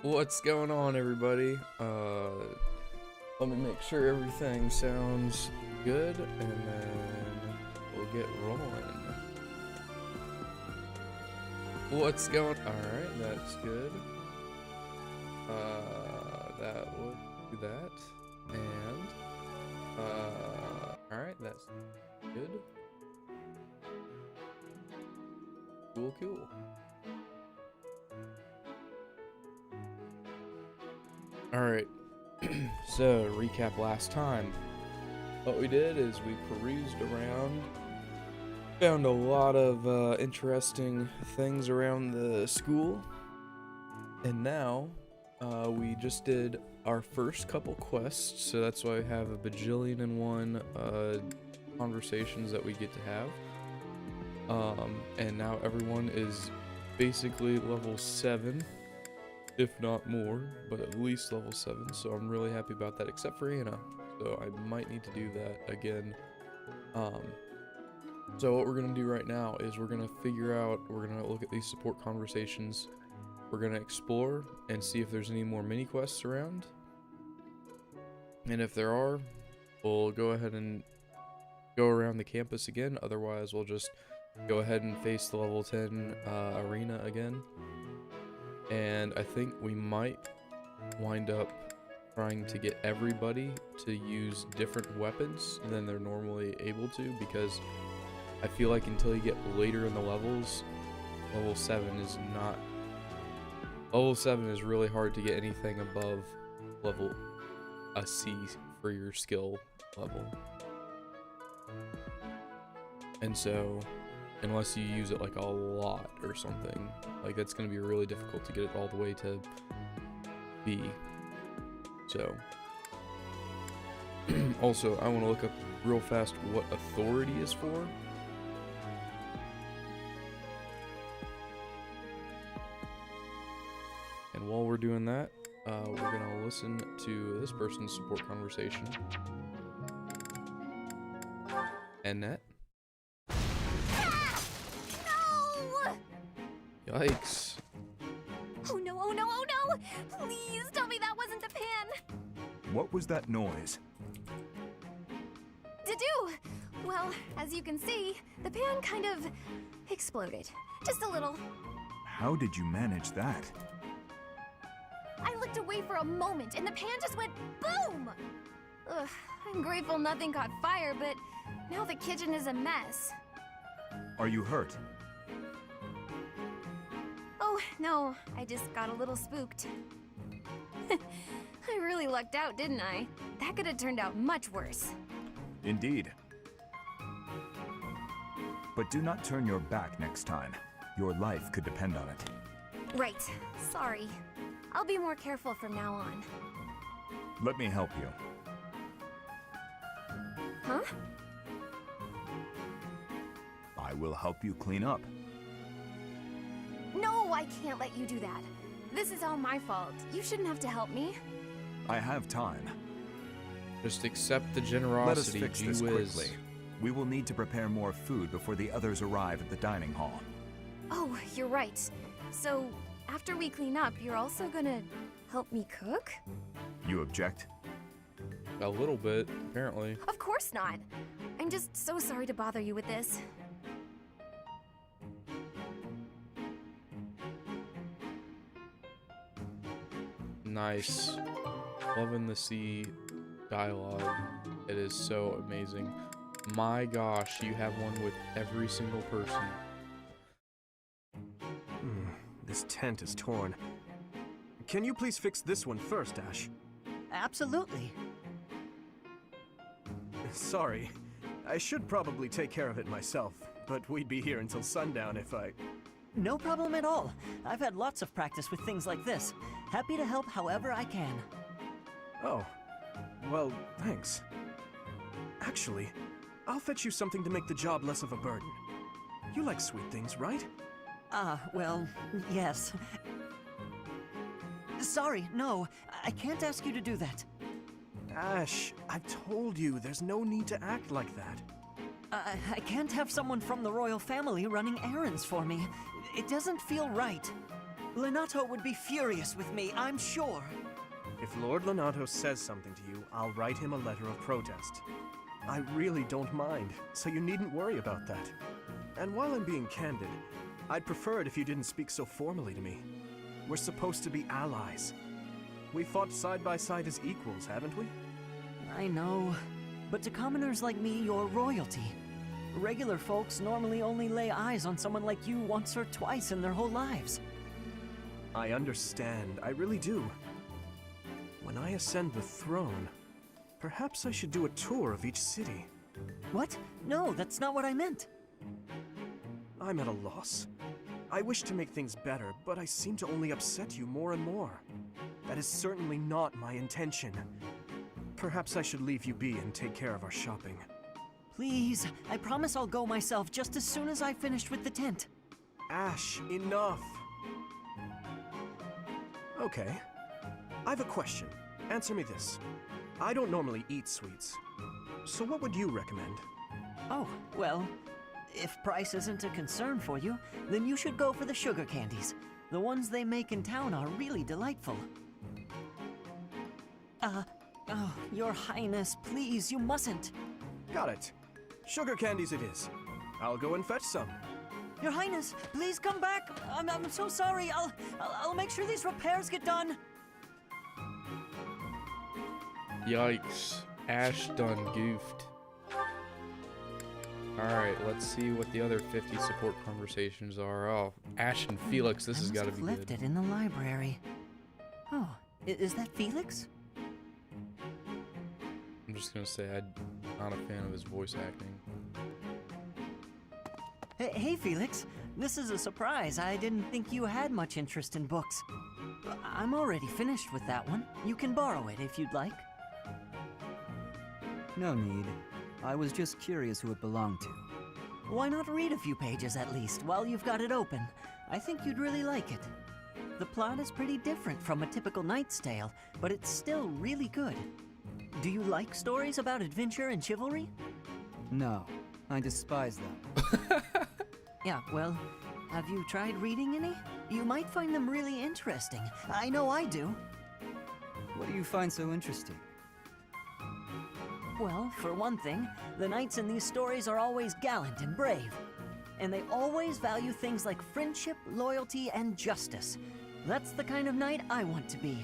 What's going on, everybody? Let me make sure everything sounds good, and then we'll get rolling. What's going? All right, that's good. That will do that, and all right, that's good. Cool. Alright, so recap last time. What we did is we perused around, found a lot of interesting things around the school, and now we just did our first couple quests, so that's why we have a bajillion and one conversations that we get to have. And now everyone is basically level 7. If not more, but at least level 7, so I'm really happy about that, except for Anna, so I might need to do that again. So what we're gonna do right now is we're gonna look at these support conversations, we're gonna explore and see if there's any more mini quests around, and if there are, we'll go ahead and go around the campus again. Otherwise we'll just go ahead and face the level 10 arena again. And I think we might wind up trying to get everybody to use different weapons than they're normally able to, because I feel like until you get later in the levels, level 7 is really hard to get anything above level a C for your skill level. And so unless you use it like a lot or something, like that's going to be really difficult to get it all the way to B. So also I want to look up real fast what authority is for. And while we're doing that, we're going to listen to this person's support conversation. Annette. Yikes. Oh no, oh no, oh no! Please tell me that wasn't the pan! What was that noise? To-do! Well, as you can see, the pan kind of exploded. Just a little. How did you manage that? I looked away for a moment and the pan just went boom! Ugh, I'm grateful nothing caught fire, but now the kitchen is a mess. Are you hurt? Oh, no, I just got a little spooked. I really lucked out, didn't I? That could have turned out much worse. Indeed. But do not turn your back next time. Your life could depend on it. Right. Sorry. I'll be more careful from now on. Let me help you. Huh? I will help you clean up. No, I can't let you do that. This is all my fault. You shouldn't have to help me. I have time. Just accept the Let us generosity, fix this quickly. We will need to prepare more food before the others arrive at the dining hall. Oh, you're right. So, after we clean up, you're also gonna help me cook? You object? A little bit, apparently. Of course not. I'm just so sorry to bother you with this. Nice. Loving the sea dialogue. It is so amazing. My gosh, you have one with every single person. This tent is torn. Can you please fix this one first, Ash? Absolutely. Sorry. I should probably take care of it myself, but we'd be here until sundown if I... No problem at all. I've had lots of practice with things like this. Happy to help however I can. Oh. Well, thanks. Actually, I'll fetch you something to make the job less of a burden. You like sweet things, right? Well, yes. Sorry, no. I can't ask you to do that. Ash, I told you, there's no need to act like that. I can't have someone from the royal family running errands for me. It doesn't feel right. Lenato would be furious with me, I'm sure. If Lord Lenato says something to you, I'll write him a letter of protest. I really don't mind, so you needn't worry about that. And while I'm being candid, I'd prefer it if you didn't speak so formally to me. We're supposed to be allies. We fought side by side as equals, haven't we? I know, but to commoners like me, you're royalty. Regular folks normally only lay eyes on someone like you once or twice in their whole lives. I understand, I really do. When I ascend the throne, perhaps I should do a tour of each city. What? No, that's not what I meant. I'm at a loss. I wish to make things better, but I seem to only upset you more and more. That is certainly not my intention. Perhaps I should leave you be and take care of our shopping. Please, I promise I'll go myself just as soon as I've finished with the tent. Ash, enough! Okay. I have a question. Answer me this. I don't normally eat sweets. So what would you recommend? Oh, well, if price isn't a concern for you, then you should go for the sugar candies. The ones they make in town are really delightful. Oh, Your Highness, please, you mustn't. Got it. Sugar candies it is. I'll go and fetch some. Your Highness, please come back. I'm so sorry. I'll make sure these repairs get done. Yikes. Ash done goofed. Alright, let's see what the other 50 support conversations are. Oh, Ash and Felix, this has got to be I must have left good. it in the library. Oh, is that Felix? I'm just gonna say I'm not a fan of his voice acting. Hey, Felix. This is a surprise. I didn't think you had much interest in books. I'm already finished with that one. You can borrow it if you'd like. No need. I was just curious who it belonged to. Why not read a few pages at least while you've got it open? I think you'd really like it. The plot is pretty different from a typical Knight's Tale, but it's still really good. Do you like stories about adventure and chivalry? No, I despise them. Yeah, well, have you tried reading any? You might find them really interesting. I know I do. What do you find so interesting? Well, for one thing, the knights in these stories are always gallant and brave. And they always value things like friendship, loyalty, and justice. That's the kind of knight I want to be.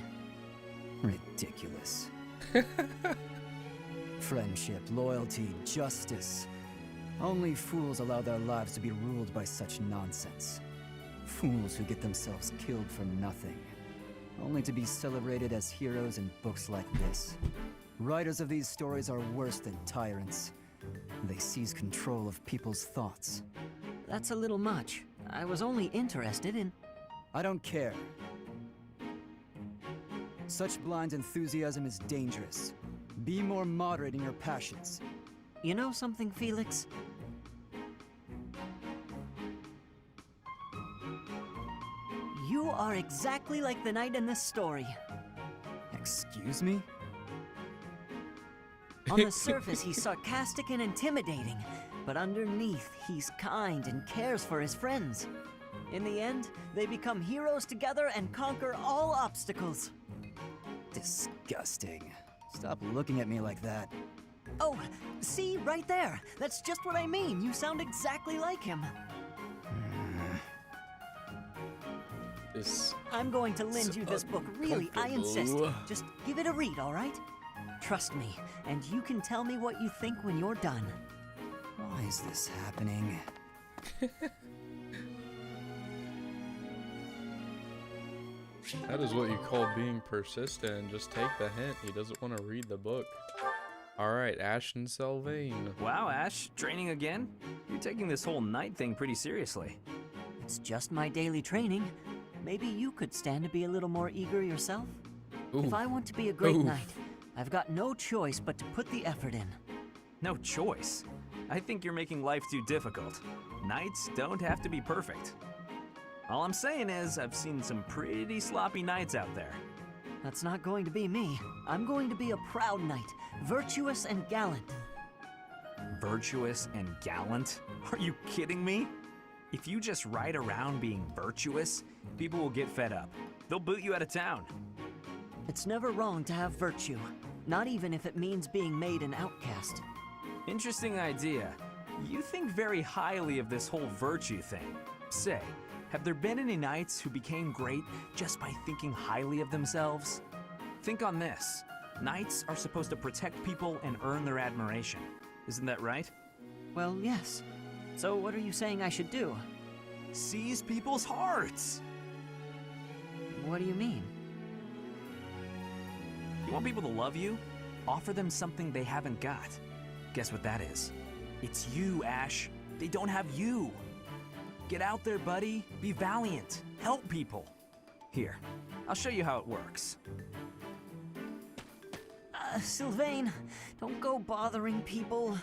Ridiculous. Friendship, loyalty, justice. Only fools allow their lives to be ruled by such nonsense. Fools who get themselves killed for nothing, only to be celebrated as heroes in books like this. Writers of these stories are worse than tyrants. They seize control of people's thoughts. That's a little much. I was only interested in... I don't care. Such blind enthusiasm is dangerous. Be more moderate in your passions. You know something, Felix? You are exactly like the knight in this story. Excuse me? On the surface, he's sarcastic and intimidating, but underneath, he's kind and cares for his friends. In the end, they become heroes together and conquer all obstacles. Disgusting. Stop looking at me like that. Oh, see, right there. That's just what I mean. You sound exactly like him. This I'm going to lend you this book, really, I insist. uncomfortable. Just give it a read, all right? Trust me, and you can tell me what you think when you're done. Why is this happening? That is what you call being persistent. Just take the hint. He doesn't want to read the book. Alright, Ashton Sylvain. Wow, Ash, training again? You're taking this whole night thing pretty seriously. It's just my daily training. Maybe you could stand to be a little more eager yourself? Ooh. If I want to be a great Oof. knight, I've got no choice but to put the effort in. No choice. I think you're making life too difficult. Knights don't have to be perfect. All I'm saying is, I've seen some pretty sloppy knights out there. That's not going to be me. I'm going to be a proud knight, virtuous and gallant. Virtuous and gallant? Are you kidding me? If you just ride around being virtuous, people will get fed up. They'll boot you out of town. It's never wrong to have virtue, not even if it means being made an outcast. Interesting idea. You think very highly of this whole virtue thing. Say, have there been any knights who became great just by thinking highly of themselves? Think on this. Knights are supposed to protect people and earn their admiration. Isn't that right? Well, yes. So what are you saying I should do? Seize people's hearts! What do you mean? You want people to love you? Offer them something they haven't got. Guess what that is? It's you, Ash. They don't have you. Get out there, buddy. Be valiant. Help people. Here, I'll show you how it works. Sylvain, don't go bothering people.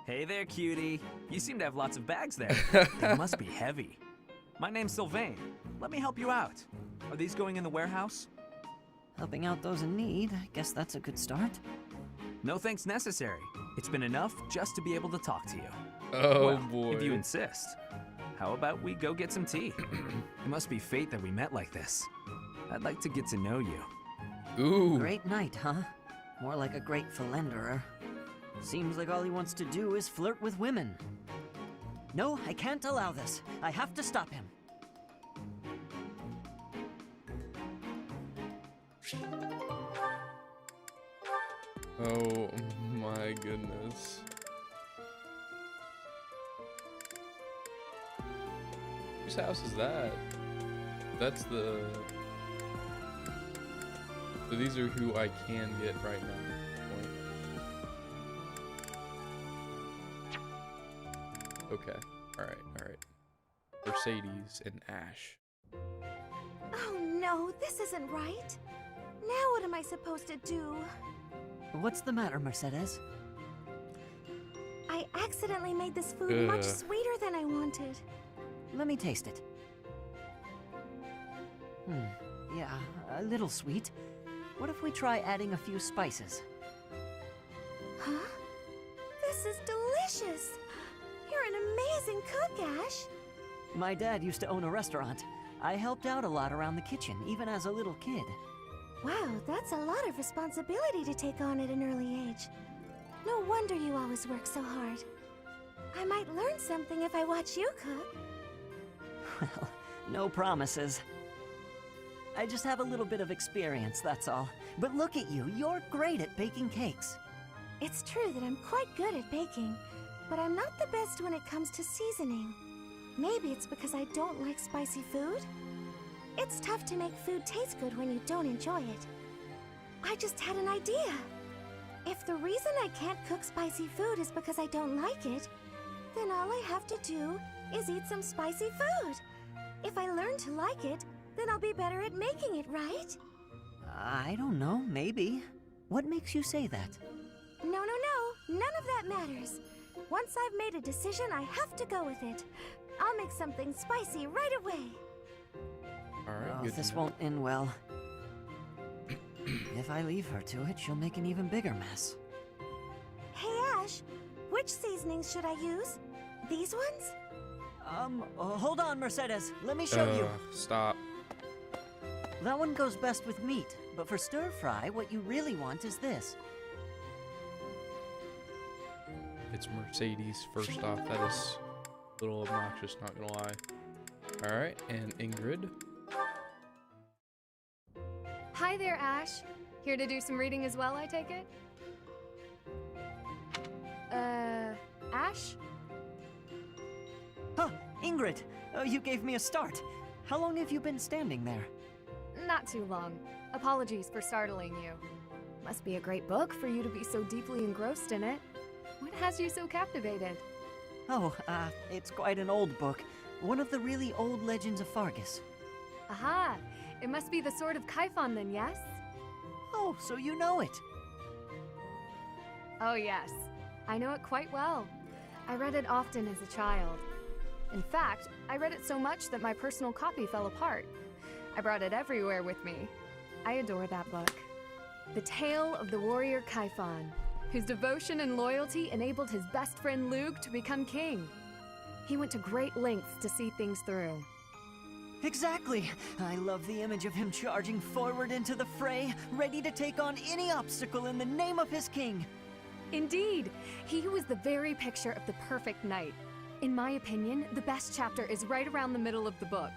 Hey there, cutie. You seem to have lots of bags there. They must be heavy. My name's Sylvain. Let me help you out. Are these going in the warehouse? Helping out those in need, I guess that's a good start. No thanks necessary. It's been enough just to be able to talk to you. Oh Well, boy. if you insist. How about we go get some tea? It must be fate that we met like this. I'd like to get to know you. Ooh. Great night, huh? More like a great philanderer. Seems like all he wants to do is flirt with women. No, I can't allow this. I have to stop him. Oh my goodness. Whose house is that? That's the... So these are who I can get right now. Okay. Alright, alright. Mercedes and Ash. Oh no, this isn't right. Now what am I supposed to do? What's the matter, Mercedes? I accidentally made this food much Ugh. sweeter than I wanted. Let me taste it. Yeah, a little sweet. What if we try adding a few spices? Huh? This is delicious! You're an amazing cook, Ash! My dad used to own a restaurant. I helped out a lot around the kitchen, even as a little kid. Wow, that's a lot of responsibility to take on at an early age. No wonder you always work so hard. I might learn something if I watch you cook. Well, no promises. I just have a little bit of experience, that's all. But look at you, you're great at baking cakes. It's true that I'm quite good at baking, but I'm not the best when it comes to seasoning. Maybe it's because I don't like spicy food? It's tough to make food taste good when you don't enjoy it. I just had an idea. If the reason I can't cook spicy food is because I don't like it, then all I have to do is eat some spicy food. If I learn to like it, then I'll be better at making it, right? I don't know, maybe. What makes you say that? No, none of that matters. Once I've made a decision, I have to go with it. I'll make something spicy right away. Alright, Oh, good. this to know. won't end well. If I leave her to it, she'll make an even bigger mess. Hey, Ash, which seasonings should I use? These ones? Hold on, Mercedes. Let me show you. Stop. That one goes best with meat, but for stir fry, what you really want is this. It's Mercedes first off. That is a little obnoxious, not gonna lie. Alright, and Ingrid. Hi there, Ash. Here to do some reading as well, I take it? Ash? Huh, Ingrid, you gave me a start. How long have you been standing there? Not too long. Apologies for startling you. Must be a great book for you to be so deeply engrossed in it. What has you so captivated? Oh, it's quite an old book. One of the really old legends of Fargus. Aha! It must be the Sword of Kaifon then, yes? Oh, so you know it. Oh yes. I know it quite well. I read it often as a child. In fact, I read it so much that my personal copy fell apart. I brought it everywhere with me. I adore that book. The tale of the warrior Kaifon, whose devotion and loyalty enabled his best friend Lug to become king. He went to great lengths to see things through. Exactly. I love the image of him charging forward into the fray, ready to take on any obstacle in the name of his king. Indeed, he was the very picture of the perfect knight. In my opinion, the best chapter is right around the middle of the book.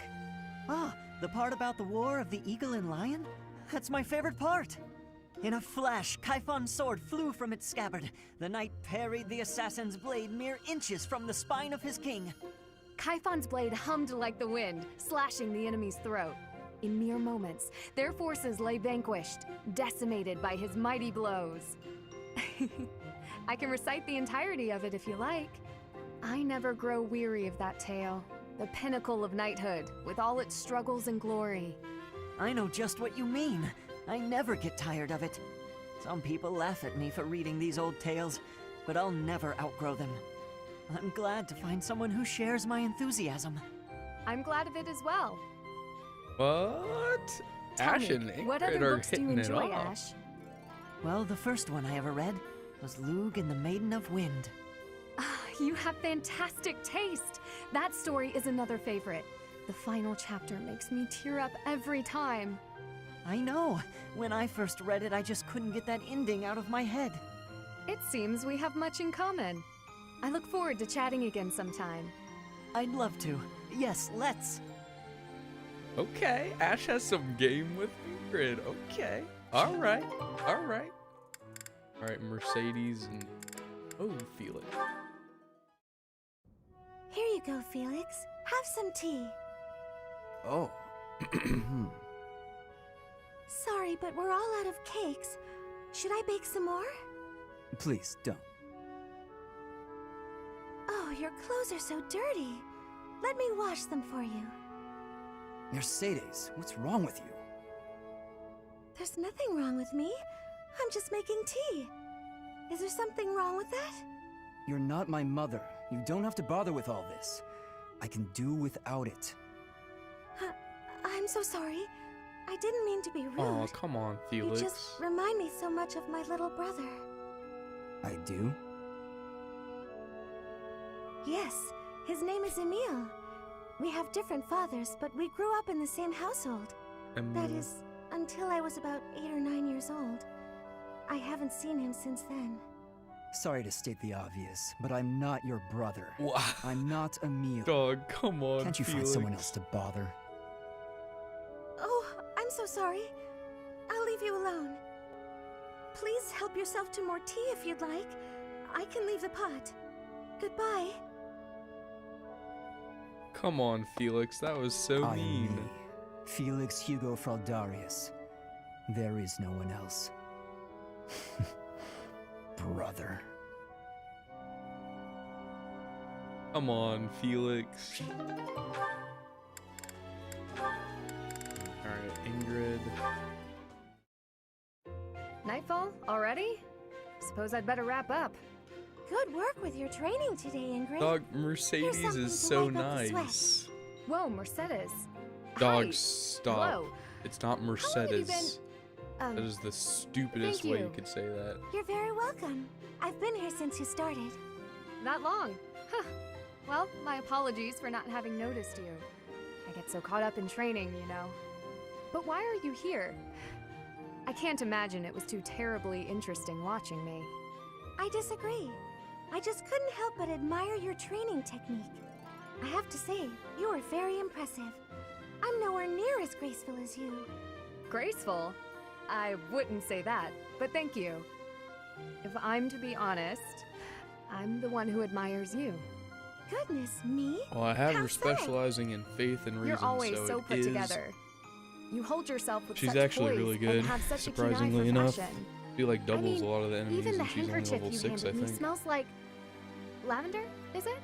Ah, the part about the war of the eagle and lion? That's my favorite part. In a flash, Kaifon's sword flew from its scabbard. The knight parried the assassin's blade mere inches from the spine of his king. Kaifon's blade hummed like the wind, slashing the enemy's throat. In mere moments, their forces lay vanquished, decimated by his mighty blows. I can recite the entirety of it if you like. I never grow weary of that tale, the pinnacle of knighthood, with all its struggles and glory. I know just what you mean. I never get tired of it. Some people laugh at me for reading these old tales, but I'll never outgrow them. I'm glad to find someone who shares my enthusiasm. I'm glad of it as well. What? Tell Ash me, and what Ingrid other are books do you hitting it enjoy, off. Ash? Well, the first one I ever read was Lug and the Maiden of Wind. You have fantastic taste. That story is another favorite. The final chapter makes me tear up every time. I know. When I first read it, I just couldn't get that ending out of my head. It seems we have much in common. I look forward to chatting again sometime. I'd love to. Yes, let's. Okay, Ash has some game with Ingrid. Okay. All right. All right. All right, Mercedes and Felix. Here you go, Felix. Have some tea. Oh. Sorry, but we're all out of cakes. Should I bake some more? Please, don't. Oh, your clothes are so dirty. Let me wash them for you. Mercedes, what's wrong with you? There's nothing wrong with me. I'm just making tea. Is there something wrong with that? You're not my mother. You don't have to bother with all this. I can do without it. I'm so sorry. I didn't mean to be rude. Oh, come on, Felix. You just remind me so much of my little brother. I do? Yes, his name is Emile. We have different fathers, but we grew up in the same household. That is, until I was about 8 or 9 years old. I haven't seen him since then. Sorry to state the obvious, but I'm not your brother. Wow. I'm not Emile. Dog, come on, Can't you Felix. find someone else to bother? Oh, I'm so sorry. I'll leave you alone. Please help yourself to more tea if you'd like. I can leave the pot. Goodbye. Come on, Felix. That was so I mean. me, Felix Hugo Fraldarius. There is no one else. Brother. Come on, Felix. Alright, Ingrid. Nightfall? Already? Suppose I'd better wrap up. Good work with your training today, Ingrid. Dog, Mercedes something is to so wipe up the sweat. nice. Whoa, Mercedes. Dog, Hi. stop. Hello. It's not How long have you Mercedes. been? That is the stupidest thank way you you. could say that. You're very welcome. I've been here since you started. That long? Huh. Well, my apologies for not having noticed you. I get so caught up in training, you know. But why are you here? I can't imagine it was too terribly interesting watching me. I disagree. I just couldn't help but admire your training technique. I have to say, you are very impressive. I'm nowhere near as graceful as you. Graceful? I wouldn't say that, but thank you. If I'm to be honest, I'm the one who admires you. Goodness me. Well, I have How her so? specializing in faith and reason, You're always so it put is- together. You hold yourself with She's such actually poise really good, and have such a keen eye surprisingly for enough. fashion. She like doubles I mean, a lot of the enemies, even the and she's only handkerchief level you 6, I handed me think. smells like lavender, is it?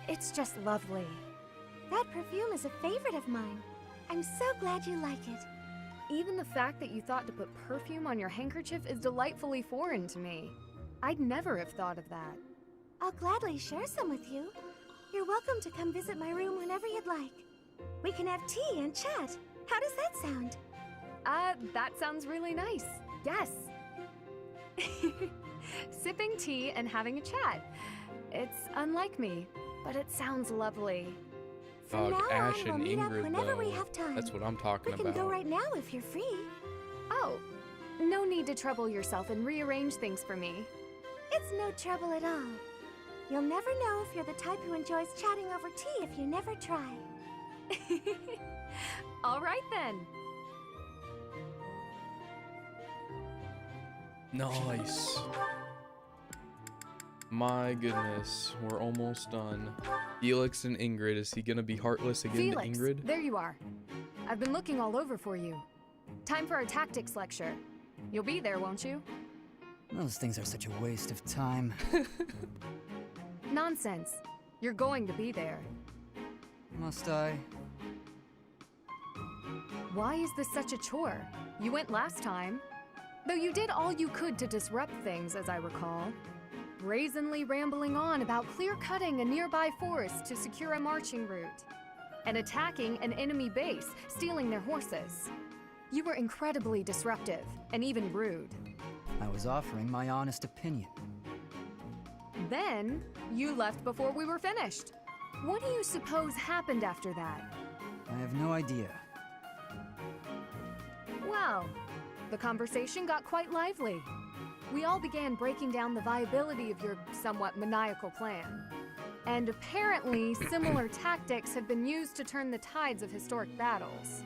It's just lovely. That perfume is a favorite of mine. I'm so glad you like it. Even the fact that you thought to put perfume on your handkerchief is delightfully foreign to me. I'd never have thought of that. I'll gladly share some with you. You're welcome to come visit my room whenever you'd like. We can have tea and chat. How does that sound? That sounds really nice. Yes. Sipping tea and having a chat. It's unlike me, but it sounds lovely. From Dog, now Ash on, we'll and meet up Ingrid, whenever we though. have time. That's what I'm talking We can about. go right now if you're free. Oh, no need to trouble yourself and rearrange things for me. It's no trouble at all. You'll never know if you're the type who enjoys chatting over tea if you never try. All right then. Nice. My goodness, we're almost done. Felix and Ingrid, is he gonna be heartless again to Felix, Ingrid? there you are. I've been looking all over for you. Time for our tactics lecture. You'll be there, won't you? Those things are such a waste of time. Nonsense. You're going to be there. Must I? Why is this such a chore? You went last time. Though you did all you could to disrupt things, as I recall. Brazenly rambling on about clear-cutting a nearby forest to secure a marching route. And attacking an enemy base, stealing their horses. You were incredibly disruptive, and even rude. I was offering my honest opinion. Then, you left before we were finished. What do you suppose happened after that? I have no idea. Well, the conversation got quite lively. We all began breaking down the viability of your somewhat maniacal plan. And apparently, similar tactics have been used to turn the tides of historic battles.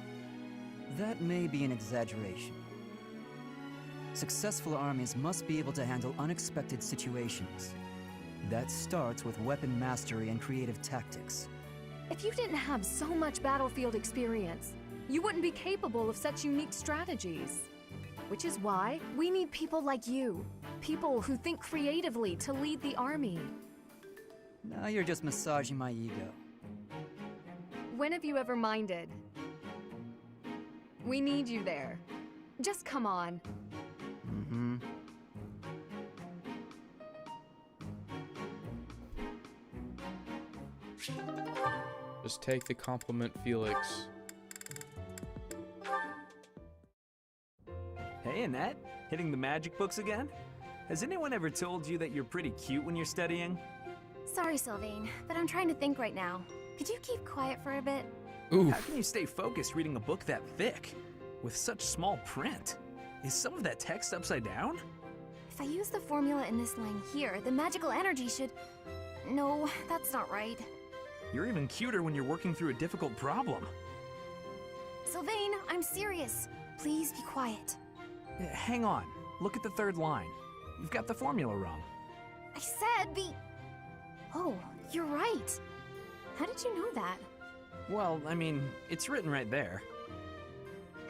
That may be an exaggeration. Successful armies must be able to handle unexpected situations. That starts with weapon mastery and creative tactics. If you didn't have so much battlefield experience, you wouldn't be capable of such unique strategies. Which is why we need people like you. People who think creatively to lead the army. Now you're just massaging my ego. When have you ever minded? We need you there. Just come on. Mm-hmm. Just take the compliment, Felix. Hey, Annette. Hitting the magic books again? Has anyone ever told you that you're pretty cute when you're studying? Sorry, Sylvain, but I'm trying to think right now. Could you keep quiet for a bit? Oof. How can you stay focused reading a book that thick? With such small print? Is some of that text upside down? If I use the formula in this line here, the magical energy should... No, that's not right. You're even cuter when you're working through a difficult problem. Sylvain, I'm serious. Please be quiet. Hang on. Look at the third line. You've got the formula wrong. I said the... Oh, you're right. How did you know that? Well, I mean, it's written right there.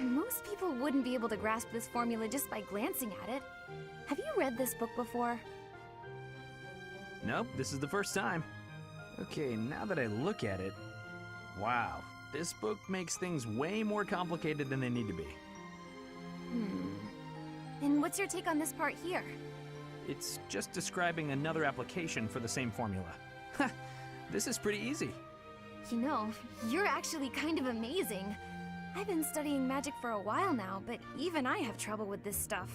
Most people wouldn't be able to grasp this formula just by glancing at it. Have you read this book before? Nope, this is the first time. Okay, now that I look at it, wow, this book makes things way more complicated than they need to be. And what's your take on this part here? It's just describing another application for the same formula. Ha! This is pretty easy. You know, you're actually kind of amazing. I've been studying magic for a while now, but even I have trouble with this stuff.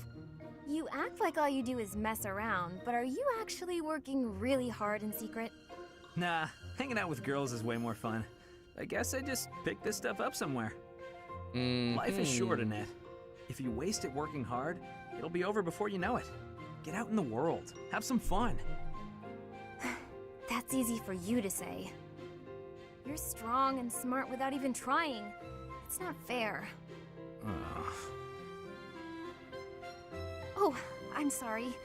You act like all you do is mess around, but are you actually working really hard in secret? Nah, hanging out with girls is way more fun. I guess I just picked this stuff up somewhere. Life is short, Annette. If you waste it working hard, it'll be over before you know it. Get out in the world. Have some fun. That's easy for you to say. You're strong and smart without even trying. It's not fair. Ugh. Oh, I'm sorry.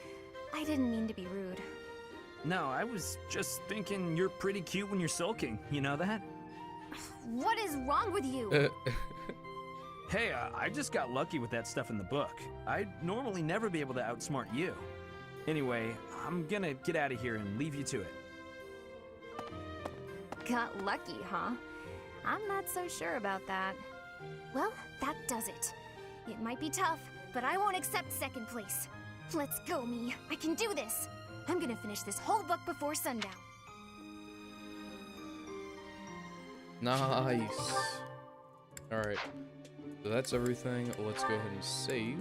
I didn't mean to be rude. No, I was just thinking you're pretty cute when you're sulking. You know that? What is wrong with you? Hey, I just got lucky with that stuff in the book. I'd normally never be able to outsmart you. Anyway, I'm gonna get out of here and leave you to it. Got lucky, huh? I'm not so sure about that. Well, that does it. It might be tough, but I won't accept second place. Let's go, me. I can do this. I'm gonna finish this whole book before sundown. Nice. Alright. So that's everything. Let's go ahead and save.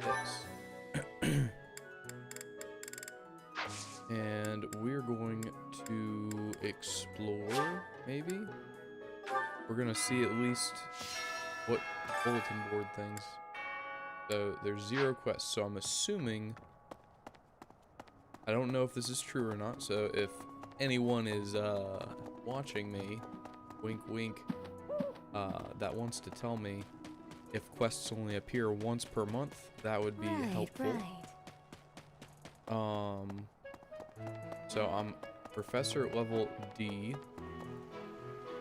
Yes. And we're going to explore, maybe? We're gonna see at least what bulletin board things. So there's 0 quests, so I'm assuming, I don't know if this is true or not, so if anyone is watching me, wink wink, that wants to tell me if quests only appear once per month, that would be helpful. So I'm Professor at level D.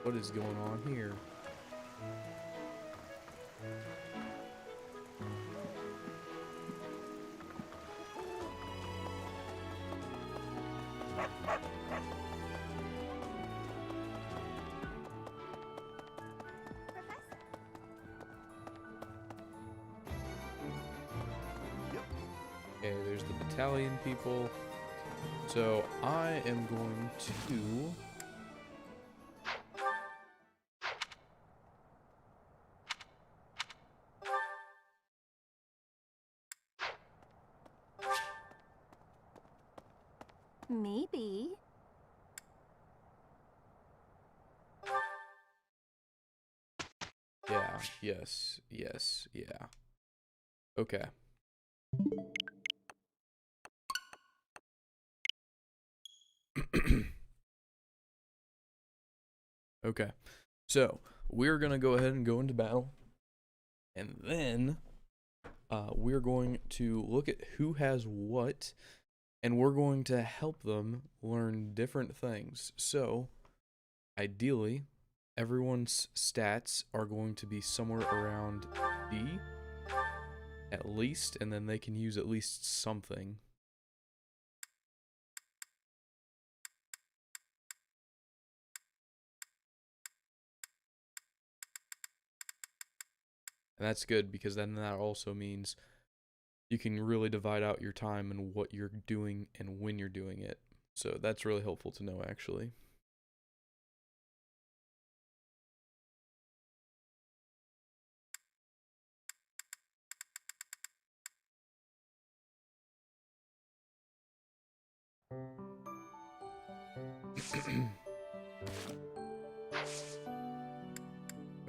What is going on here? Okay, there's the battalion people. So I am going to Maybe. yeah, yes, yeah. Okay. Okay. So, we're going to go ahead and go into battle. And then we're going to look at who has what, and we're going to help them learn different things. So, ideally, everyone's stats are going to be somewhere around D, at least, and then they can use at least something. And that's good, because then that also means you can really divide out your time and what you're doing and when you're doing it. So that's really helpful to know, actually.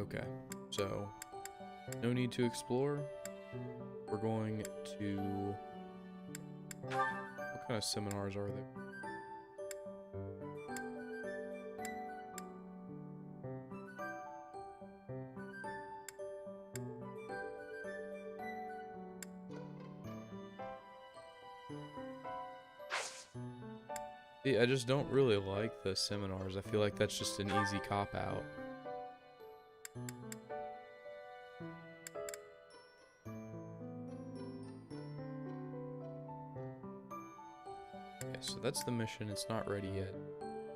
Okay, so no need to explore. We're going to... What kind of seminars are there? See, I just don't really like the seminars. I feel like that's just an easy cop-out. Okay, so that's the mission. It's not ready yet.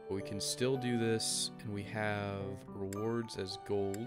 But we can still do this, and we have rewards as gold.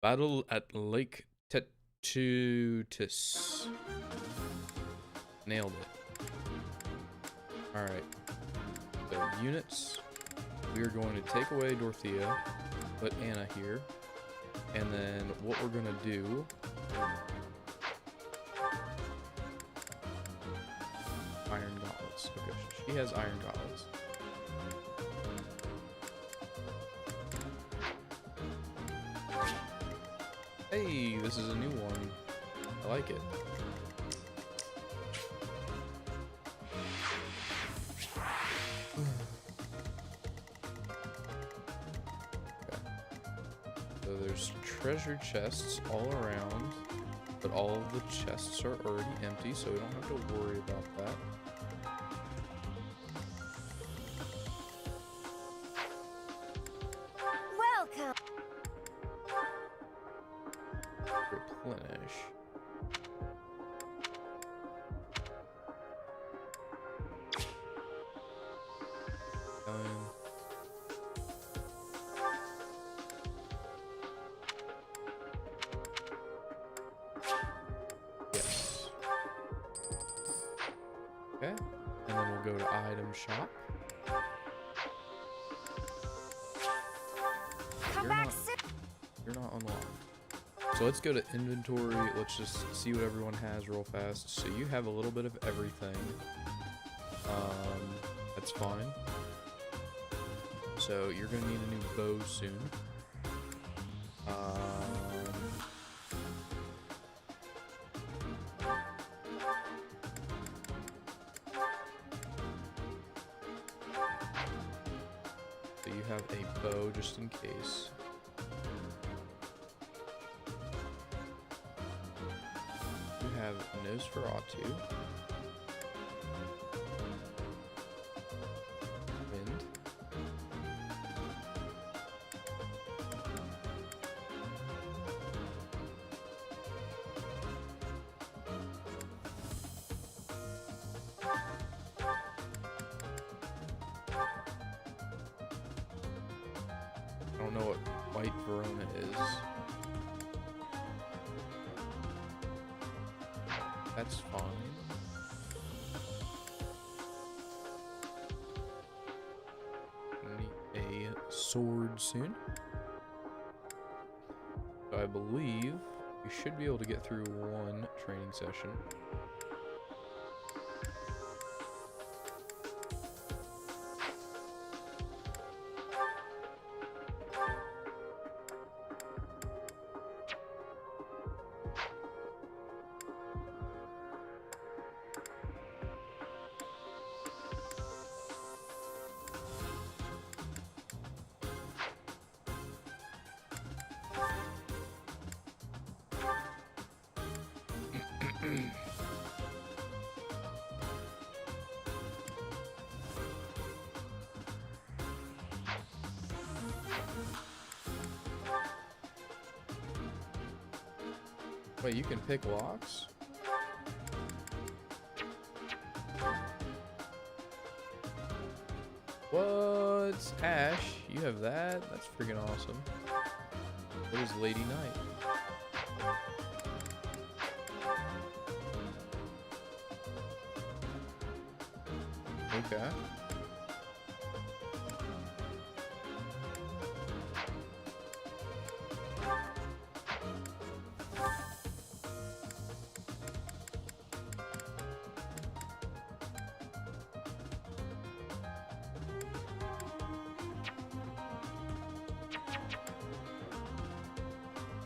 Battle at Lake Tetutus. Nailed it. Alright. So, units. We are going to take away Dorothea, put Anna here, and then what we're going to do... Iron gauntlets. Okay, she has iron gauntlets. Hey, this is a new one. I like it. Okay. So there's treasure chests all around, but all of the chests are already empty, so we don't have to worry about that. Welcome. Replenish. Okay, and then we'll go to item shop. Come You're back not- soon. You're not unlocked. So let's go to inventory. Let's just see what everyone has real fast. So you have a little bit of everything. That's fine. So you're gonna need a new bow soon. So you have a bow just in case. You have Nosferatu. Wind. I don't know what White Verona is. That's fine. Need a sword soon. So I believe you should be able to get through one training session. Wait, you can pick locks? What? Ash, you have that? That's freaking awesome. What is Lady Knight? Okay.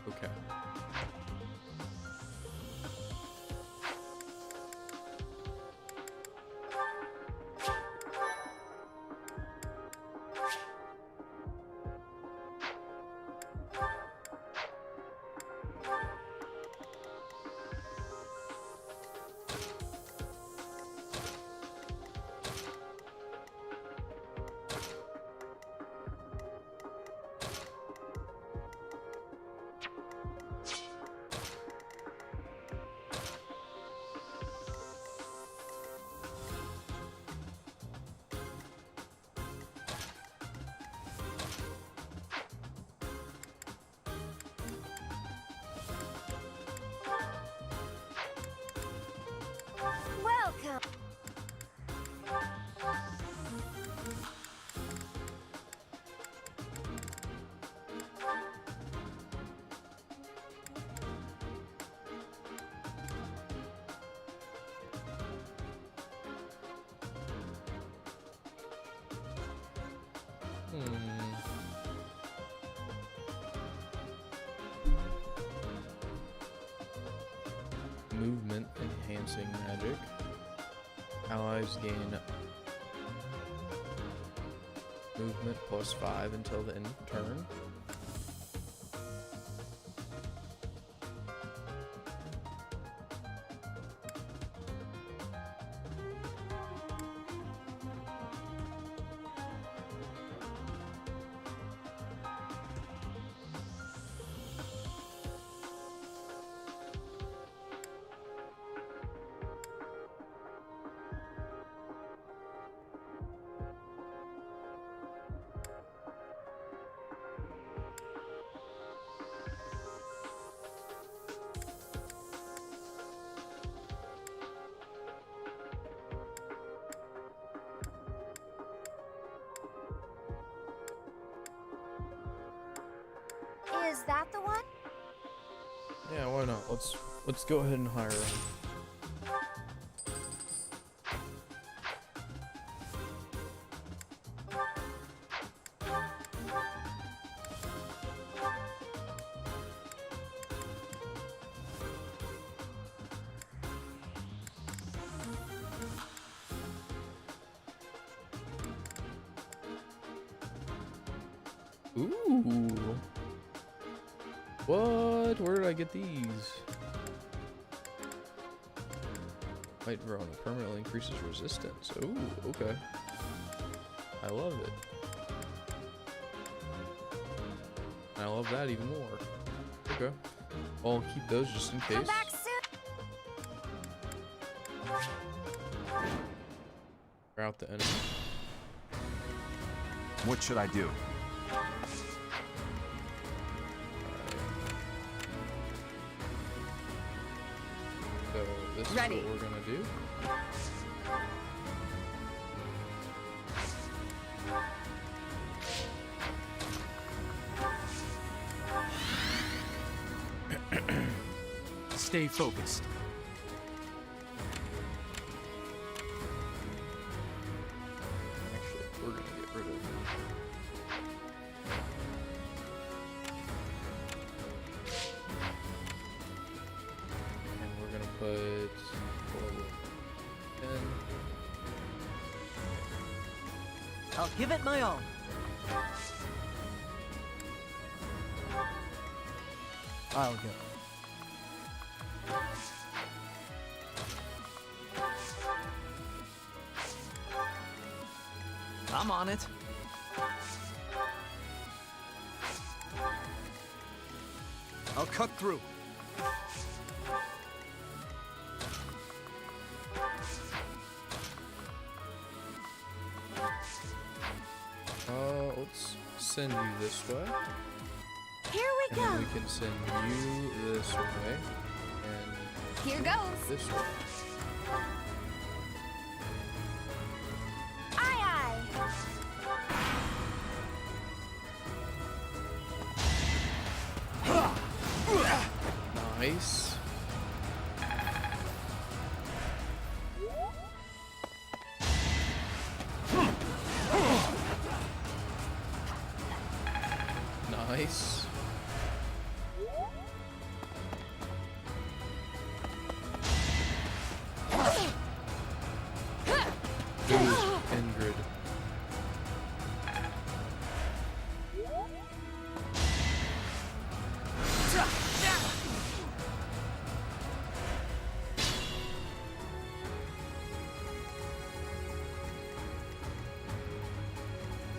Okay. Welcome. Movement enhancing magic. Allies gain movement +5 until the end of turn. that the one? Yeah, why not? Let's go ahead and hire him. Ooh. What? Where did I get these? White Verona permanently increases resistance. Ooh, okay. I love it. I love that even more. Okay. I'll keep those just in case. Come back soon. Route the enemy. What should I do? So this Ready. is what we're gonna do. Stay focused. Actually, we're gonna get rid of and we're gonna put level 10. I'll give it my all. I'll go. I'm on it. I'll cut through. Let's send you this way. Here we And then go. we can send you this way. And Here goes. this way. Aye, Nice. Nice. Ooh, Ingrid.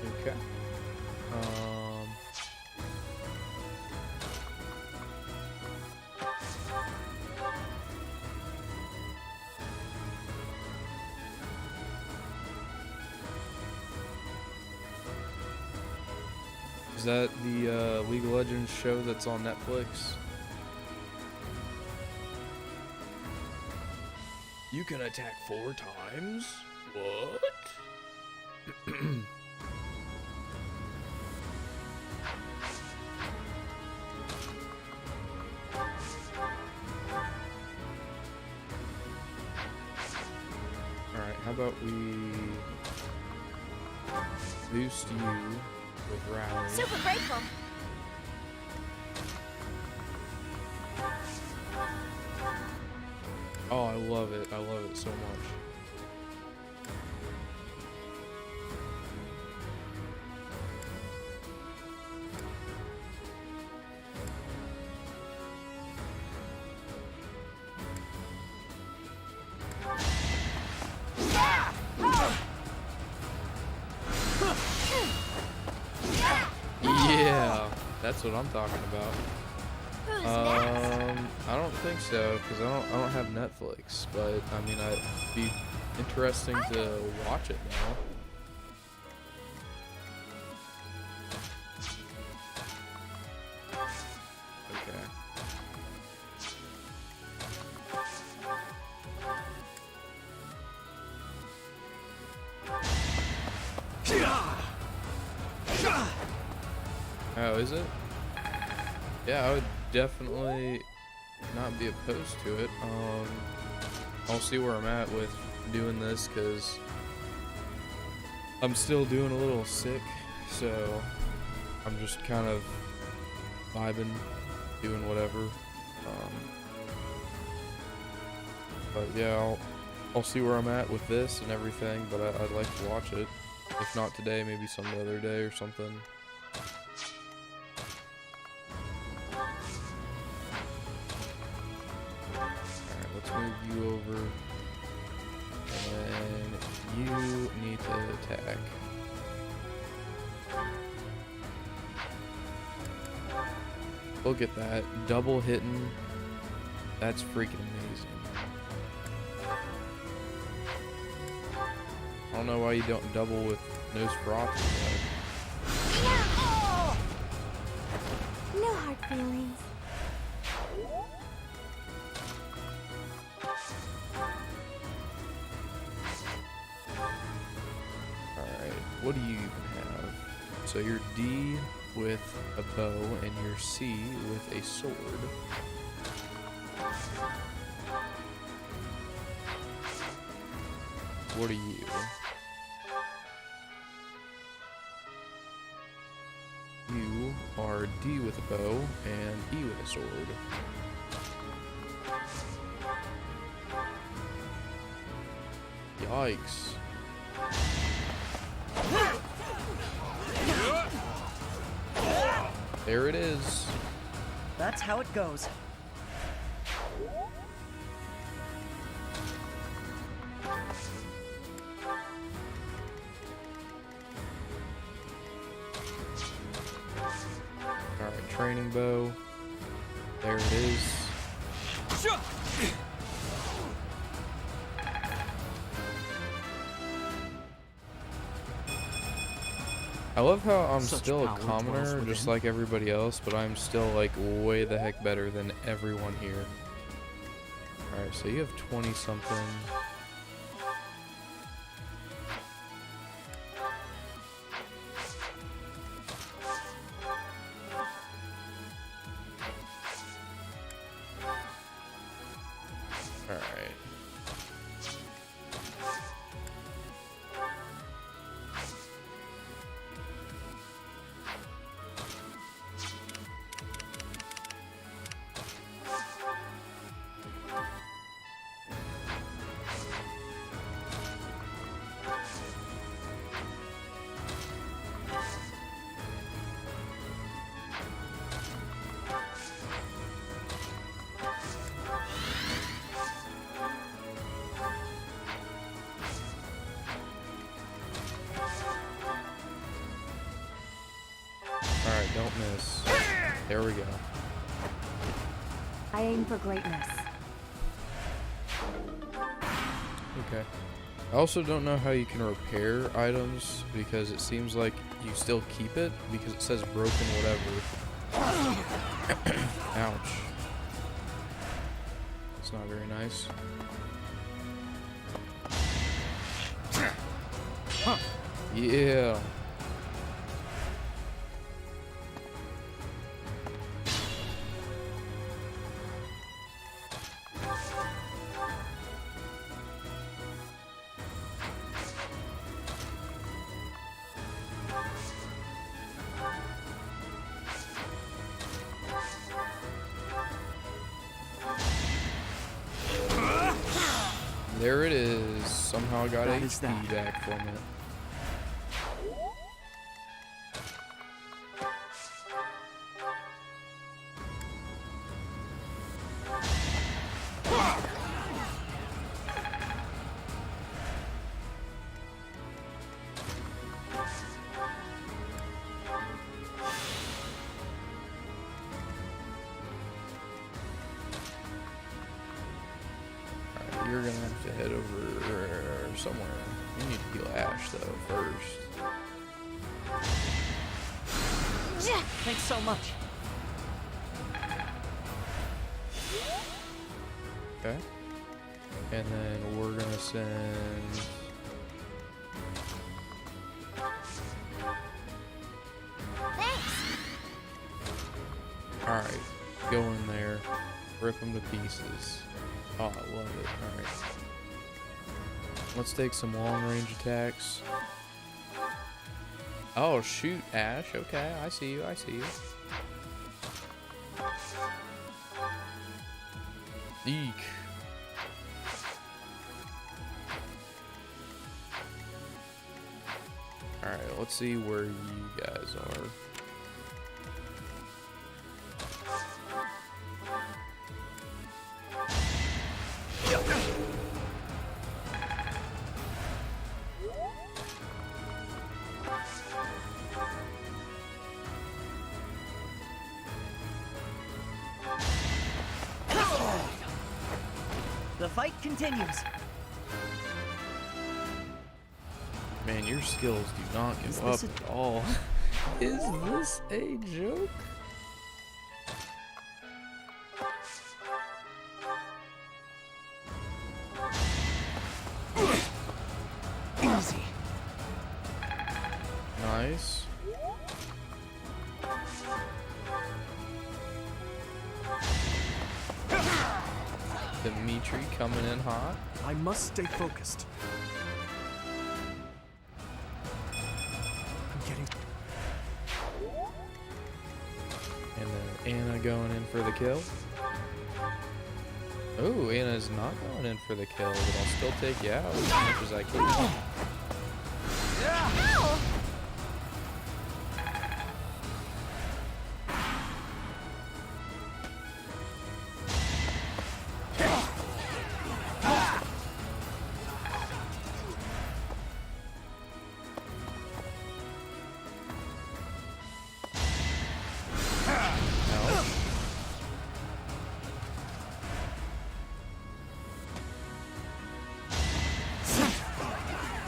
Okay. Is that the League of Legends show that's on Netflix? You can attack 4 times? What? Alright, how about we boost you with rally? super grateful. Oh, I love it. I love it so much. Yeah, that's what I'm talking about. Who's next? I don't think so, because I don't have Netflix, but I mean, it'd be interesting to watch it now. Okay. Oh, is it? Yeah, I would definitely not be opposed to it. I'll see where I'm at with doing this because I'm still doing a little sick, so I'm just kind of vibing, doing whatever. But yeah, I'll see where I'm at with this and everything, but I'd like to watch it. If not today, maybe some other day or something. Alright, let's move you over. And you need to attack. Look at that. Double hitting. That's freaking amazing. I don't know why you don't double with Nosferatu. No hard feelings. Alright, what do you even have? So you're D with a bow and you're C with a sword. What are you? You are D with a bow and E with a sword. Yikes. There it is. That's how it goes. Alright, training bow. There it is. I love how I'm Such still a power dwells commoner, just within. like everybody else, but I'm still like way the heck better than everyone here. Alright, so you have 20 something. Alright. Alright, don't miss. There we go. I aim for greatness. Okay. I also don't know how you can repair items because it seems like you still keep it because it says broken whatever. Ouch. It's not very nice. Yeah. There it is. Somehow got That is HP that. back from it. Alright, you're gonna have to head over somewhere. You need to heal Ash though first. Thanks so much. Okay. And then we're gonna send Thanks. Alright, go in there, rip them to pieces. Oh, I love it. Alright. Let's take some long-range attacks. Oh, shoot, Ash. Okay, I see you, I see you. Eek. Alright, let's see where you guys are. The fight continues. Man, your skills do not give up at all. Is this a joke? Easy. Nice. Dimitri coming in hot. I must stay focused. I'm getting... And then Anna going in for the kill. Oh, Anna's not going in for the kill, but I'll still take you out as much as I can. Ow!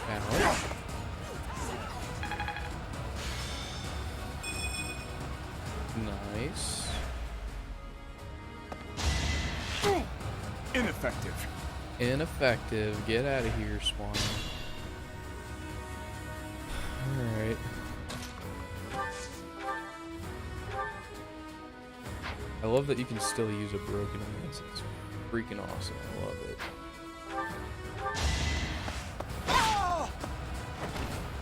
Ouch. Ouch. Nice. Ineffective. Ineffective. Get out of here, Swan. Alright. I love that you can still use a broken lance. It's freaking awesome. I love it.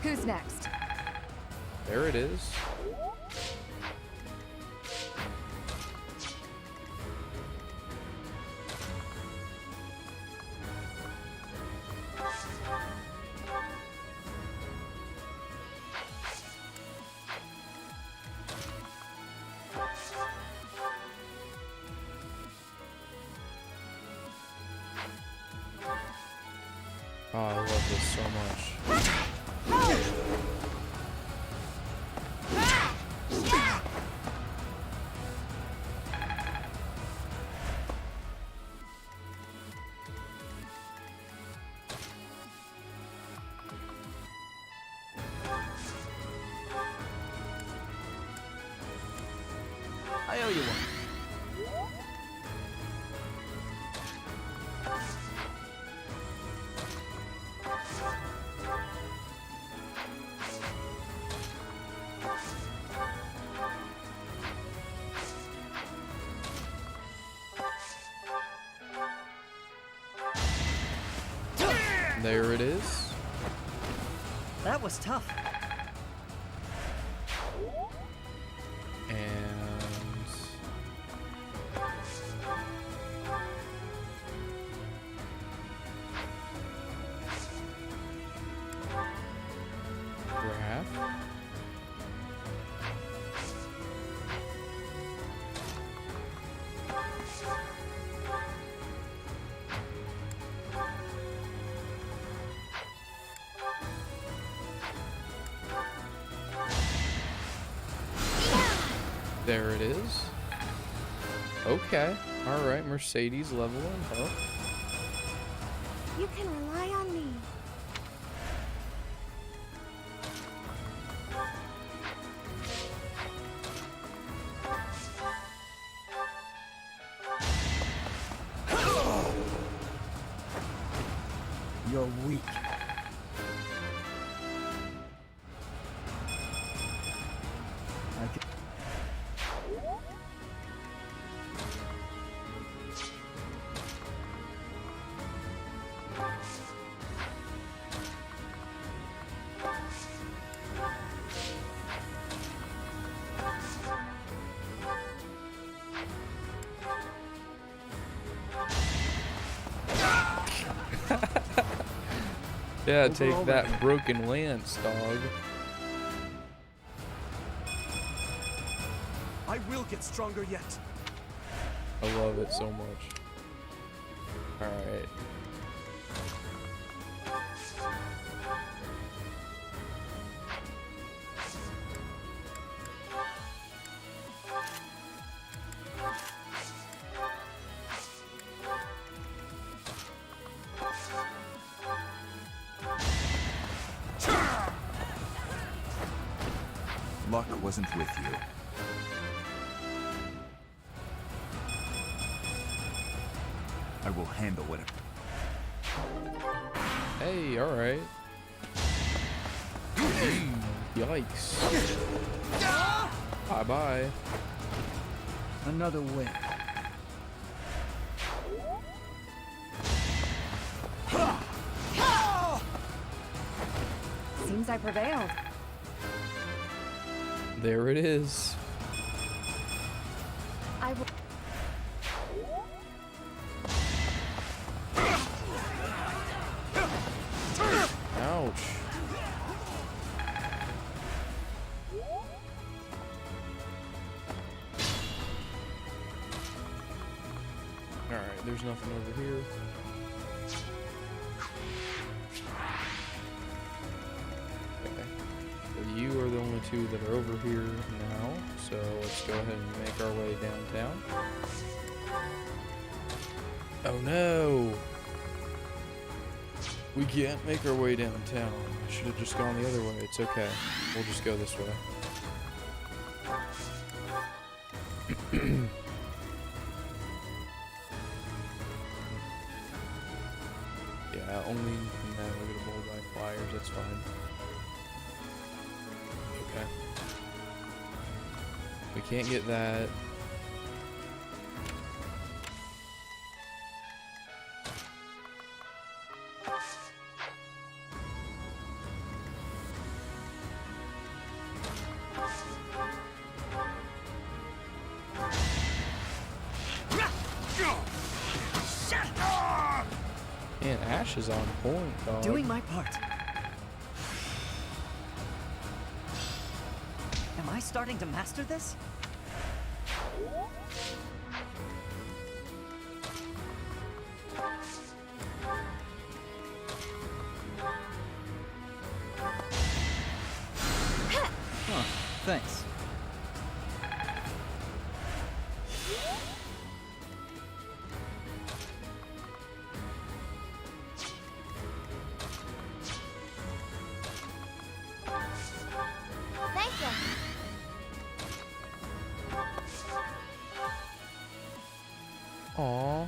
Who's next? There it is. Oh, I love this so much. I owe you one. There it is. That was tough. And grab. There it is. Okay. Alright, Mercedes leveling up. You can rely on me. You're weak. I can... Yeah, Over take all that that. broken lance, dog. I will get stronger yet. I love it so much. Alright. Luck wasn't with you. I will handle whatever. Hey, alright. Yikes. Bye-bye. Another win. Seems I prevailed. There it is. I will. Ouch. Alright, there's nothing over here. Okay. So you are the only two that are over here now, so let's go ahead and make our way downtown. Oh no! We can't make our way downtown. I should have just gone the other way. It's okay. We'll just go this way. Yeah, only navigable by flyers. That's fine. Okay. We can't get that. Man, Ash is on point, dog. Doing my part. Am I starting to master this? Huh, thanks. Thank you. Aww.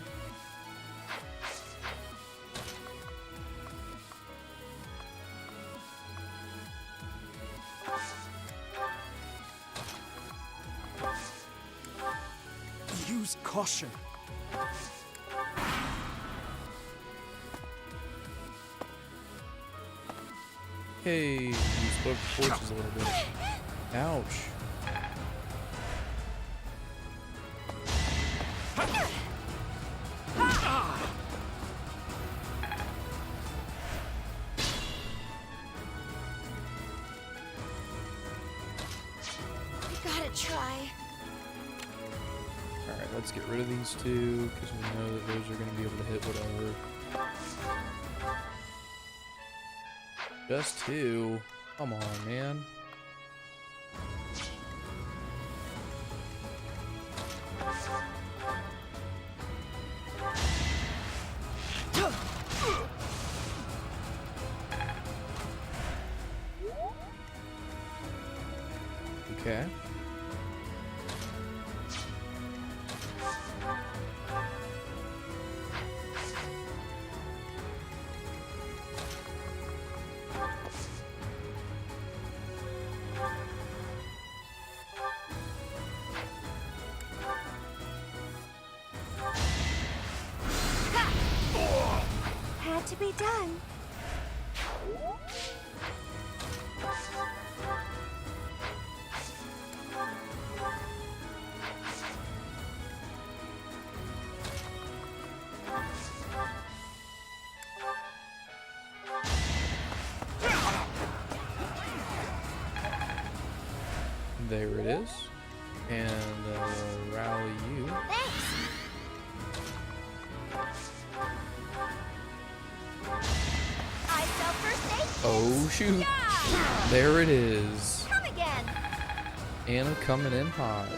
Use caution. Hey, you spoke the forces a little bit. Ouch. You gotta try. Alright, let's get rid of these two, because we know that those are going to be able to hit whatever. Just two? Come on, man. Okay. Had to be done. There it is. And rally you. Thanks. I sell first aid kits. Oh shoot. Yeah! There it is. Come again. Anna coming in hot.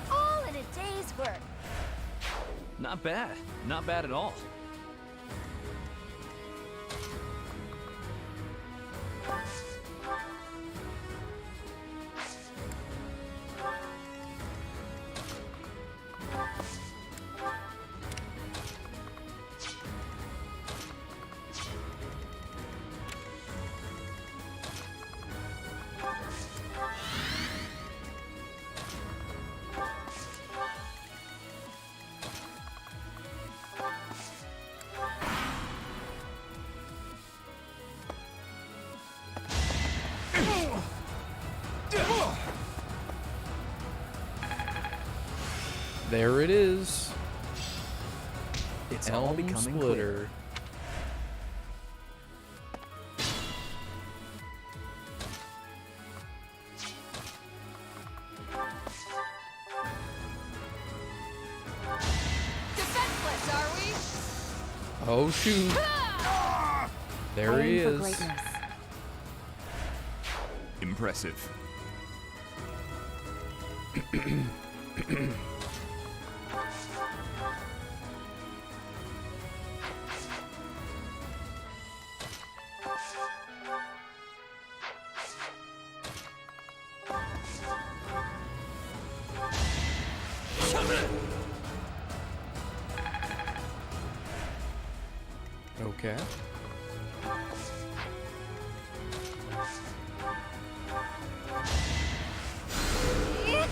All in a day's work. Not bad. Not bad at all. There it is. It's all Elm becoming Splitter. Defenseless, are we? Oh shoot. There he Aim for is. greatness. Impressive. Okay.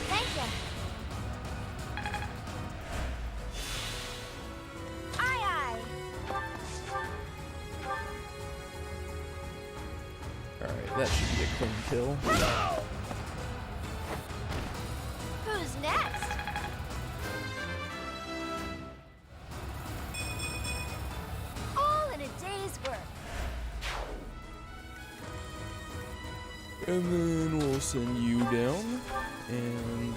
Thank you. Aye, aye. Alright, that should be a clean kill. Who's next? All in a day's work. And then we'll send you down, and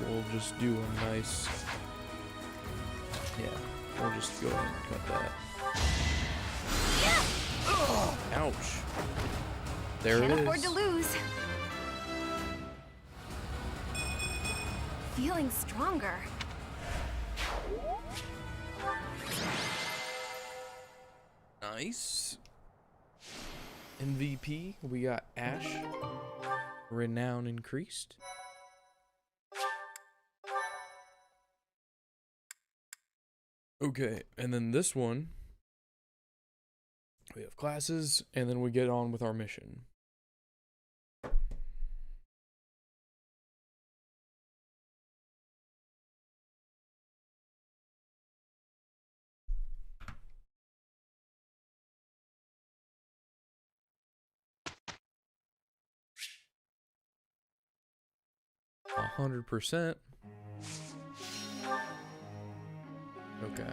we'll just do a nice... Yeah, we'll just go ahead and cut that. Ouch. There Can't it afford is. to lose. Feeling stronger. Nice. MVP, we got Ash. Renown increased. Okay, and then this one, we have classes, and then we get on with our mission. A 100%. Okay.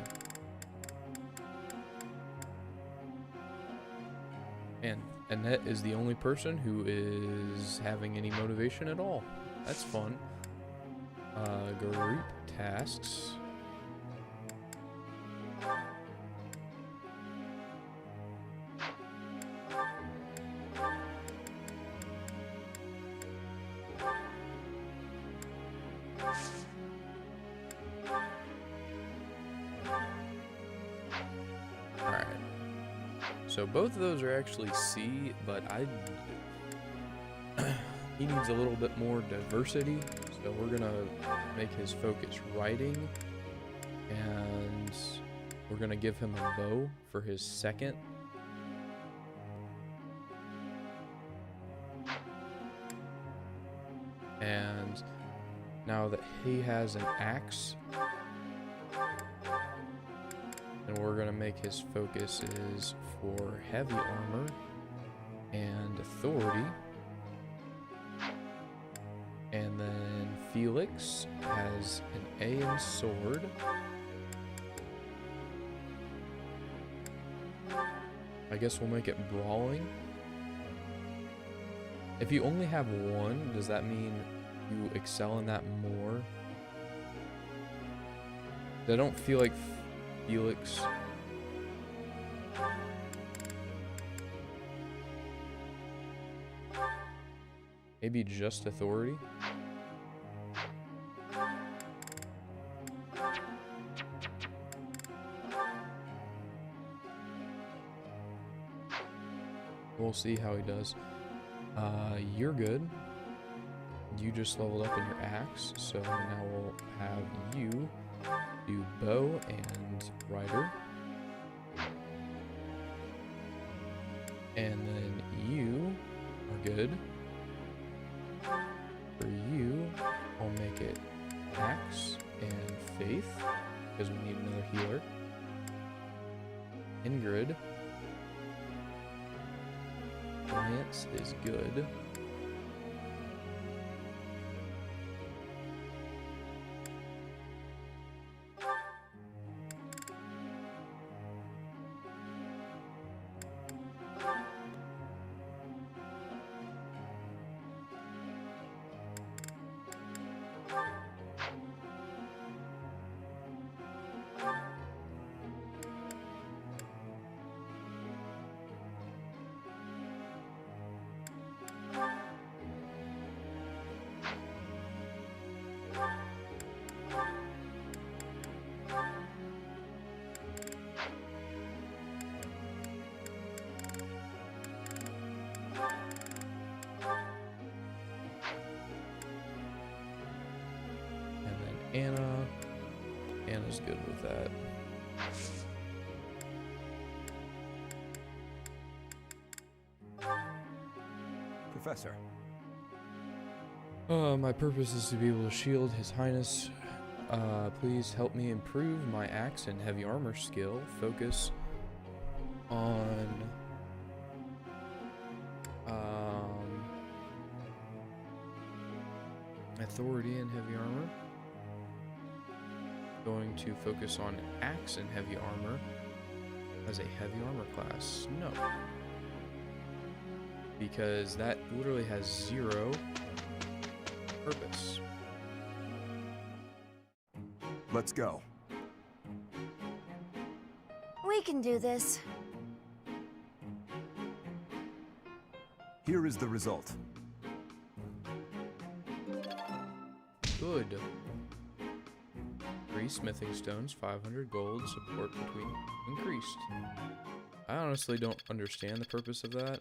And Annette is the only person who is having any motivation at all. That's fun. Group tasks. Alright. So both of those are actually C, but he needs a little bit more diversity. So we're gonna make his focus writing, and we're gonna give him a bow for his second. And now that he has an axe, and we're gonna make his focus is for heavy armor and authority. And then Felix has an A in sword. I guess we'll make it brawling. If you only have one, does that mean you excel in that more? I don't feel like Felix... Maybe just authority? We'll see how he does. You're good. You just leveled up in your axe, so now we'll have you do bow and rider. And then you are good. For you, I'll make it axe and faith, because we need another healer. Ingrid. Lance is good. Anna's good with that. Professor. My purpose is to be able to shield His Highness. Please help me improve my axe and heavy armor skill. Focus on authority and heavy armor. Going to focus on axe and heavy armor as a heavy armor class. No. Because that literally has 0 purpose. Let's go. We can do this. Here is the result. Good. 3 smithing stones, 500 gold, support between increased. I honestly don't understand the purpose of that.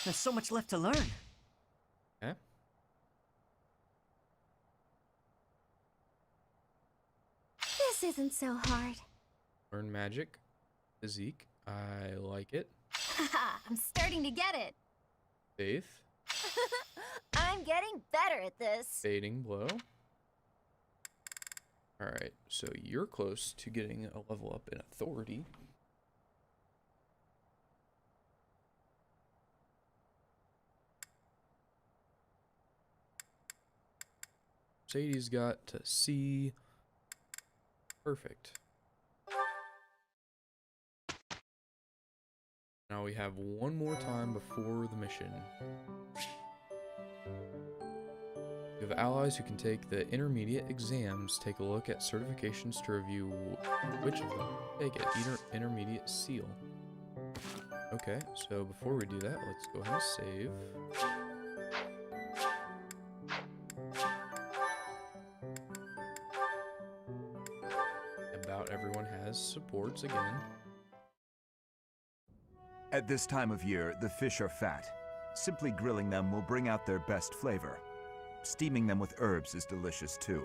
There's so much left to learn. Eh? This isn't so hard. Learn magic. Physique. I like it. Haha, I'm starting to get it. Faith. I'm getting better at this. Fading blow. Alright, so you're close to getting a level up in authority. Sadie's got to C. Perfect. Now we have one more time before the mission. You have allies who can take the intermediate exams. Take a look at certifications to review which of them. Take it. Intermediate seal. Okay, so before we do that, let's go ahead and save. About everyone has supports again. At this time of year, the fish are fat. Simply grilling them will bring out their best flavor. Steaming them with herbs is delicious too.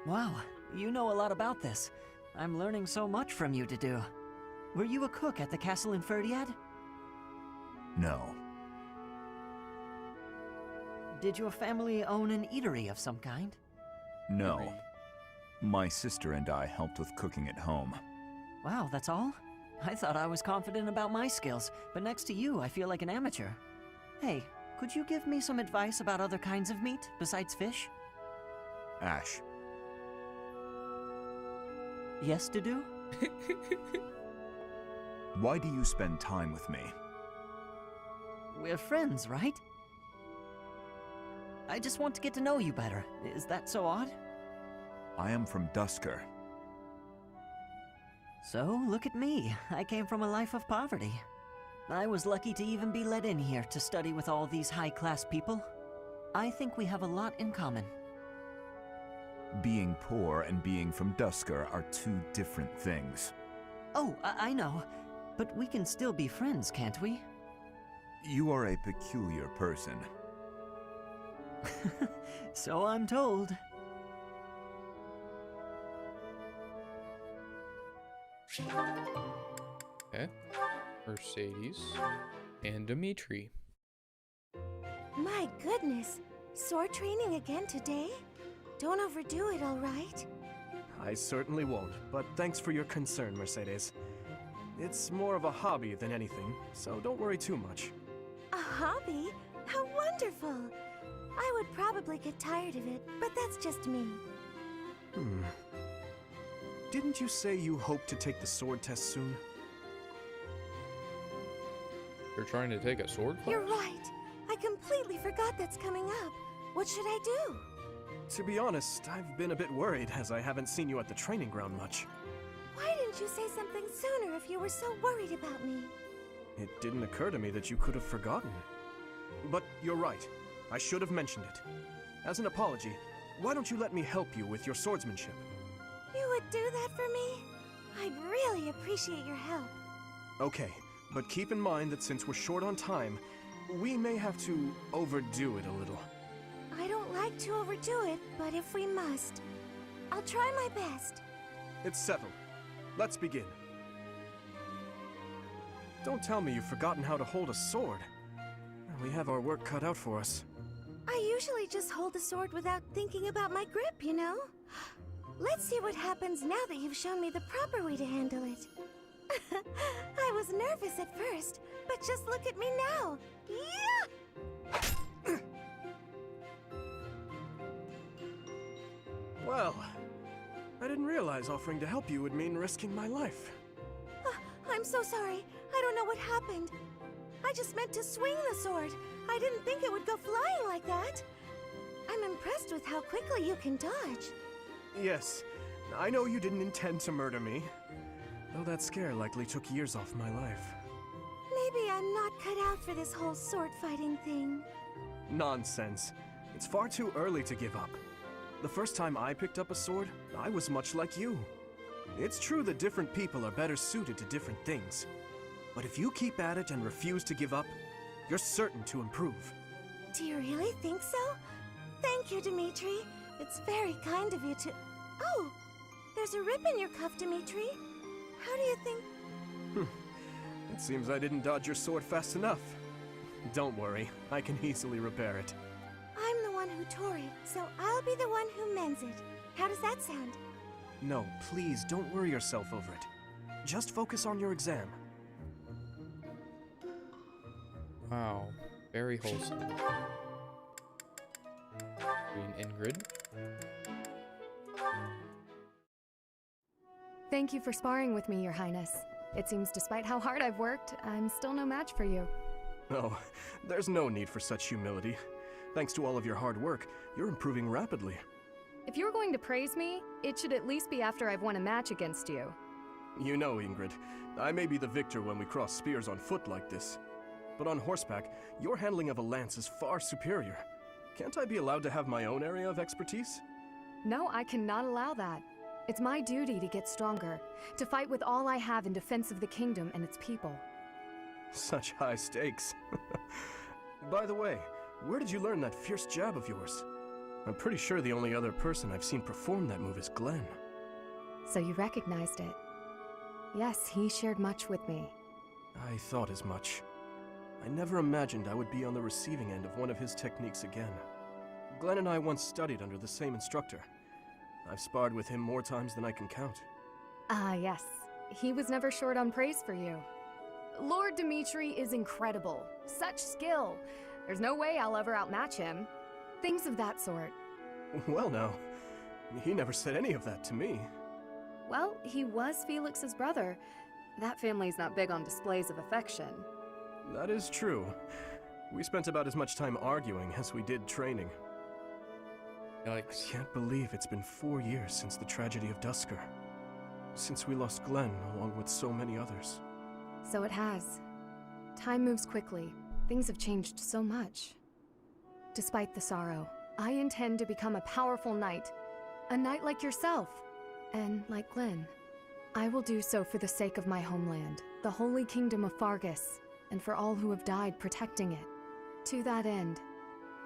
Wow, you know a lot about this. I'm learning so much from you to do. Were you a cook at the castle in Ferdiad? No. Did your family own an eatery of some kind? No. My sister and I helped with cooking at home. Wow, that's all? I thought I was confident about my skills, but next to you, I feel like an amateur. Hey, could you give me some advice about other kinds of meat besides fish? Ash. Yes to do? Why do you spend time with me? We're friends, right? I just want to get to know you better. Is that so odd? I am from Dusker. So, look at me. I came from a life of poverty. I was lucky to even be let in here to study with all these high-class people. I think we have a lot in common. Being poor and being from Dusker are two different things. Oh, I know. But we can still be friends, can't we? You are a peculiar person. So I'm told. Okay. Mercedes and Dimitri. My goodness. Sword training again today? Don't overdo it, all right? I certainly won't, but thanks for your concern, Mercedes. It's more of a hobby than anything, so don't worry too much. A hobby? How wonderful! I would probably get tired of it, but that's just me. Didn't you say you hope to take the sword test soon? You're trying to take a sword class? You're right. I completely forgot that's coming up. What should I do? To be honest, I've been a bit worried as I haven't seen you at the training ground much. Why didn't you say something sooner if you were so worried about me? It didn't occur to me that you could have forgotten. But you're right. I should have mentioned it. As an apology, why don't you let me help you with your swordsmanship? You would do that for me? I'd really appreciate your help. Okay, but keep in mind that since we're short on time, we may have to overdo it a little. I don't like to overdo it, but if we must, I'll try my best. It's settled. Let's begin. Don't tell me you've forgotten how to hold a sword. We have our work cut out for us. I usually just hold the sword without thinking about my grip, you know? Let's see what happens now that you've shown me the proper way to handle it. I was nervous at first, but just look at me now. Yeah! Well, I didn't realize offering to help you would mean risking my life. I'm so sorry. I don't know what happened. I just meant to swing the sword. I didn't think it would go flying like that. I'm impressed with how quickly you can dodge. Yes, I know you didn't intend to murder me, though that scare likely took years off my life. Maybe I'm not cut out for this whole sword fighting thing. Nonsense. It's far too early to give up. The first time I picked up a sword, I was much like you. It's true that different people are better suited to different things. But if you keep at it and refuse to give up, you're certain to improve. Do you really think so? Thank you, Dimitri. It's very kind of you to... Oh! There's a rip in your cuff, Dimitri. How do you think... It seems I didn't dodge your sword fast enough. Don't worry, I can easily repair it. I'm the one who tore it, so I'll be the one who mends it. How does that sound? No, please don't worry yourself over it. Just focus on your exam. Wow, very wholesome. Queen Ingrid. Thank you for sparring with me, Your Highness. It seems despite how hard I've worked, I'm still no match for you. Oh, there's no need for such humility. Thanks to all of your hard work, you're improving rapidly. If you're going to praise me, it should at least be after I've won a match against you. You know, Ingrid, I may be the victor when we cross spears on foot like this. But on horseback, your handling of a lance is far superior. Can't I be allowed to have my own area of expertise? No, I cannot allow that. It's my duty to get stronger, to fight with all I have in defense of the kingdom and its people. Such high stakes. By the way, where did you learn that fierce jab of yours? I'm pretty sure the only other person I've seen perform that move is Glenn. So you recognized it. Yes, he shared much with me. I thought as much. I never imagined I would be on the receiving end of one of his techniques again. Glenn and I once studied under the same instructor. I've sparred with him more times than I can count. Ah, yes. He was never short on praise for you. Lord Dimitri is incredible. Such skill. There's no way I'll ever outmatch him. Things of that sort. Well now, he never said any of that to me. Well, he was Felix's brother. That family's not big on displays of affection. That is true. We spent about as much time arguing as we did training. Yikes. Can't believe it's been 4 years since the tragedy of Dusker. Since we lost Glenn, along with so many others. So it has. Time moves quickly. Things have changed so much. Despite the sorrow, I intend to become a powerful knight. A knight like yourself. And like Glenn. I will do so for the sake of my homeland, the Holy Kingdom of Fargus, and for all who have died protecting it. To that end,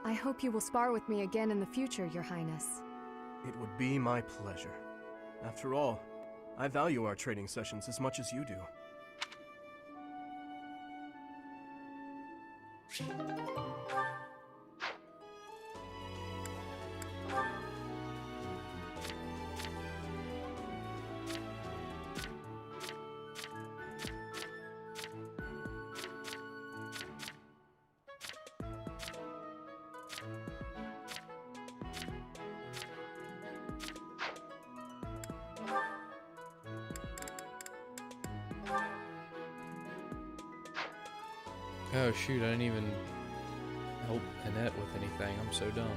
I hope you will spar with me again in the future, Your Highness. It would be my pleasure. After all, I value our training sessions as much as you do. Oh shoot, I didn't even help Annette with anything. I'm so dumb.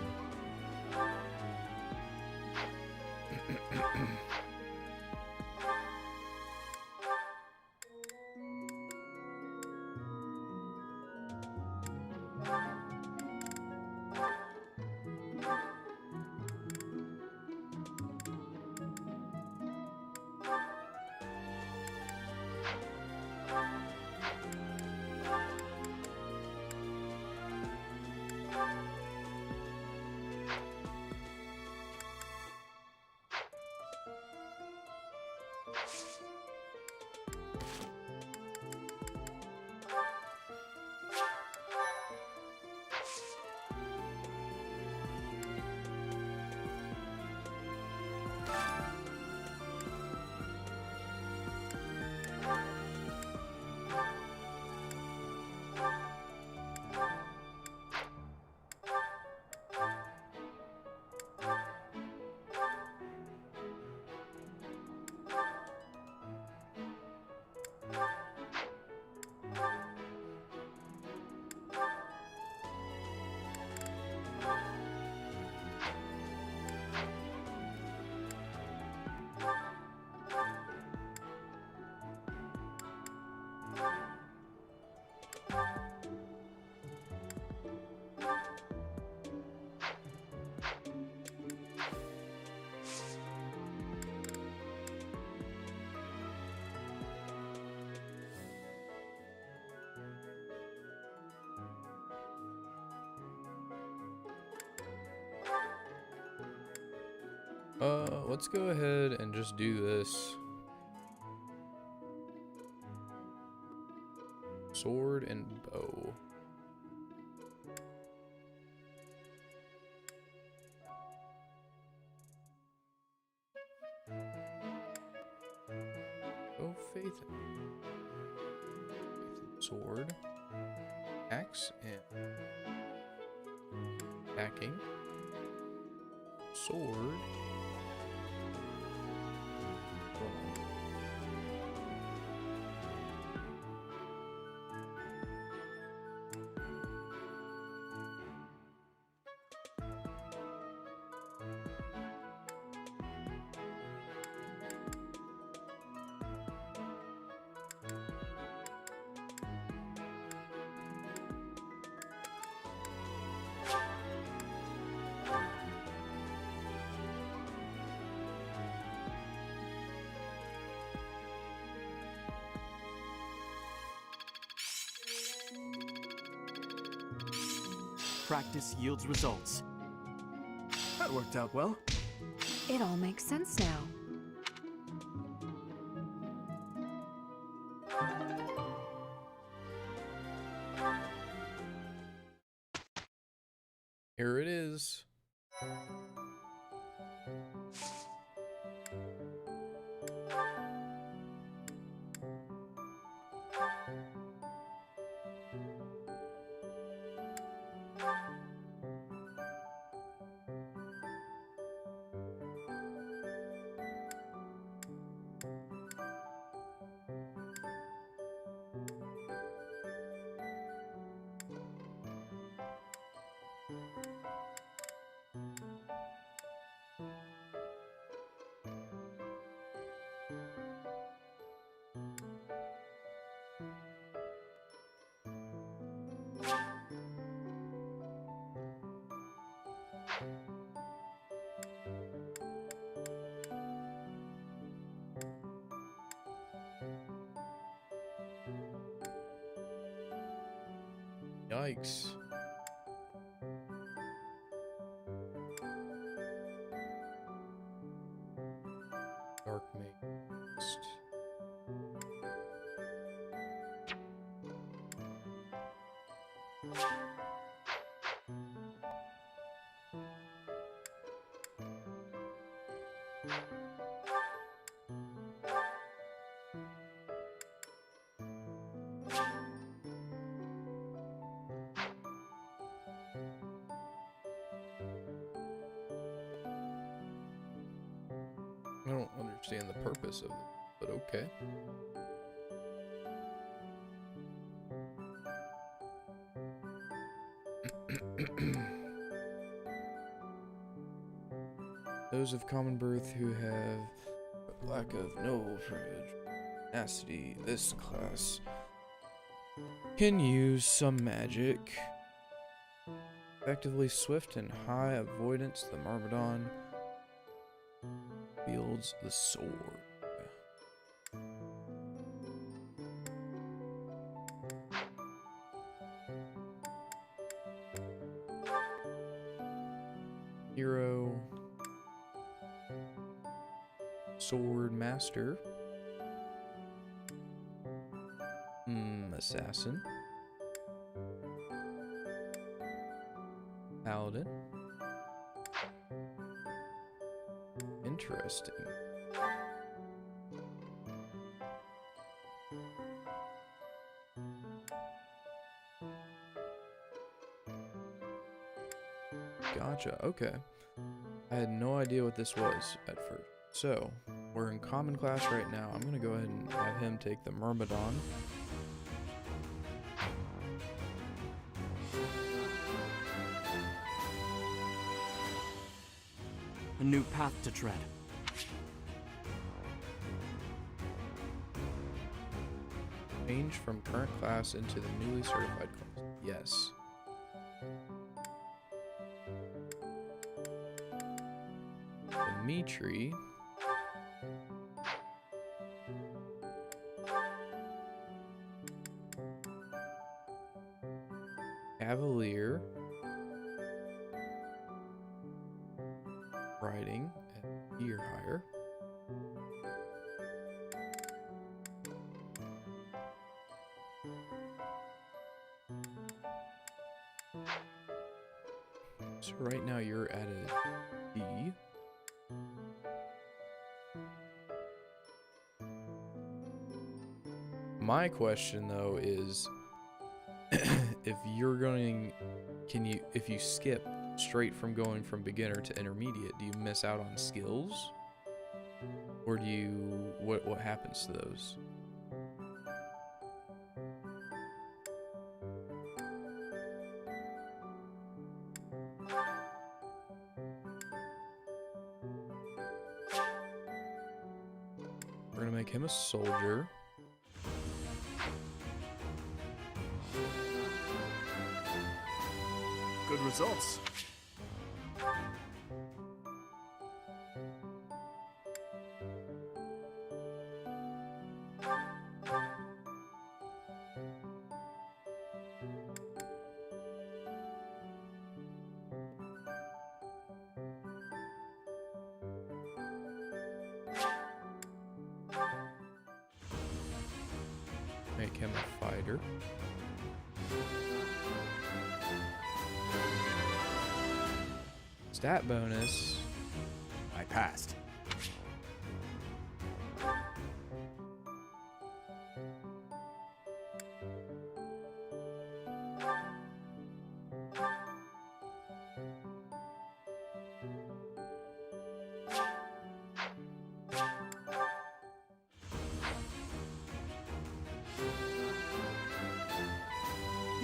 Let's go ahead and just do this. Sword and bow. Oh, faith in sword, axe, and backing. Sword. Practice yields results. That worked out well. It all makes sense now. Here it is. Yikes. Dark Mist. I don't understand the purpose of it, but okay. Those of common birth who have a lack of noble privilege, tenacity, this class can use some magic. Effectively swift and high avoidance, the Myrmidon wields the sword. Hero. Sword master. Assassin. Paladin. Interesting. Gotcha, okay. I had no idea what this was at first. So, we're in common class right now. I'm gonna go ahead and have him take the Myrmidon. A new path to tread. Change from current class into the newly certified class. Yes. Dimitri. Cavalier. Riding at year higher. So right now you're at a D. My question though is if you're going, if you skip straight from going from beginner to intermediate, do you miss out on skills? Or do you, what happens to those? We're gonna make him a soldier. Good results. Make him a fighter. Stat bonus. I passed.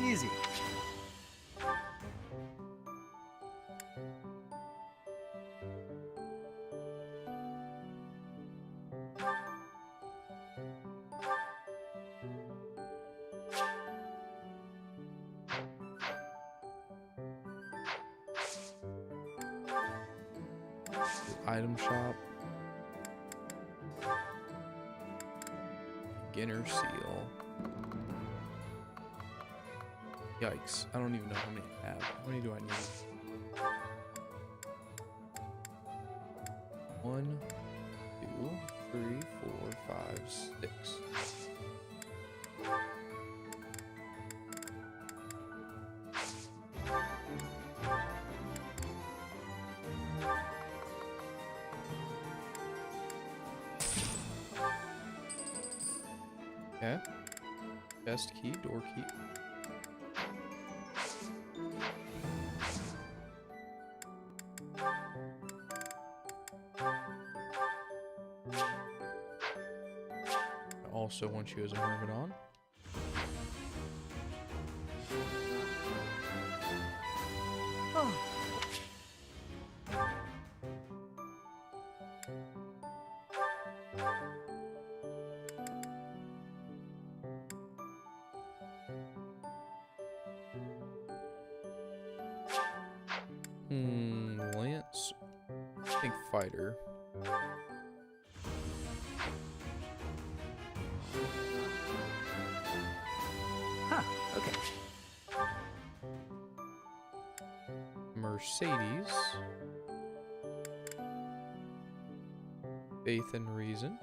Easy. Item shop. Beginner seal. Yikes. I don't even know how many I have. How many do I need? 1, 2, 3, 4, 5, 6. Okay. Best key, door key. I also want you as a Myrmidon. Oh, Lance. I think fighter. huh, okay. Mercedes. Faith and reason.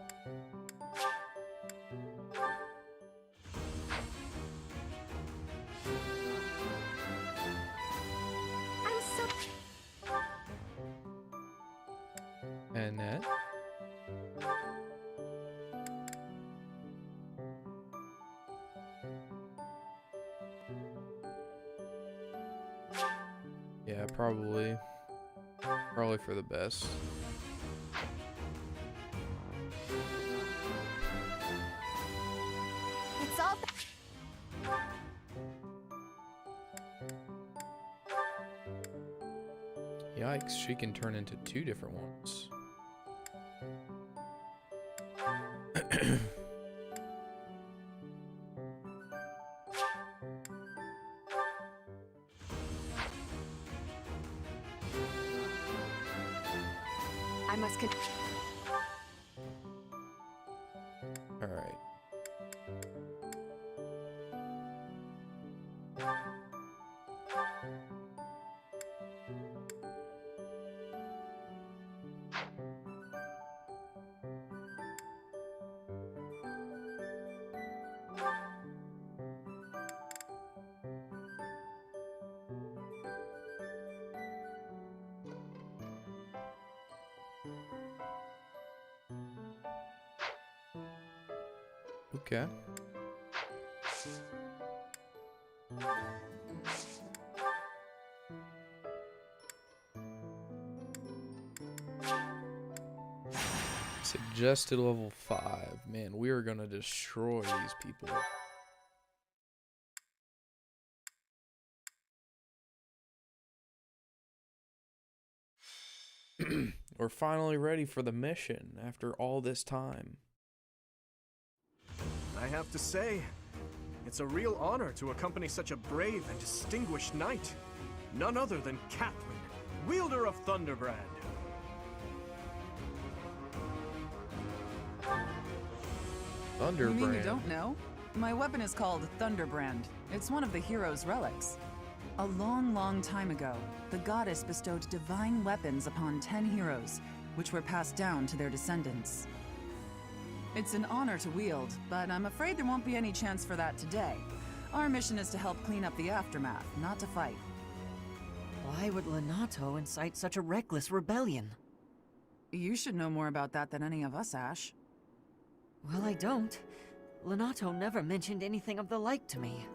I'm so. Annette. Yeah, probably for the best. It's all. Yikes, she can turn into 2 different ones. I must Alright. Okay. Suggested level 5. Man, we are gonna destroy these people. We're finally ready for the mission after all this time. I have to say, it's a real honor to accompany such a brave and distinguished knight. None other than Catherine, wielder of Thunderbrand. Thunderbrand. You mean you don't know? My weapon is called Thunderbrand. It's one of the hero's relics. A long, long time ago, the goddess bestowed divine weapons upon 10 heroes, which were passed down to their descendants. It's an honor to wield, but I'm afraid there won't be any chance for that today. Our mission is to help clean up the aftermath, not to fight. Why would Lenato incite such a reckless rebellion? You should know more about that than any of us, Ash. Well, I don't. Lenato never mentioned anything of the like to me.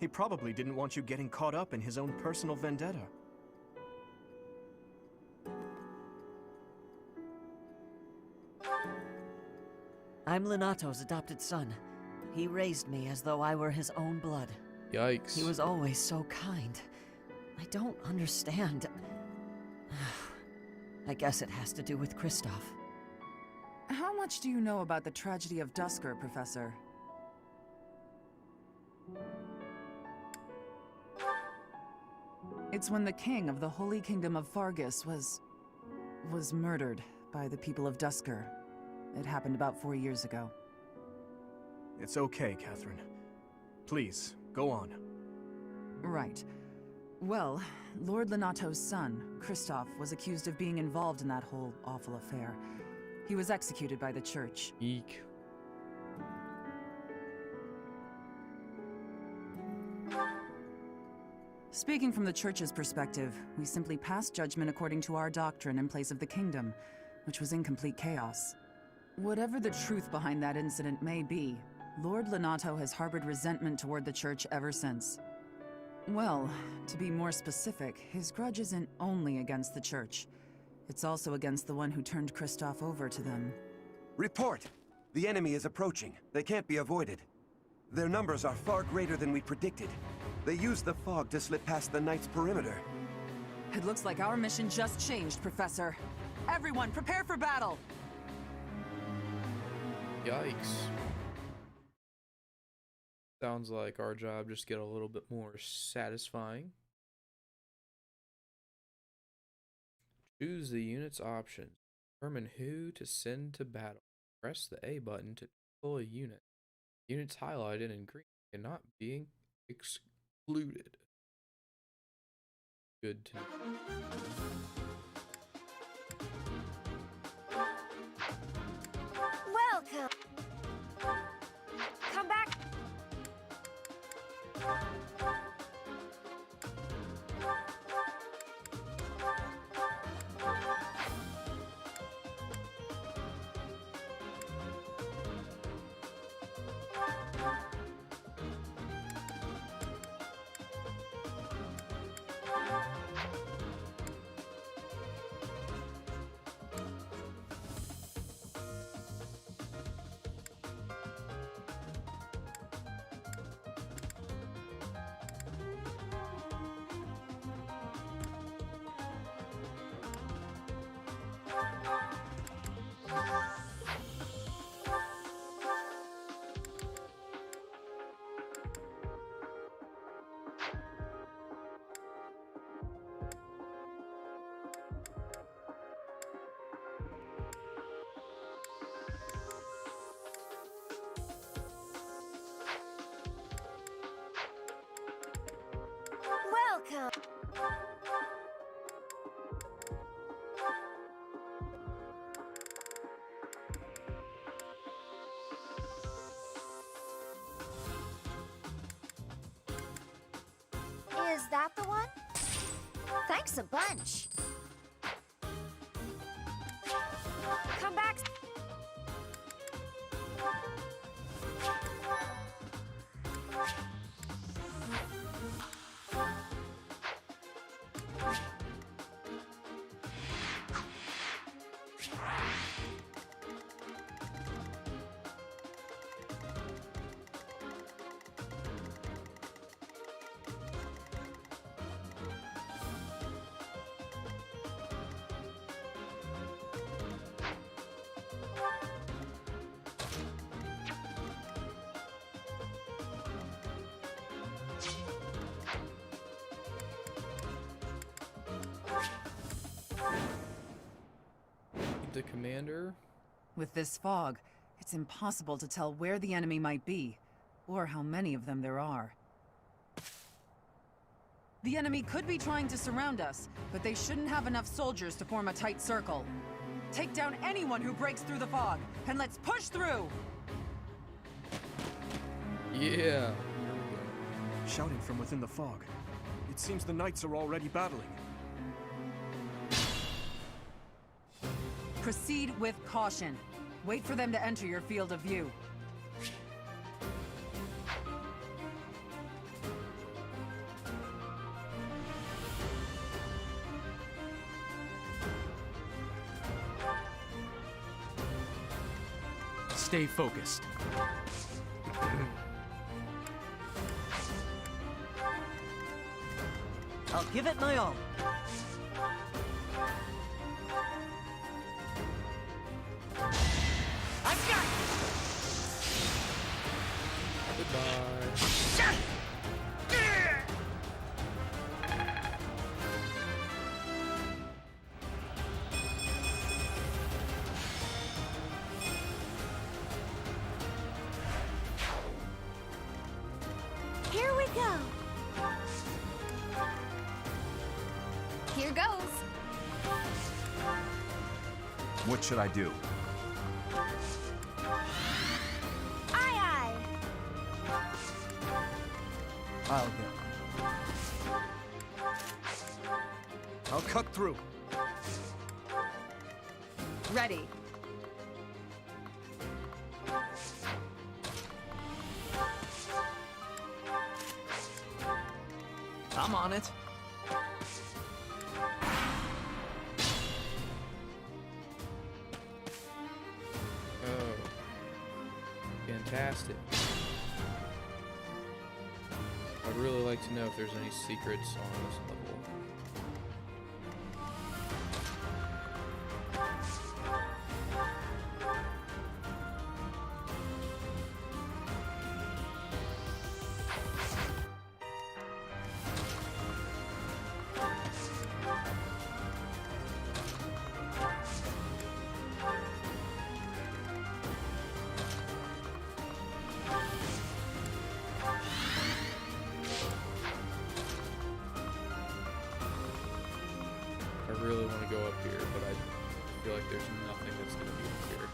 He probably didn't want you getting caught up in his own personal vendetta. I'm Lenato's adopted son. He raised me as though I were his own blood. Yikes. He was always so kind. I don't understand. I guess it has to do with Kristoff. How much do you know about the tragedy of Dusker, Professor? It's when the king of the Holy Kingdom of Fargus was murdered by the people of Dusker. It happened about 4 years ago. It's okay, Catherine. Please, go on. Right. Well, Lord Lenato's son, Kristoff, was accused of being involved in that whole awful affair. He was executed by the church. Eek. Speaking from the church's perspective, we simply passed judgment according to our doctrine in place of the kingdom, which was in complete chaos. Whatever the truth behind that incident may be, Lord Lenato has harbored resentment toward the church ever since. Well, to be more specific, his grudge isn't only against the church. It's also against the one who turned Kristoff over to them. Report! The enemy is approaching. They can't be avoided. Their numbers are far greater than we predicted. They used the fog to slip past the Knight's perimeter. It looks like our mission just changed, Professor. Everyone, prepare for battle! Yikes. Sounds like our job just get a little bit more satisfying. Choose the unit's options. Determine who to send to battle. Press the A button to deploy a unit. Units highlighted in green cannot be excluded. Good to know. Welcome. Come back. Welcome. Is that the one? Thanks a bunch. Come back. The commander. With this fog, it's impossible to tell where the enemy might be, or how many of them there are. The enemy could be trying to surround us, but they shouldn't have enough soldiers to form a tight circle. Take down anyone who breaks through the fog, and let's push through! Yeah. Shouting from within the fog. It seems the Knights are already battling. Proceed with caution. Wait for them to enter your field of view. Stay focused. I'll give it my all. Goodbye. Here we go. Here goes. What should I do? Aye, aye. I'll go. I'll cut through. Ready. I'm on it. Oh. Fantastic. I'd really like to know if there's any secrets on this level. I really want to go up here, but I feel like there's nothing that's going to be up here.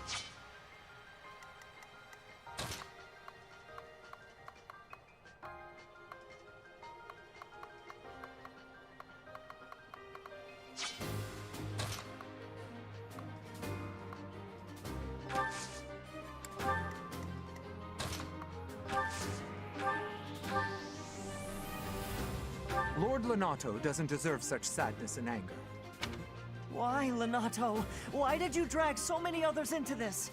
Lord Lonato doesn't deserve such sadness and anger. Why, Lonato? Why did you drag so many others into this?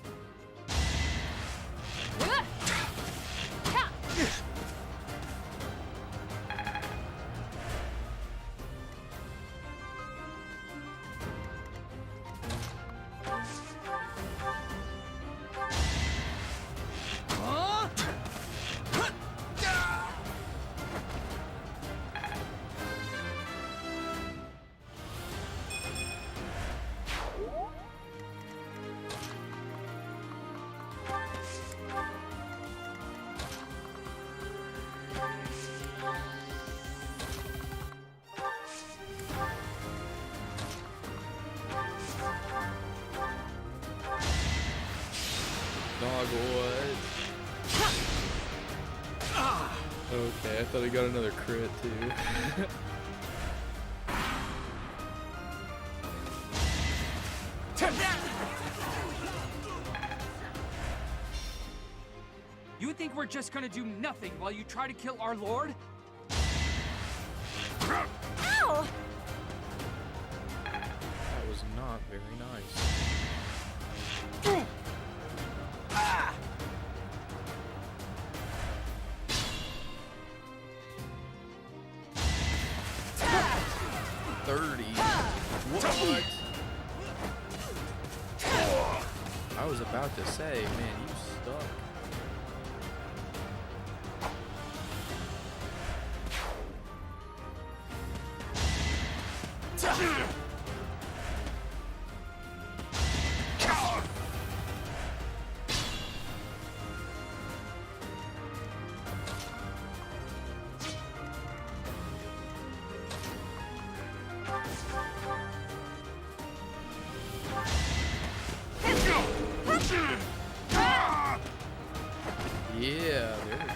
Dogwood. Okay, I thought he got another crit too. You think we're just gonna do nothing while you try to kill our lord? Ow! That was not very nice. What? I was about to say, man, you stuck. Yeah, there we go.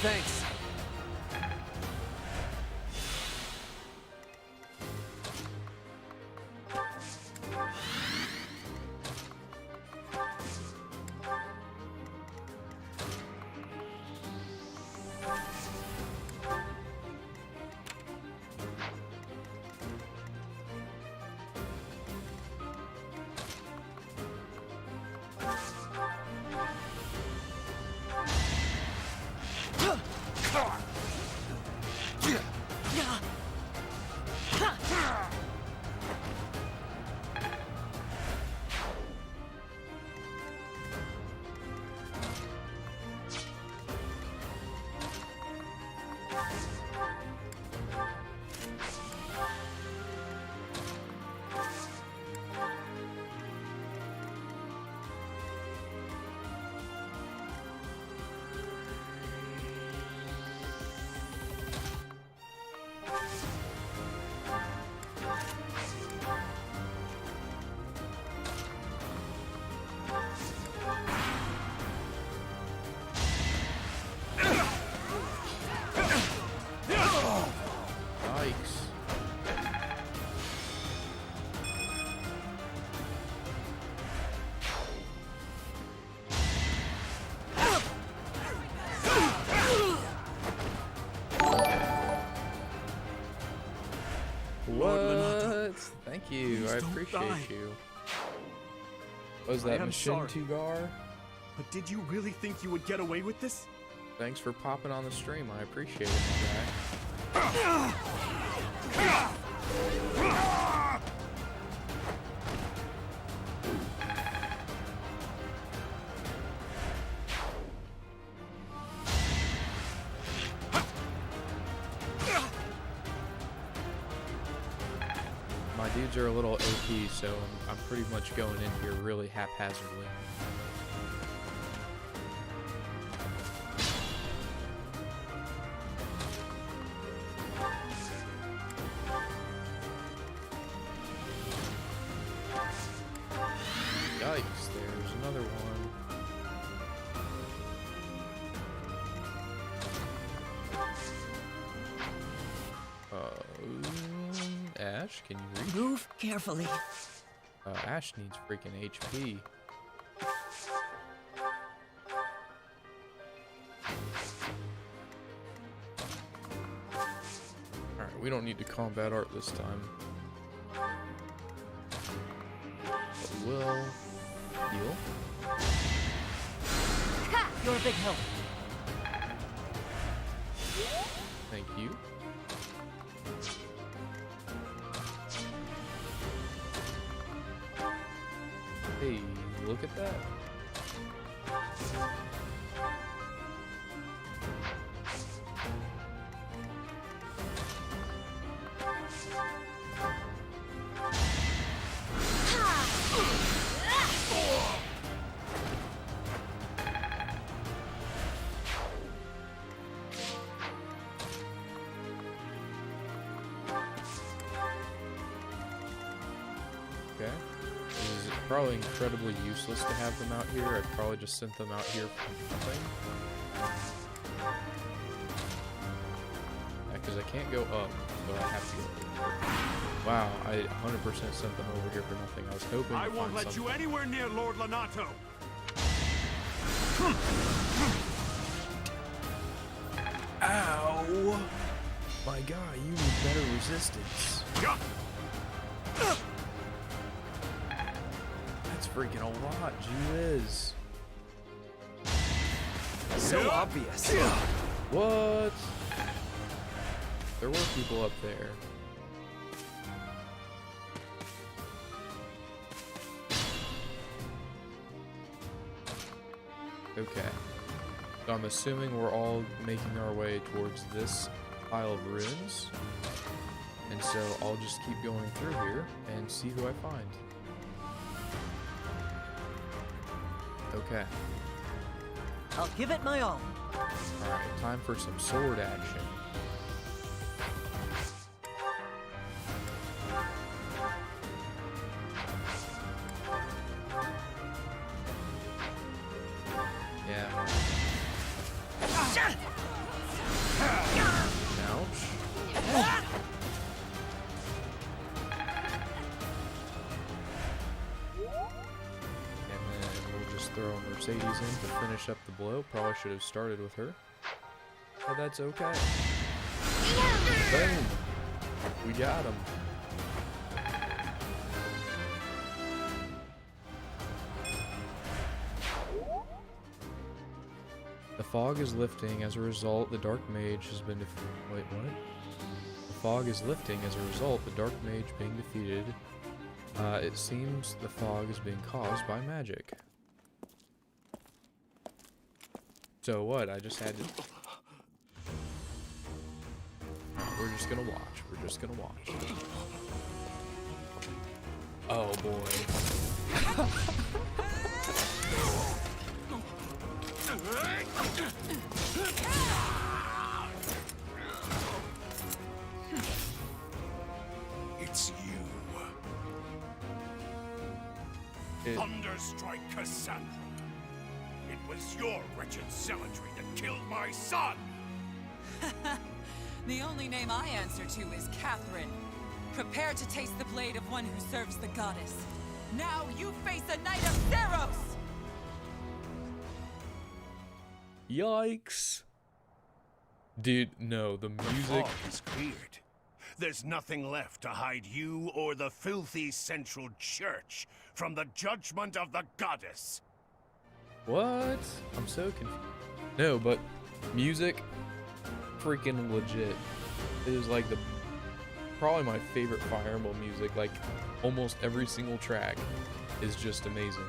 Thanks. I don't appreciate die. you. Was I that am Machine sorry. Tugar? But did you really think you would get away with this? Thanks for popping on the stream. I appreciate it, my guy. My dudes are a little OP, so I'm pretty much going in here really haphazardly. Yikes, there's another one. Ash, can you reach? Move carefully. Ash needs freaking HP. Alright, we don't need to combat art this time. But we'll heal. Ha! You're a big help. Thank you. Hey, look at that. Okay. This is probably incredibly useless to have them out here. I'd probably just sent them out here for nothing. Yeah, because I can't go up, so I have to go over here. Wow, I 100% sent them over here for nothing. I was hoping I to won't find let something. you anywhere near Lord Lonato. Ow! My guy, you need better resistance. That's freaking a lot, gee whiz. So obvious. What? There were people up there. Okay. So I'm assuming we're all making our way towards this pile of ruins. And so I'll just keep going through here and see who I find. Okay. I'll give it my all. Alright, time for some sword action. Yeah. Ouch. And then we'll just throw Mercedes in to finish up the blow. Probably should have started with her. But that's okay. Boom. We got him. The fog is lifting. As a result, the Dark Mage has been defeated. Wait, what? The fog is lifting. As a result, the Dark Mage being defeated. It seems the fog is being caused by magic. So what? I just had to... We're just gonna watch. We're just gonna watch. Oh boy. It's you. Thunderstrike Cassandra. It was your wretched zealotry that killed my son! The only name I answer to is Catherine. Prepare to taste the blade of one who serves the goddess. Now you face a knight of Theros! Yikes. Dude, no, the music... fog is cleared. there's nothing left to hide you or the filthy Central Church from the judgment of the goddess. What? I'm so confused. No, but music, freaking legit. It is like probably my favorite Fire Emblem music. Like almost every single track is just amazing.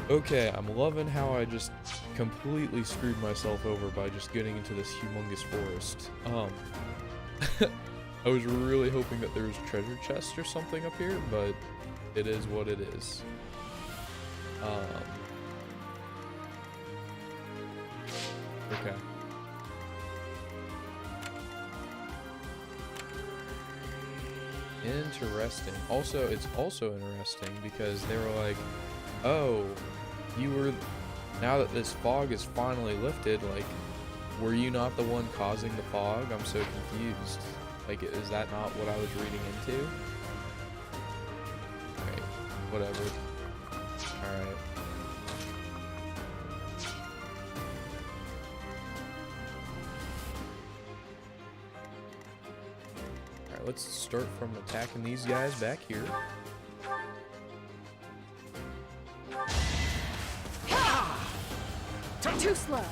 Okay, I'm loving how I just completely screwed myself over by just getting into this humongous forest. I was really hoping that there was treasure chests or something up here, but it is what it is. Okay. Interesting. Also, it's also interesting because they were like, oh, now that this fog is finally lifted, like, were you not the one causing the fog? I'm so confused. Like, is that not what I was reading into? Okay, whatever. Alright. Alright, let's start from attacking these guys back here. Too slow.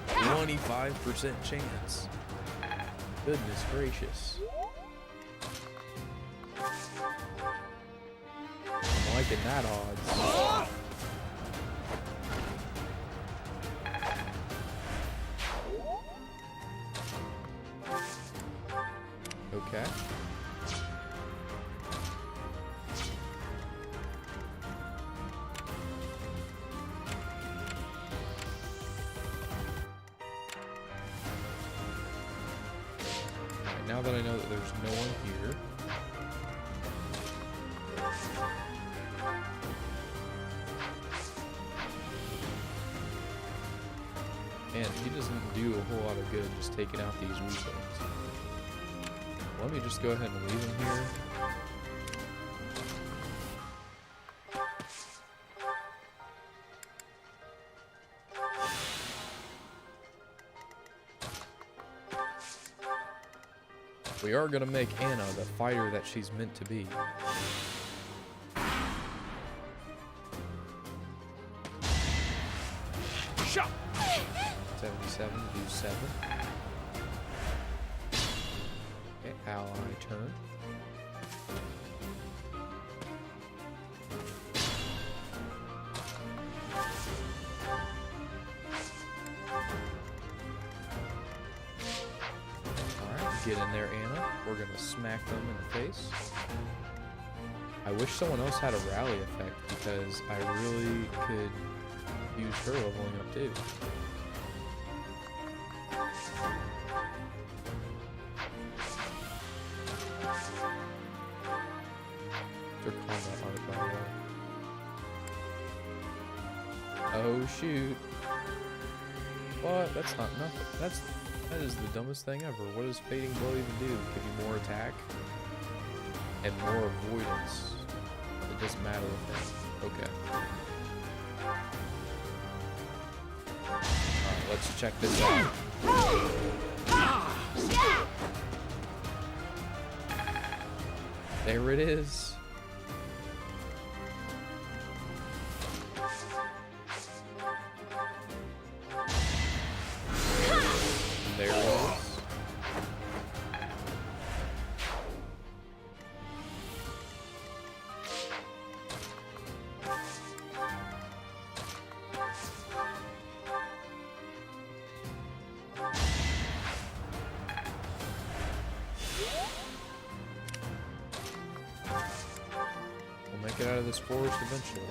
25% chance. Goodness gracious. I'm liking that odds. Okay. Now that I know that there's no one here. And he doesn't do a whole lot of good just taking out these weak things. Let me just go ahead and leave him here. We are gonna make Anna the fighter that she's meant to be. Shot. 77 to do 7. Okay, ally turn. Get in there, Anna. We're gonna smack them in the face. I wish someone else had a rally effect because I really could use her leveling up too. Their combat art, by the way. Oh shoot! What? That's not nothing. That is the dumbest thing ever. What does Fading Blow even do? Give you more attack and more avoidance. It doesn't matter with that. Okay. Alright, let's check this out. There it is. There it is. We'll make it out of this forest eventually.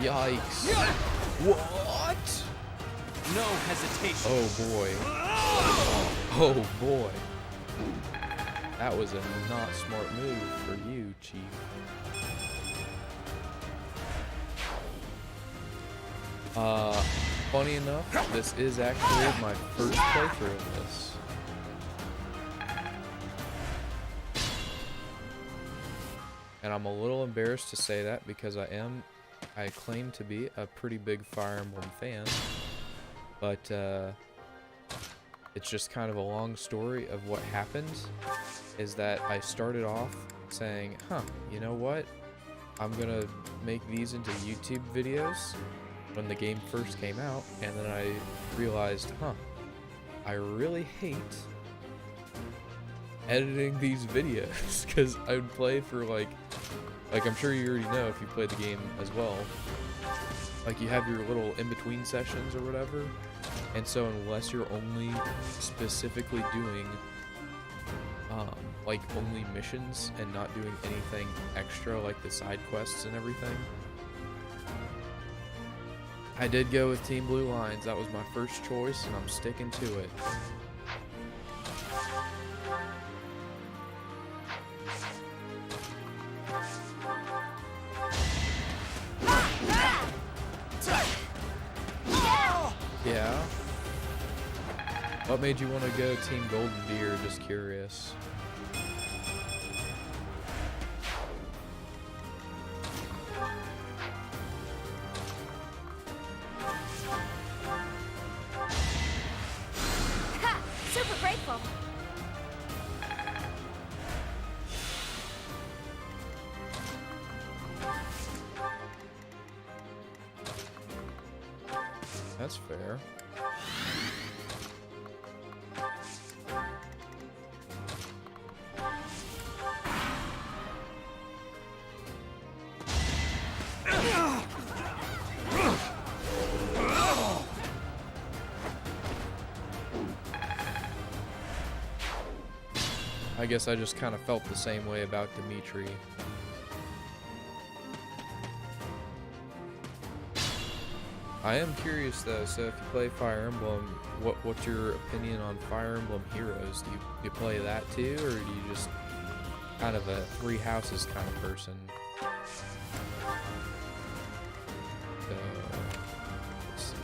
Yikes. What? No hesitation. Oh boy. Oh boy. That was a not smart move for you, Chief. Funny enough, this is actually my first playthrough of this. And I'm a little embarrassed to say that because I claim to be a pretty big Fire Emblem fan. But it's just kind of a long story of what happened. Is that I started off saying, you know what? I'm gonna make these into YouTube videos when the game first came out, and then I realized, I really hate editing these videos, because I would play for like I'm sure you already know if you played the game as well, like you have your little in-between sessions or whatever, and so unless you're only specifically doing like only missions and not doing anything extra like the side quests and everything, I did go with Team Blue Lions. That was my first choice and I'm sticking to it. Yeah. What made you want to go Team Golden Deer? Just curious. Super grateful. That's fair. I guess I just kind of felt the same way about Dimitri. I am curious though, so if you play Fire Emblem, what's your opinion on Fire Emblem Heroes? Do you play that too, or do you just kind of a Three Houses kind of person? Let's see.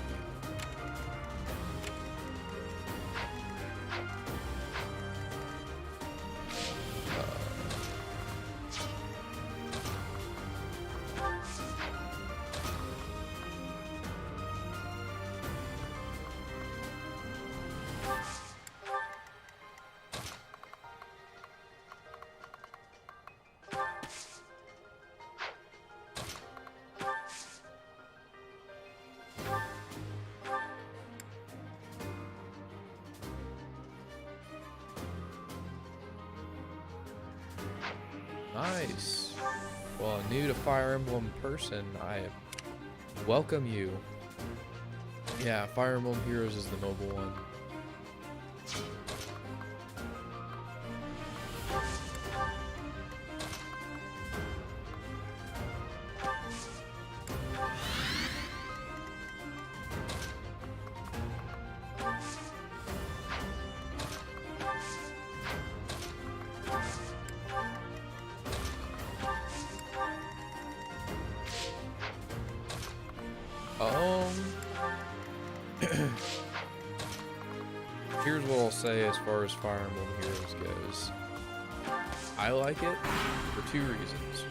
Nice. Well, a new to Fire Emblem person, I welcome you. Yeah, Fire Emblem Heroes is the mobile one. Here's what I'll say as far as Fire Emblem Heroes goes. I like it for two reasons.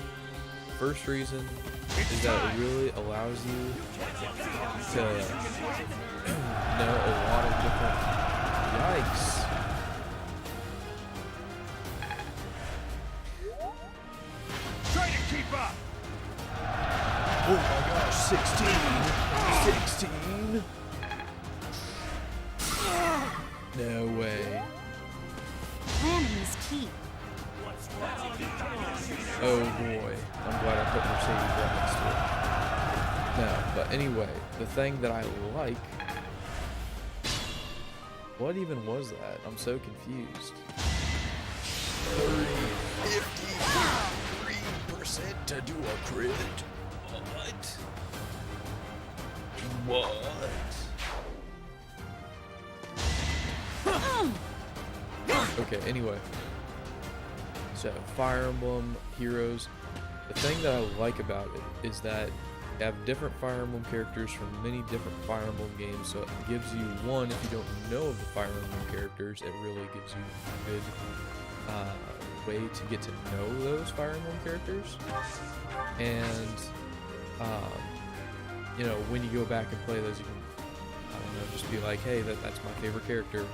First reason is that it really allows you to know a lot of different... Yikes! Try to keep up! Oh my gosh, 16! 16! No way. Planning is key. Oh boy. I'm glad I put Mercedes right next to it. No, but anyway, the thing that I like... What even was that? I'm so confused. 53% to do a crit? What? Okay, anyway. So, Fire Emblem Heroes. The thing that I like about it is that you have different Fire Emblem characters from many different Fire Emblem games, so it gives you, one, if you don't know of the Fire Emblem characters, it really gives you good way to get to know those Fire Emblem characters. And, you know, when you go back and play those, you can, I don't know, just be like, hey, that's my favorite character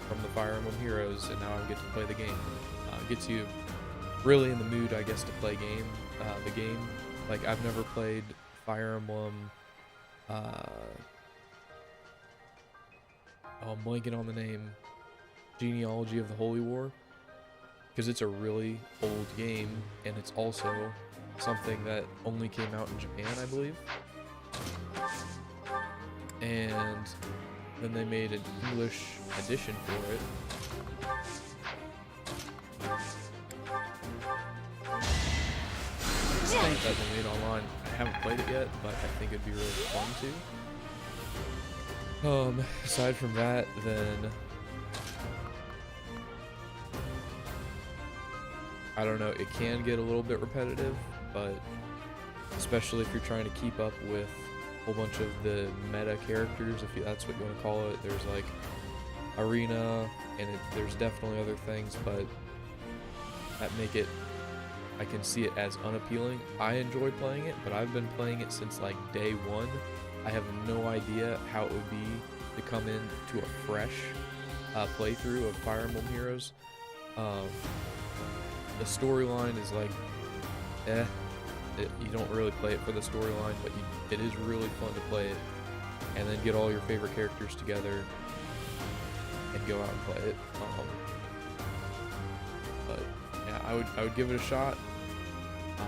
from the Fire Emblem Heroes, and now I get to play the game. Gets you really in the mood, I guess, to play the game. Like, I've never played Fire Emblem, I'm blanking on the name, Genealogy of the Holy War, because it's a really old game, and it's also something that only came out in Japan, I believe. And then they made an English edition for it. That they made online. I haven't played it yet, but I think it'd be really fun to. Aside from that, then I don't know, it can get a little bit repetitive, but especially if you're trying to keep up with a whole bunch of the meta characters, if that's what you want to call it. There's like Arena, and there's definitely other things, but that make it, I can see it as unappealing. I enjoy playing it, but I've been playing it since like day one. I have no idea how it would be to come in to a fresh playthrough of Fire Emblem Heroes. The storyline is like, you don't really play it for the storyline, but it is really fun to play it, and then get all your favorite characters together and go out and play it. But yeah, I would give it a shot.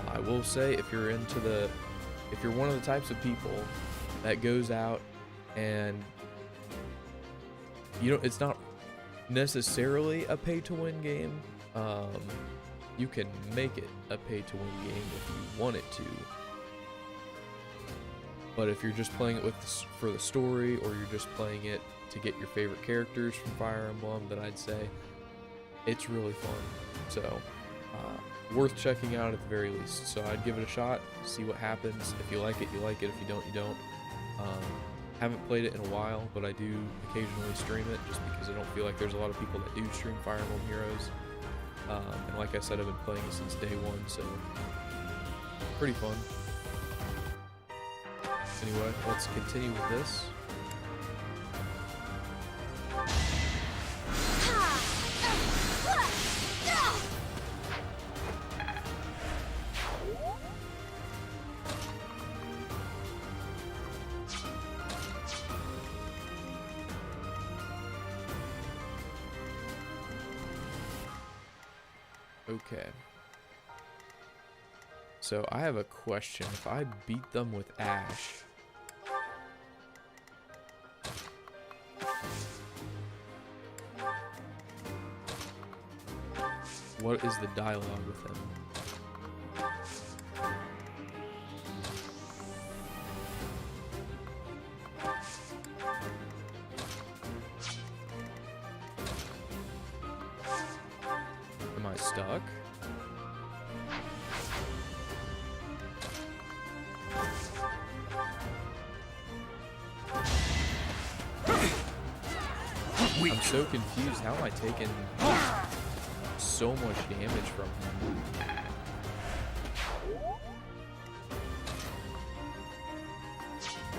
I will say, if you're one of the types of people that goes out and it's not necessarily a pay-to-win game. You can make it a pay-to-win game if you want it to. But if you're just playing it for the story, or you're just playing it to get your favorite characters from Fire Emblem, then I'd say it's really fun. So, worth checking out at the very least. So I'd give it a shot, see what happens. If you like it, you like it. If you don't, you don't. Haven't played it in a while, but I do occasionally stream it, just because I don't feel like there's a lot of people that do stream Fire Emblem Heroes. And like I said, I've been playing it since day one, so pretty fun. Anyway, let's continue with this. Okay. So I have a question. If I beat them with Ash, what is the dialogue with him? Am I stuck? I'm so confused. How am I taking so much damage from him?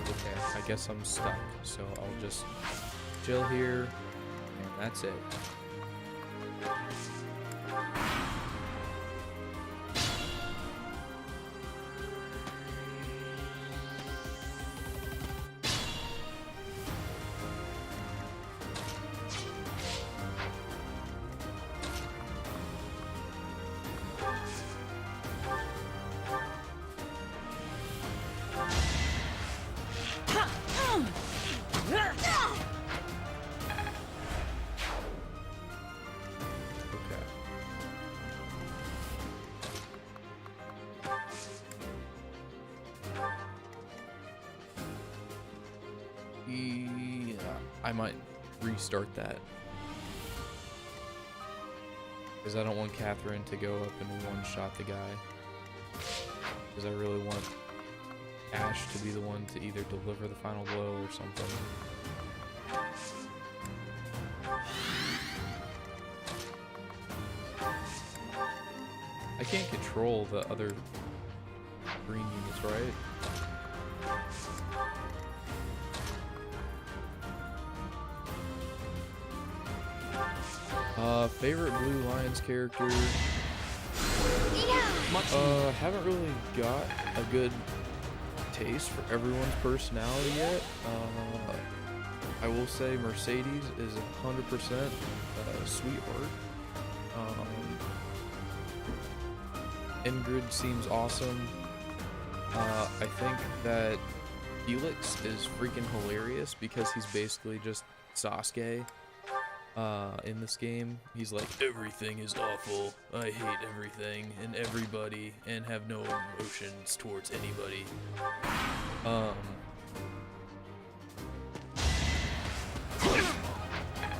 Okay, I guess I'm stuck. So I'll just chill here, and that's it. Yeah, I might restart that, because I don't want Catherine to go up and one-shot the guy, because I really want Ash to be the one to either deliver the final blow or something. I can't control the other green units, right? Favorite Blue Lions character? Haven't really got a good taste for everyone's personality yet. I will say Mercedes is 100% a sweetheart. Ingrid seems awesome. I think that Felix is freaking hilarious because he's basically just Sasuke. In this game, he's like, everything is awful, I hate everything and everybody, and have no emotions towards anybody.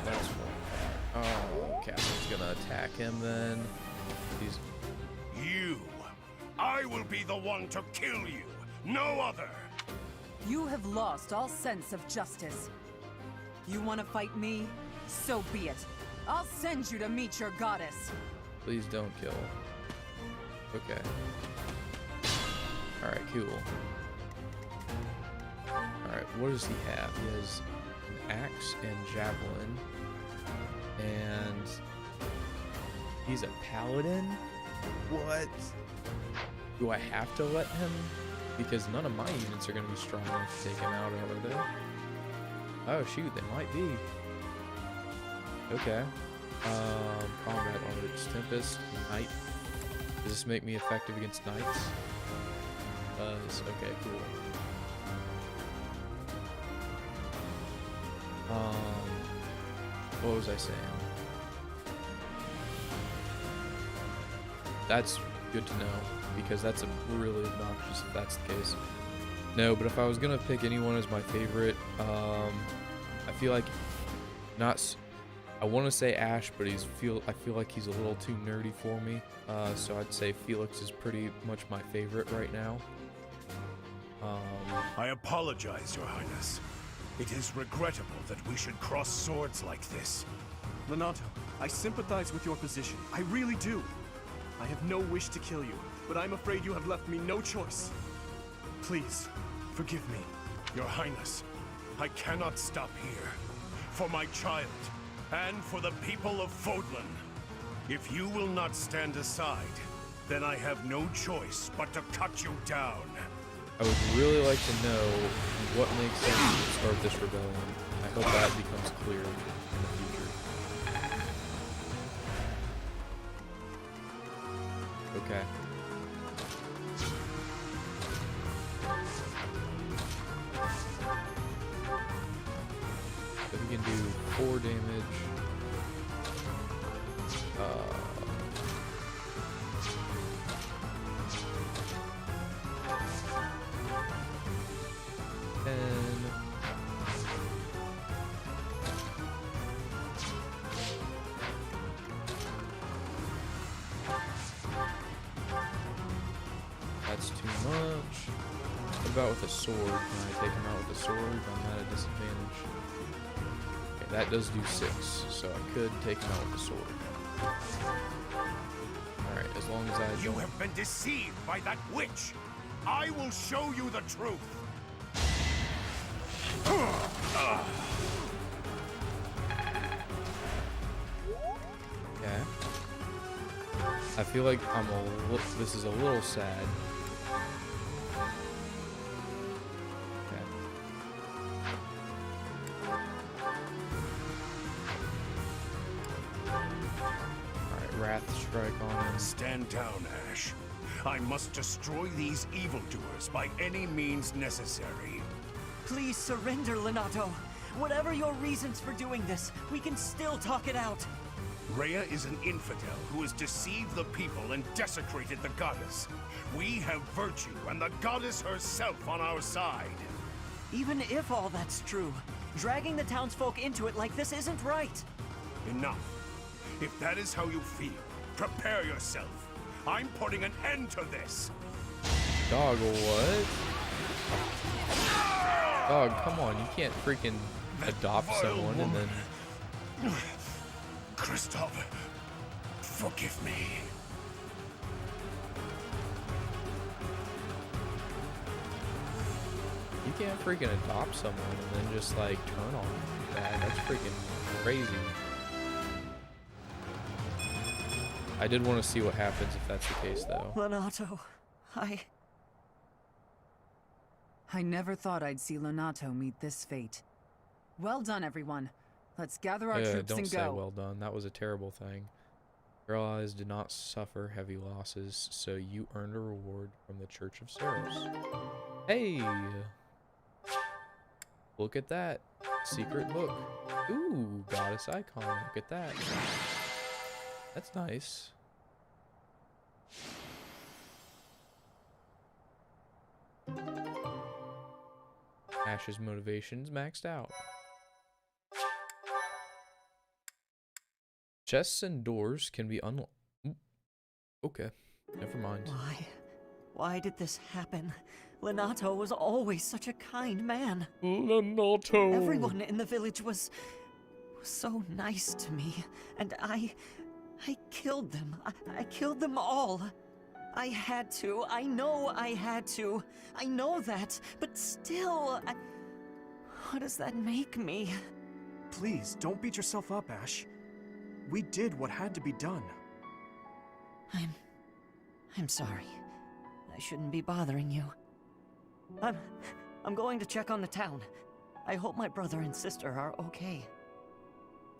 That's one. Oh, Catherine's gonna attack him then. He's... You! I will be the one to kill you, no other! You have lost all sense of justice. You want to fight me? So be it. I'll send you to meet your goddess. Please don't kill. Okay. Alright, cool. Alright, what does he have? He has an axe and javelin. And he's a paladin? What? Do I have to let him? Because none of my units are going to be strong enough to take him out, are they? Oh shoot, they might be. Okay. Combat onwards. Tempest, Knight. Does this make me effective against knights? Okay, cool. What was I saying? That's good to know, because that's a really obnoxious if that's the case. No, but if I was gonna pick anyone as my favorite, I feel like I want to say Ash, but I feel like he's a little too nerdy for me. So I'd say Felix is pretty much my favorite right now. I apologize, Your Highness. It is regrettable that we should cross swords like this. Lonato, I sympathize with your position. I really do. I have no wish to kill you, but I'm afraid you have left me no choice. Please, forgive me. Your Highness, I cannot stop here. For my child, and for the people of Fodlan. If you will not stand aside, then I have no choice but to cut you down. I would really like to know what makes sense to start this rebellion. I hope that becomes clear in the future. Okay. So we can do 4 damage. That's too much. What about with a sword? Can I take him out with a sword? I'm at a disadvantage. Okay, that does do 6, so I could take him out with a sword. Alright, as long as I don't... You have been deceived by that witch! I will show you the truth! Okay. I feel like this is a little sad. Okay. Alright, Wrath Strike on him. Stand down, Ash. I must destroy these evildoers by any means necessary. Please surrender, Lonato. Whatever your reasons for doing this, we can still talk it out. Rhea is an infidel who has deceived the people and desecrated the goddess. We have virtue and the goddess herself on our side. Even if all that's true, dragging the townsfolk into it like this isn't right. Enough. If that is how you feel, prepare yourself. I'm putting an end to this. Dog, what? Dog, come on, you can't freaking adopt someone and then... Kristoff, forgive me. can't freaking adopt someone and then just like turn on that. That's freaking crazy. I did want to see what happens if that's the case, though. Lonato, I never thought I'd see Lonato meet this fate. Well done, everyone. Let's gather our troops don't and say go. well done. That was a terrible thing. Your allies did not suffer heavy losses, so you earned a reward from the Church of Serfs. Hey! Look at that. Secret book. Ooh, goddess icon. Look at that. That's nice. Ash's motivations maxed out. Chests and doors can be unlocked. Okay, never mind. Why did this happen? Lonato was always such a kind man. Lonato! Everyone in the village was so nice to me, and I killed them. I killed them all. I had to. I know I had to. I know that, but still, what does that make me? Please, don't beat yourself up, Ash. We did what had to be done. I'm sorry. I shouldn't be bothering you. I'm going to check on the town. I hope my brother and sister are okay.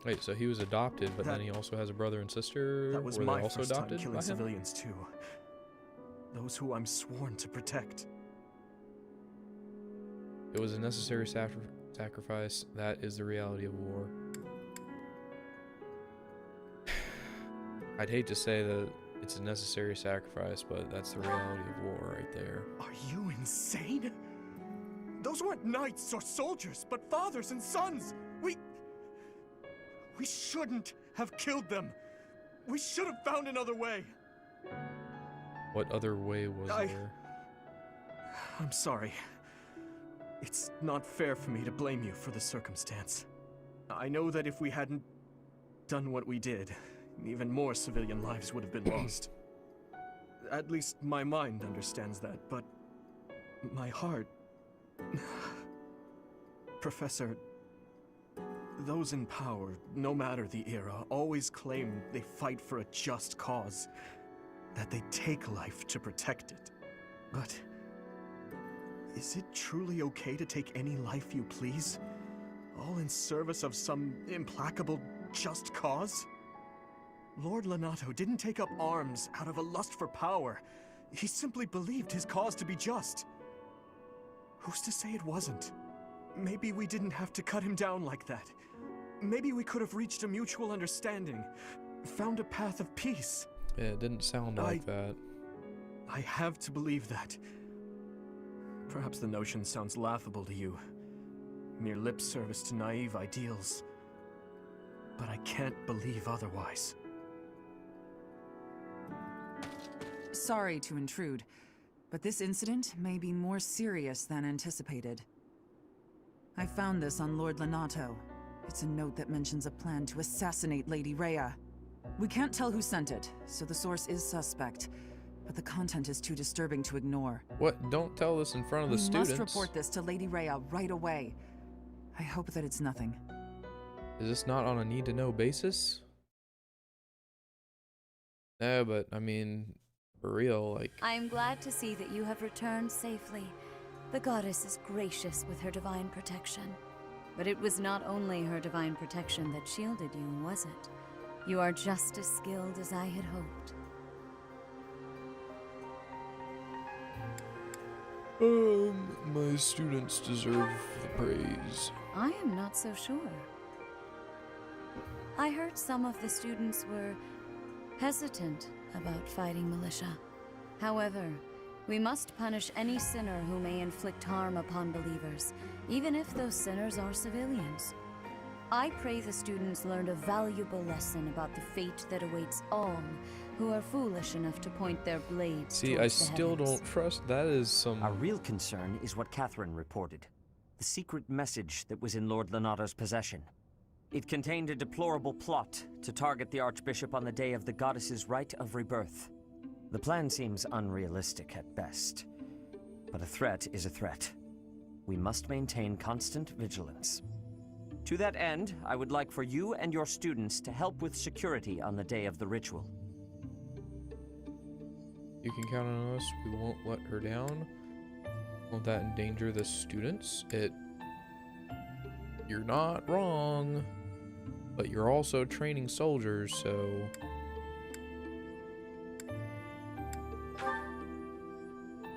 Wait, so he was adopted, but then he also has a brother and sister? That was Were my they also first adopted time killing by him? civilians too. Those who I'm sworn to protect. It was a necessary sacrifice. That is the reality of war. I'd hate to say that it's a necessary sacrifice, but that's the reality of war right there. Are you insane? Those weren't knights or soldiers, but fathers and sons. We shouldn't have killed them. We should have found another way. What other way was there? I'm sorry. It's not fair for me to blame you for the circumstance. I know that if we hadn't done what we did, even more civilian lives would have been lost. At least my mind understands that, but my heart... Professor, those in power, no matter the era, always claim they fight for a just cause, that they take life to protect it. But is it truly okay to take any life you please, all in service of some implacable just cause? Lord Lonato didn't take up arms out of a lust for power. He simply believed his cause to be just. Who's to say it wasn't? Maybe we didn't have to cut him down like that. Maybe we could have reached a mutual understanding, found a path of peace. Yeah, it didn't sound like that. I have to believe that. Perhaps the notion sounds laughable to you. Mere lip service to naive ideals. But I can't believe otherwise. Sorry to intrude, but this incident may be more serious than anticipated. I found this on Lord Lonato. It's a note that mentions a plan to assassinate Lady Rhea. We can't tell who sent it, so the source is suspect, but the content is too disturbing to ignore. What? Don't tell this in front of the students. We must report this to Lady Rhea right away. I hope that it's nothing. Is this not on a need-to-know basis? No, but, I mean, for real, like... I am glad to see that you have returned safely. The goddess is gracious with her divine protection. But it was not only her divine protection that shielded you, was it? You are just as skilled as I had hoped. My students deserve the praise. I am not so sure. I heard some of the students were hesitant about fighting militia. However, we must punish any sinner who may inflict harm upon believers, even if those sinners are civilians. I pray the students learned a valuable lesson about the fate that awaits all who are foolish enough to point their blades See, I towards the still heavens. don't trust. That is some... Our real concern is what Catherine reported. The secret message that was in Lord Lonato's possession. It contained a deplorable plot to target the Archbishop on the day of the goddess's rite of rebirth. The plan seems unrealistic at best, but a threat is a threat. we must maintain constant vigilance. To that end, I would like for you and your students to help with security on the day of the ritual. You can count on us. We won't let her down. Won't that endanger the students? You're not wrong. But you're also training soldiers, so...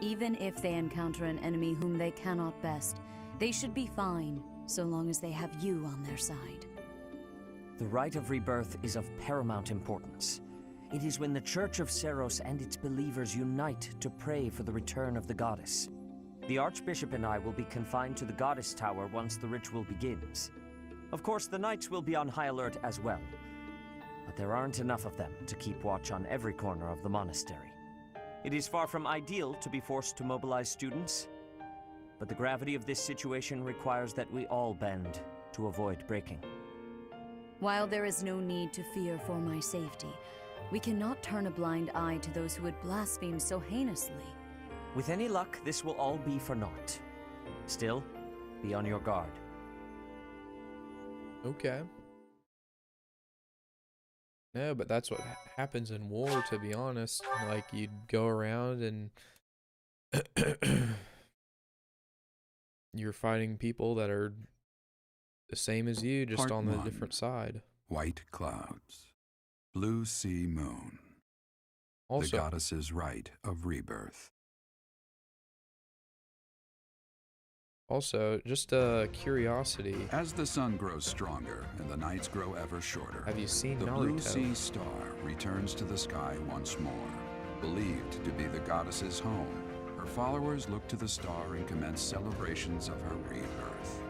Even if they encounter an enemy whom they cannot best, they should be fine, so long as they have you on their side. The rite of rebirth is of paramount importance. It is when the Church of Seros and its believers unite to pray for the return of the goddess. The Archbishop and I will be confined to the Goddess Tower once the ritual begins. Of course, the Knights will be on high alert as well, but there aren't enough of them to keep watch on every corner of the monastery. It is far from ideal to be forced to mobilize students, but the gravity of this situation requires that we all bend to avoid breaking. While there is no need to fear for my safety, we cannot turn a blind eye to those who would blaspheme so heinously. With any luck, this will all be for naught. Still, be on your guard. Okay. No, but that's what happens in war, to be honest. Like, you'd go around and you're fighting people that are the same as you, just Part on the 1. different side. White clouds. Blue sea moon. Also, the goddess's rite of rebirth. Also, just a curiosity. As the sun grows stronger and the nights grow ever shorter, Have you seen the Naruto? blue sea star returns to the sky once more. Believed to be the goddess's home, her followers look to the star and commence celebrations of her rebirth.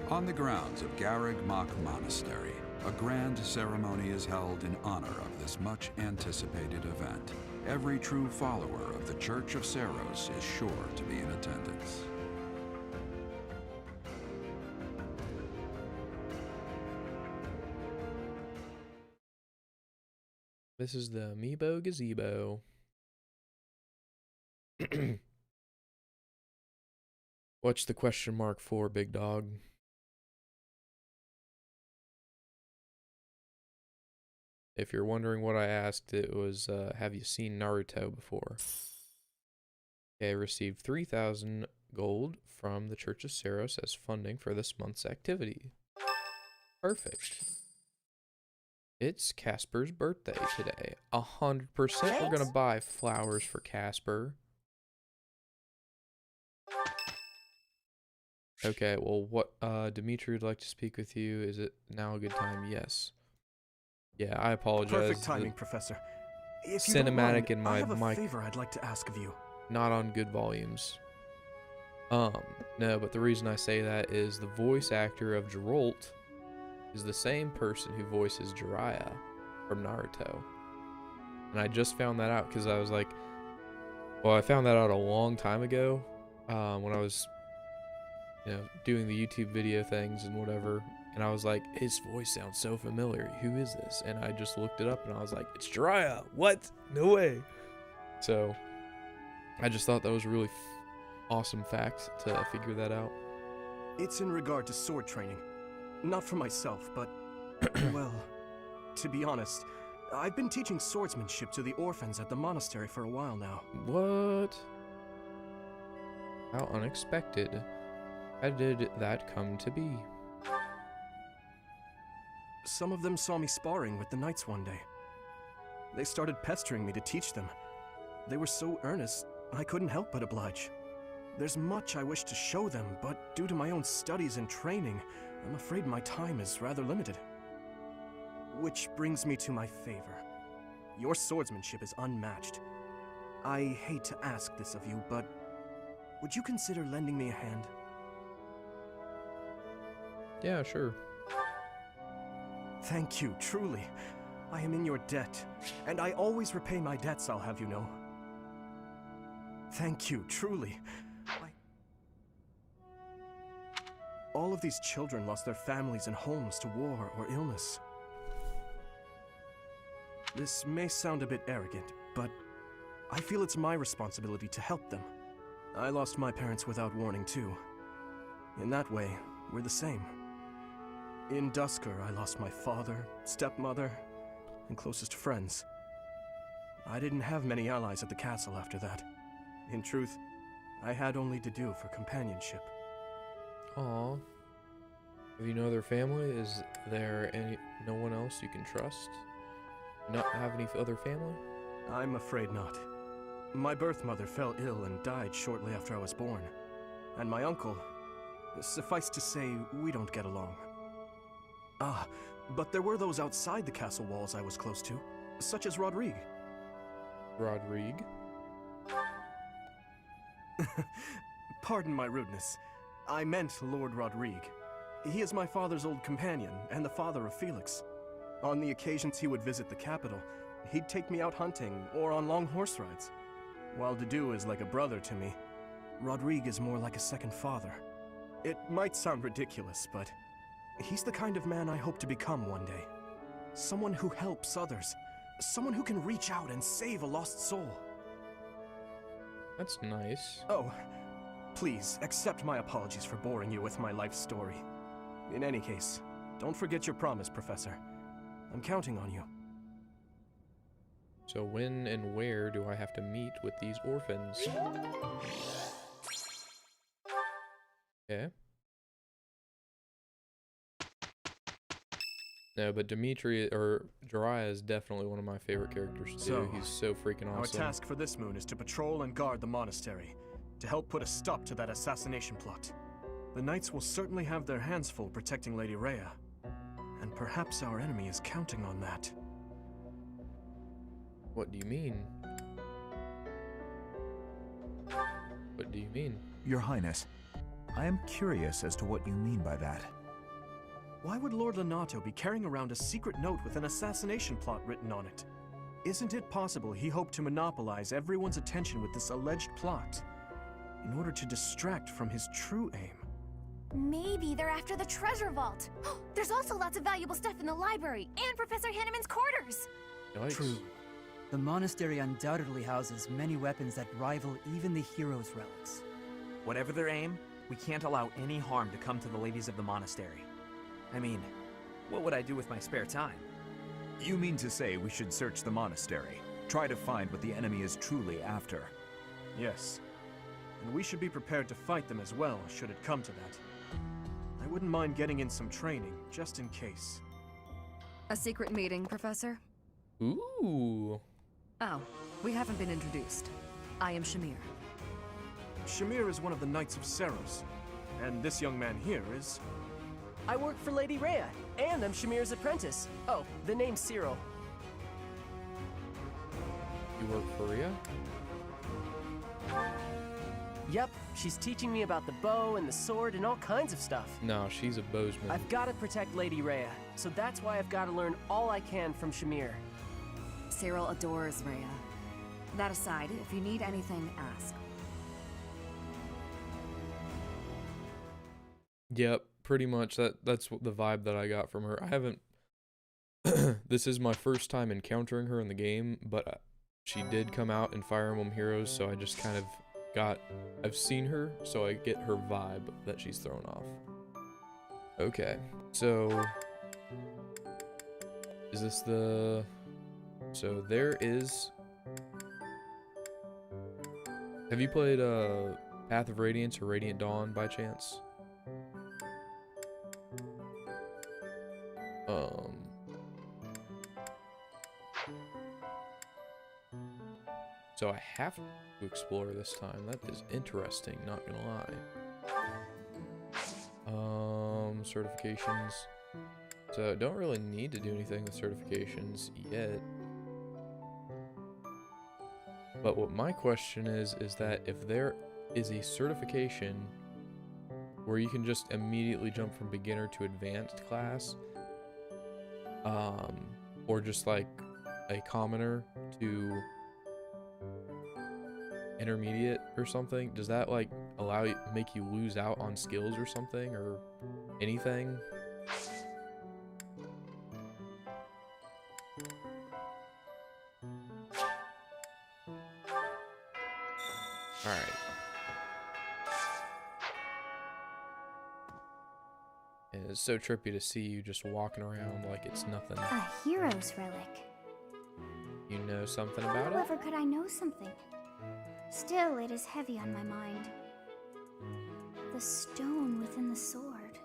On the grounds of Garrig Mach Monastery, a grand ceremony is held in honor of this much-anticipated event. Every true follower of the Church of Seros is sure to be in attendance. This is the Amiibo Gazebo. What's the question mark for, big dog? If you're wondering what I asked, it was, have you seen Naruto before? Okay, received 3,000 gold from the Church of Seros as funding for this month's activity. Perfect. It's Casper's birthday today. 100% we're gonna buy flowers for Casper. Okay, well, what, Dimitri would like to speak with you. Is it now a good time? Yes. Yeah, I apologize. Perfect timing, Professor. If you Cinematic don't mind, in my I have a mic. favor I'd like to ask of you. Not on good volumes. No, but the reason I say that is the voice actor of Geralt is the same person who voices Jiraiya from Naruto. And I just found that out because I was like, well, I found that out a long time ago when I was, doing the YouTube video things and whatever. And I was like, his voice sounds so familiar. Who is this? And I just looked it up and I was like, it's Jiraiya. What? No way. So I just thought that was a really awesome fact to figure that out. It's in regard to sword training. Not for myself, but, well, to be honest, I've been teaching swordsmanship to the orphans at the monastery for a while now. What? How unexpected. How did that come to be? Some of them saw me sparring with the knights one day. They started pestering me to teach them. They were so earnest, I couldn't help but oblige. There's much I wish to show them, but due to my own studies and training, I'm afraid my time is rather limited. Which brings me to my favor. Your swordsmanship is unmatched. I hate to ask this of you, but would you consider lending me a hand? Yeah, sure. Thank you, truly. I am in your debt, and I always repay my debts, I'll have you know. Thank you, truly. All of these children lost their families and homes to war or illness. This may sound a bit arrogant, but I feel it's my responsibility to help them. I lost my parents without warning too. In that way, we're the same. In Dusker, I lost my father, stepmother, and closest friends. I didn't have many allies at the castle after that. In truth, I had only to do for companionship. Aw. Have you no other family? Is there no one else you can trust? Not have any other family? I'm afraid not. My birth mother fell ill and died shortly after I was born. And my uncle, suffice to say, we don't get along. Ah, but there were those outside the castle walls I was close to, such as Rodrigue. Rodrigue? Pardon my rudeness. I meant Lord Rodrigue. He is my father's old companion, and the father of Felix. On the occasions he would visit the capital, he'd take me out hunting or on long horse rides. While Dedu is like a brother to me, Rodrigue is more like a second father. It might sound ridiculous, but he's the kind of man I hope to become one day. Someone who helps others. Someone who can reach out and save a lost soul. That's nice. Oh, please, accept my apologies for boring you with my life story. In any case, don't forget your promise, Professor. I'm counting on you. So when and where do I have to meet with these orphans? Okay. No, but Dimitri, or Jiraiya is definitely one of my favorite characters too. So, He's so freaking awesome. Our task for this moon is to patrol and guard the monastery, to help put a stop to that assassination plot. The knights will certainly have their hands full protecting Lady Rhea, and perhaps our enemy is counting on that. What do you mean? What do you mean? Your Highness, I am curious as to what you mean by that. Why would Lord Lonato be carrying around a secret note with an assassination plot written on it? Isn't it possible he hoped to monopolize everyone's attention with this alleged plot in order to distract from his true aim? Maybe they're after the treasure vault. There's also lots of valuable stuff in the library and Professor Hanneman's quarters. Yikes. True. The monastery undoubtedly houses many weapons that rival even the hero's relics. Whatever their aim, we can't allow any harm to come to the ladies of the monastery. I mean, what would I do with my spare time? You mean to say we should search the monastery, try to find what the enemy is truly after? Yes. And we should be prepared to fight them as well, should it come to that. I wouldn't mind getting in some training, just in case. A secret meeting, Professor? Ooh. Oh, we haven't been introduced. I am Shamir. Shamir is one of the Knights of Seros, and this young man here is... I work for Lady Rhea, and I'm Shamir's apprentice. Oh, the name's Cyril. You work for Rhea? Yep, she's teaching me about the bow and the sword and all kinds of stuff. No, she's a bowsman. I've got to protect Lady Rhea, so that's why I've got to learn all I can from Shamir. Cyril adores Rhea. That aside, if you need anything, ask. Yep, pretty much. That's the vibe that I got from her. I haven't... This is my first time encountering her in the game, but she did come out in Fire Emblem Heroes, so I just kind of I've seen her, so I get her vibe that she's thrown off. Okay, so... Is this the... So there is... Have you played Path of Radiance or Radiant Dawn by chance? So I have to explore this time. That is interesting, not gonna lie. Certifications. So I don't really need to do anything with certifications yet. But what my question is that if there is a certification where you can just immediately jump from beginner to advanced class, or just like a commoner to intermediate or something, does that like make you lose out on skills or something or anything? Alright. And it's so trippy to see you just walking around like it's nothing. A hero's relic. You know something about it? However, could I know something? Still, it is heavy on my mind. The stone within the sword.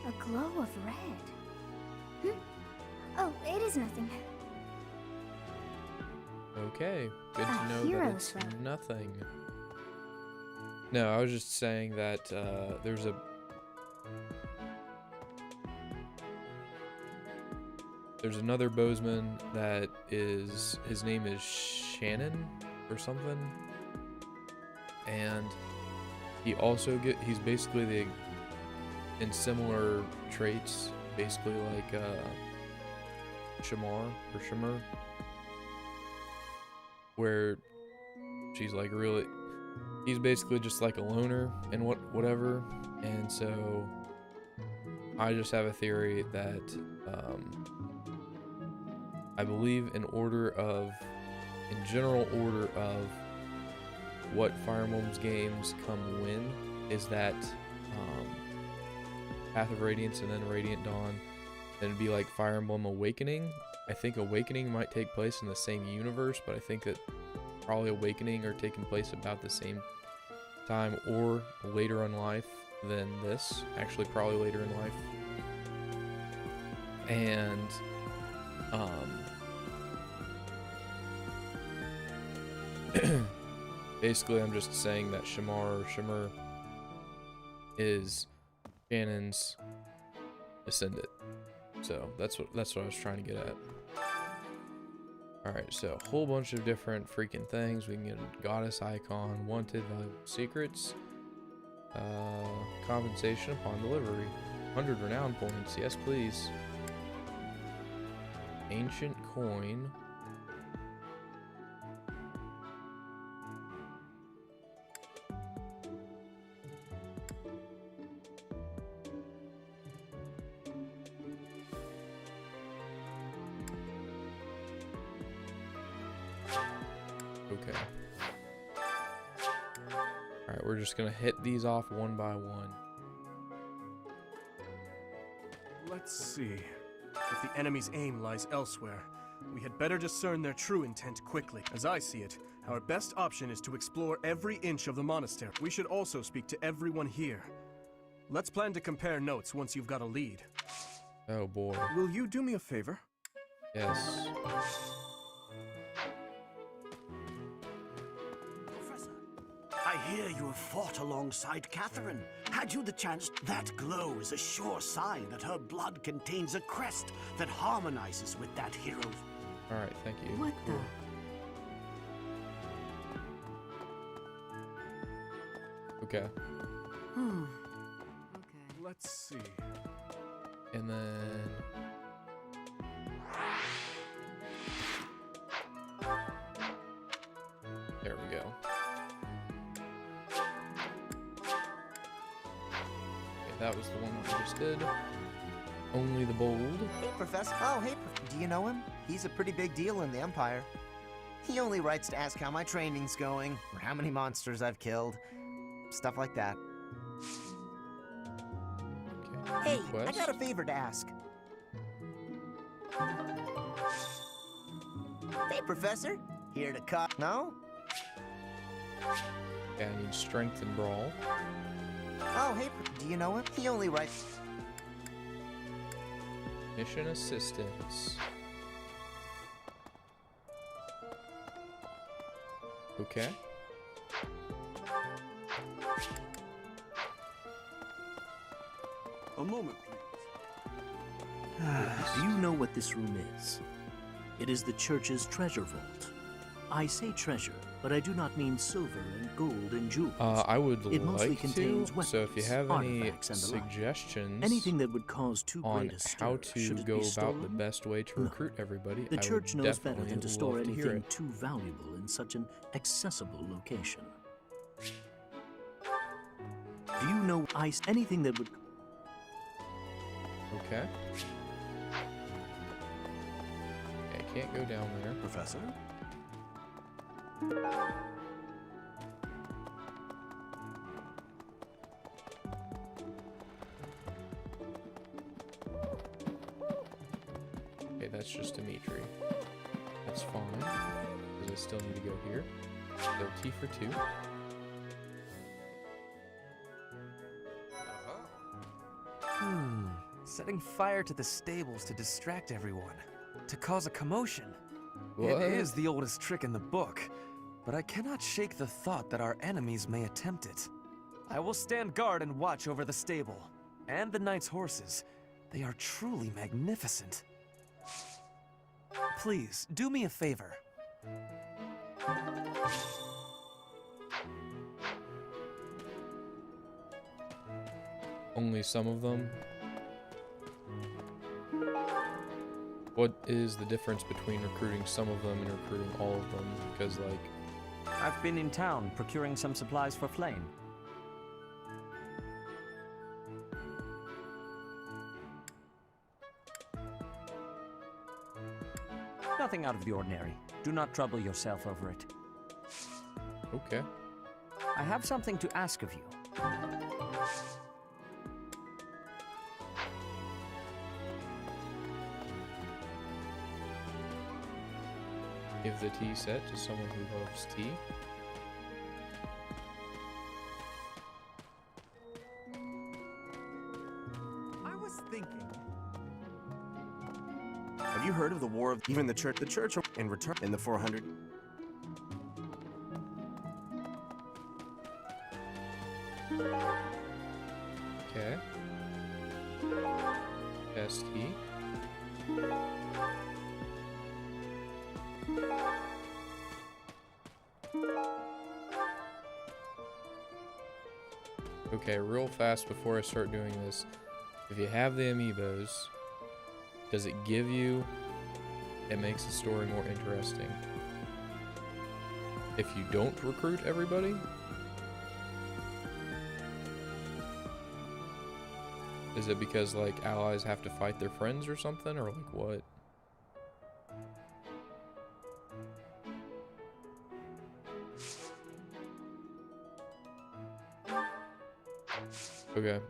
A glow of red. Oh, it is nothing. Okay, good to know that it's nothing. No, I was just saying that there's another bowsman that is, his name is Shannon or something, and he's basically in similar traits, basically like Shamar or Shimmer, where she's like really, he's basically just like a loner and whatever, and so I just have a theory that I believe in general order of what Fire Emblem's games come when is that Path of Radiance and then Radiant Dawn, then it'd be like Fire Emblem Awakening. I think Awakening might take place in the same universe, but I think that probably Awakening are taking place about the same time or later in life than this. Actually, probably later in life. And basically I'm just saying that Shimmer is Shannon's descendant. So that's what I was trying to get at. Alright, so a whole bunch of different freaking things. We can get a goddess icon, wanted, valuable secrets, compensation upon delivery, 100 renown points, yes please. Ancient coin. Okay. Alright, we're just gonna hit these off one by one. Let's see. If the enemy's aim lies elsewhere, we had better discern their true intent quickly. As I see it, our best option is to explore every inch of the monastery. We should also speak to everyone here. Let's plan to compare notes once you've got a lead. Oh boy. Will you do me a favor? Yes. I hear you have fought alongside Catherine. Had you the chance, that glow is a sure sign that her blood contains a crest that harmonizes with that hero's. Alright, thank you. What cool. Okay. Okay. Let's see. And then there we go. That was the one we just did. Only the bold. Hey, Professor. Oh, hey, do you know him? He's a pretty big deal in the Empire. He only writes to ask how my training's going, or how many monsters I've killed. Stuff like that. Okay. Hey, I got a favor to ask. Hey, Professor. Here to cut. No? Yeah, I need strength and brawl. Oh, hey, do you know him? He only writes... Mission assistance. Okay. A moment, please. Do you know what this room is? It is the church's treasure vault. I say treasure, but I do not mean silver and gold and jewels. I would it mostly like contains to. Weapons, So if you have any artifacts, and the like. suggestions Anything that would cause too on great a stir, how to should it go be about stolen? the best way to recruit everybody, The I church would knows better definitely than to store love to hear anything it. too valuable in such an accessible location. Do you know anything that would... Okay. I can't go down there. Professor? it's just Dimitri. That's fine, because I still need to go here. So T for 2. Setting fire to the stables to distract everyone. To cause a commotion. What? It is the oldest trick in the book, but I cannot shake the thought that our enemies may attempt it. I will stand guard and watch over the stable. And the knight's horses. They are truly magnificent. Please, do me a favor. Only some of them? What is the difference between recruiting some of them and recruiting all of them? Because, like... I've been in town procuring some supplies for Flame. Nothing out of the ordinary. Do not trouble yourself over it. Okay. I have something to ask of you. Give the tea set to someone who loves tea. I was thinking. Have you heard of the War of even the church? The church in return in the 400. Okay. ST. Okay, real fast before I start doing this, if you have the amiibos, does it give you, it makes the story more interesting. If you don't recruit everybody, is it because like allies have to fight their friends or something, or like what? Okay.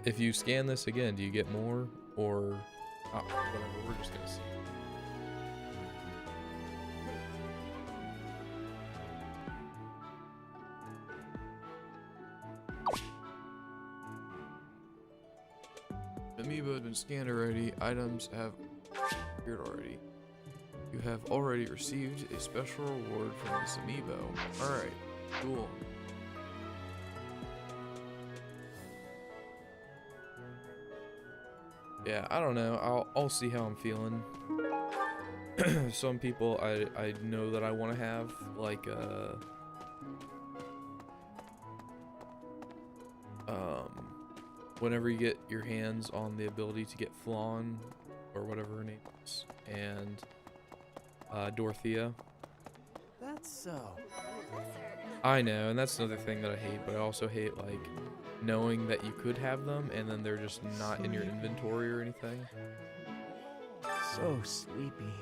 If you scan this again, do you get more, or whatever? We're just gonna see. Amiibo has been scanned already. Items have appeared already. You have already received a special reward from this amiibo. Alright, cool. Yeah, I don't know. I'll see how I'm feeling. Some people I know that I want to have, like whenever you get your hands on the ability to get Flawn, or whatever her name is, and Dorothea. That's so. I know, and that's another thing that I hate, but I also hate, like, knowing that you could have them, and then they're just not in your inventory or anything. So sleepy.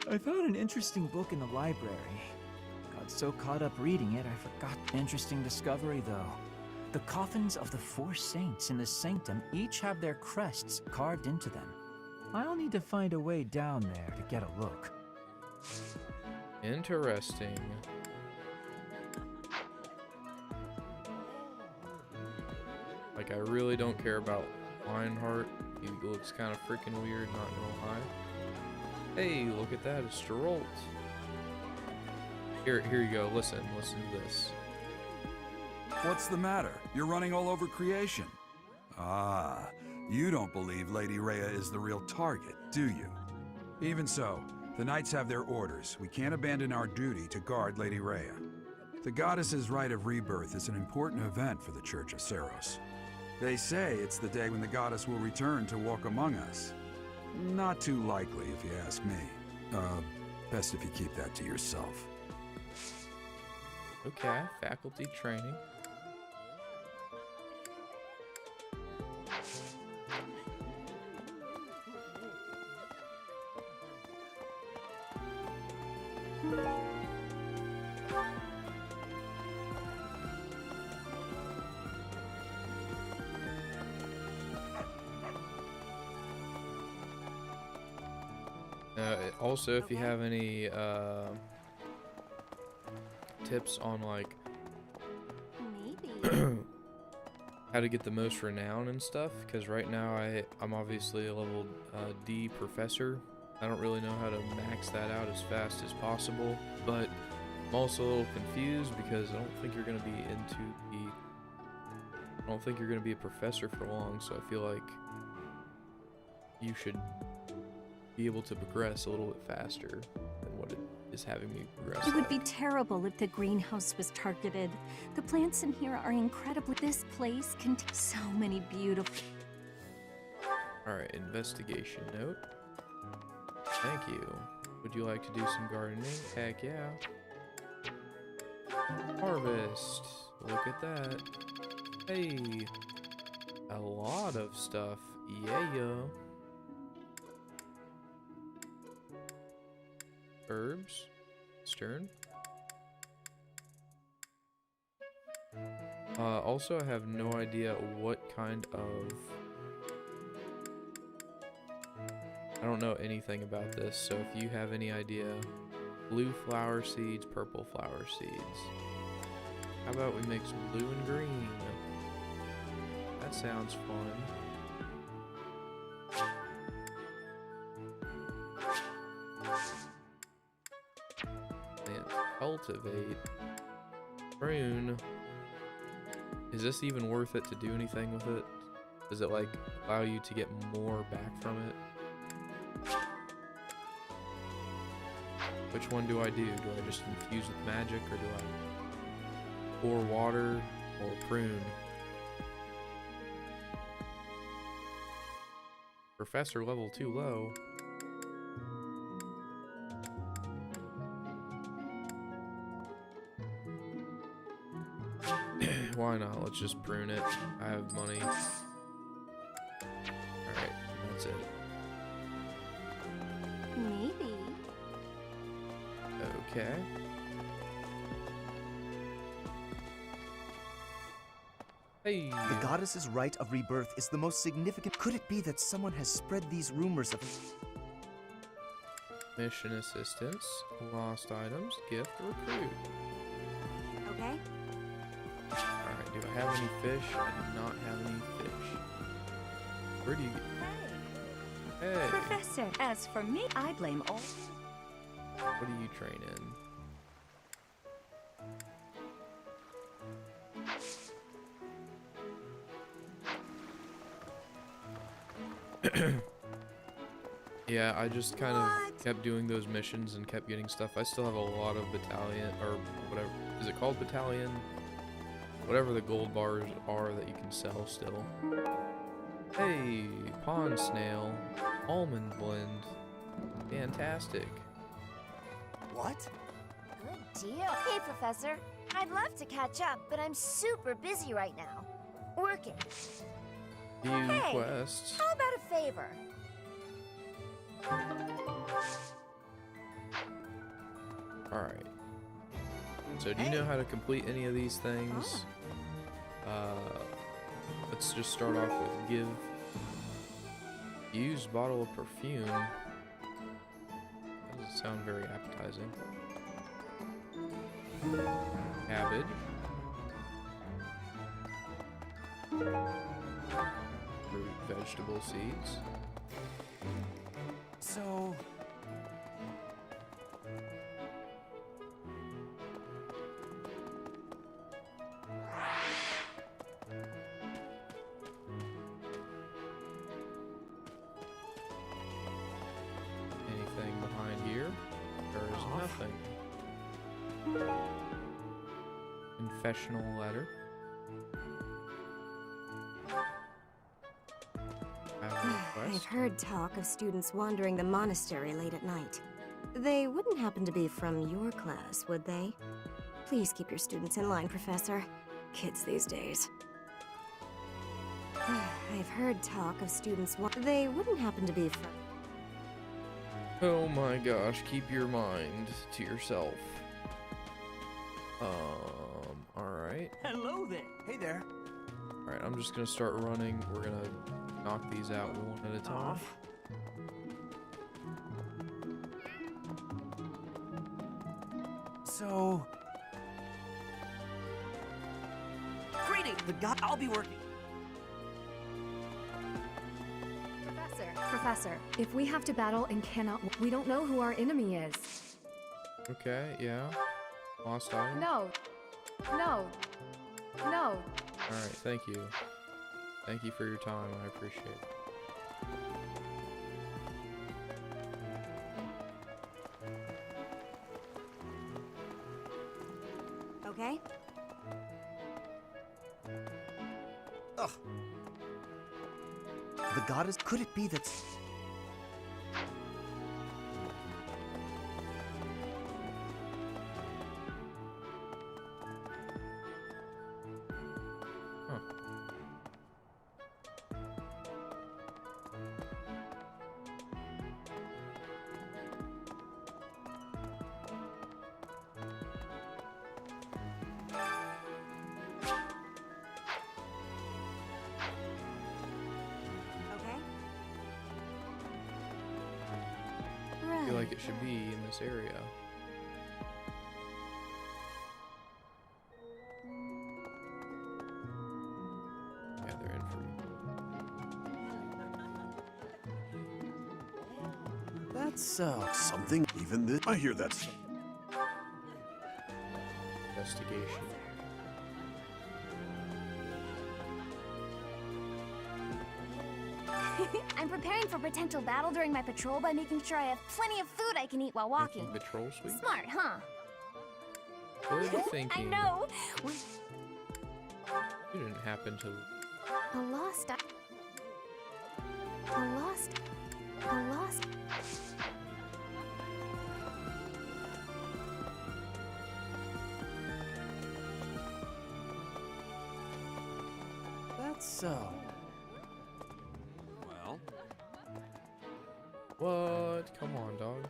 I found an interesting book in the library. Got so caught up reading it, I forgot. Interesting discovery, though. The coffins of the 4 saints in the sanctum each have their crests carved into them. I'll need to find a way down there to get a look. Interesting. Like, I really don't care about Lionheart. He looks kind of freaking weird, not gonna lie. Hey, look at that, it's Geralt. Here you go, listen to this. What's the matter? You're running all over creation. Ah, you don't believe Lady Rhea is the real target, do you? Even so, the knights have their orders. We can't abandon our duty to guard Lady Rhea. The goddess's rite of rebirth is an important event for the Church of Seiros. They say it's the day when the goddess will return to walk among us. Not too likely, if you ask me. Best if you keep that to yourself. Okay, faculty training. Also, if you have any tips on like Maybe. how to get the most renown and stuff, because right now I'm obviously a level D professor. I don't really know how to max that out as fast as possible, but I'm also a little confused because I don't think you're gonna be a professor for long, so I feel like you should be able to progress a little bit faster than what it is having me progress. It would be terrible if the greenhouse was targeted. The plants in here are incredibly. This place contains so many beautiful. Alright, investigation note. Thank you. Would you like to do some gardening? Heck yeah. Harvest. Look at that. Hey. A lot of stuff. Yeah. Herbs. Stern. Also, I have no idea what kind of... I don't know anything about this, so if you have any idea, blue flower seeds, purple flower seeds. How about we make some blue and green? That sounds fun. And cultivate. Prune. Is this even worth it to do anything with it? Does it like allow you to get more back from it? Which one do I do? Do I just infuse with magic, or do I pour water or prune? Professor level too low. Why not? Let's just prune it. I have money. Alright, that's it. Maybe. Okay. Hey. The goddess's rite of rebirth is the most significant. Could it be that someone has spread these rumors of... Mission assistance, lost items, gift, recruit. Okay. Alright, do I have any fish? I do not have any fish. Where do you get... Hey! Professor, as for me, I blame all. What do you train in? Yeah, I just kind of kept doing those missions and kept getting stuff. I still have a lot of battalion, or whatever. Is it called battalion? Whatever the gold bars are that you can sell still. Hey, pond snail, almond blend. Fantastic. What? Good deal. Hey, Professor. I'd love to catch up, but I'm super busy right now. Working. New quests. How about a favor? Alright. So do you know how to complete any of these things? Let's just start off with give. Use bottle of perfume. That doesn't sound very appetizing. Cabbage. Fruit, vegetable seeds. So... Anything behind here? There is nothing. Confessional letter. I've heard talk of students wandering the monastery late at night. They wouldn't happen to be from your class, would they? Please keep your students in line, Professor. Kids these days. I've heard talk of students they wouldn't happen to be from... Oh my gosh, keep your mind to yourself. Alright. Hello there. Hey there. Alright, I'm just gonna start running. We're gonna knock these out one at a time. So... Greeting! The god, I'll be working. Professor, if we have to battle and cannot, we don't know who our enemy is. Okay, yeah. Lost item? No. No. No. Alright, thank you. Thank you for your time, I appreciate it. Okay? Ugh. The goddess, could it be that... I feel like it should be in this area. Yeah, they're in for me. That's something even this. I hear that's Investigation. I'm preparing for potential battle during my patrol by making sure I have plenty of food I can eat while walking. Patrol suite? Smart, huh? What are you thinking? I know. You didn't happen to... A lost... A lost... A lost... That's so... What? Come on, dog.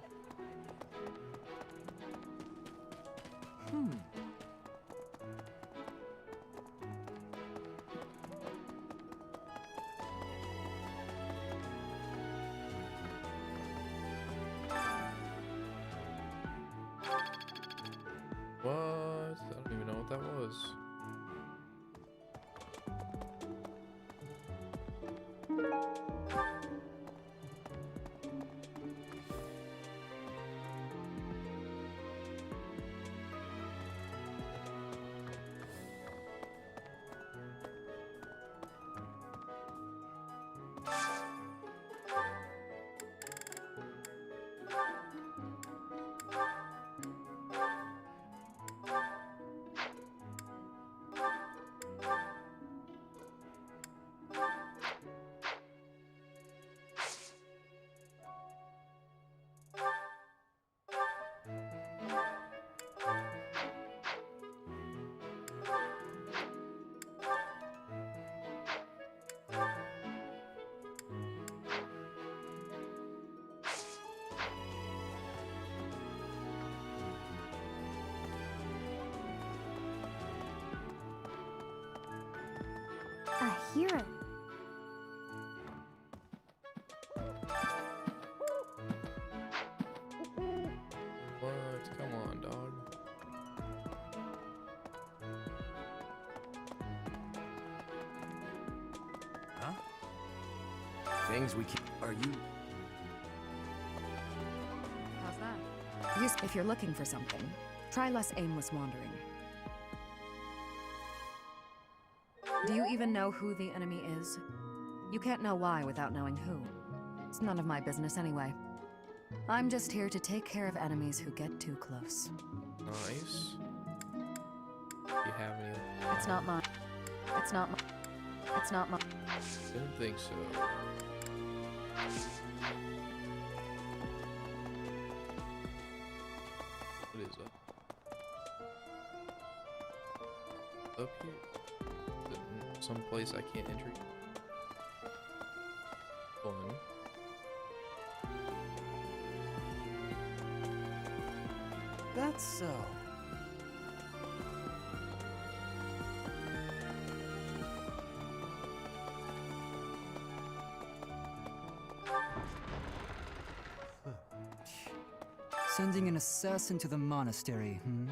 What? I don't even know what that was. A hero. What? Come on, dog. Huh? Things we can... Are you... How's that? Use if you're looking for something. Try less aimless wandering. Do you even know who the enemy is? You can't know why without knowing who. It's none of my business anyway. I'm just here to take care of enemies who get too close. Nice. Do you have any? It's not mine. It's not mine. It's not mine. Didn't think so. What is up? Up here? Is it some place I can't enter? Fun. That's so... Sending an assassin to the monastery, hmm?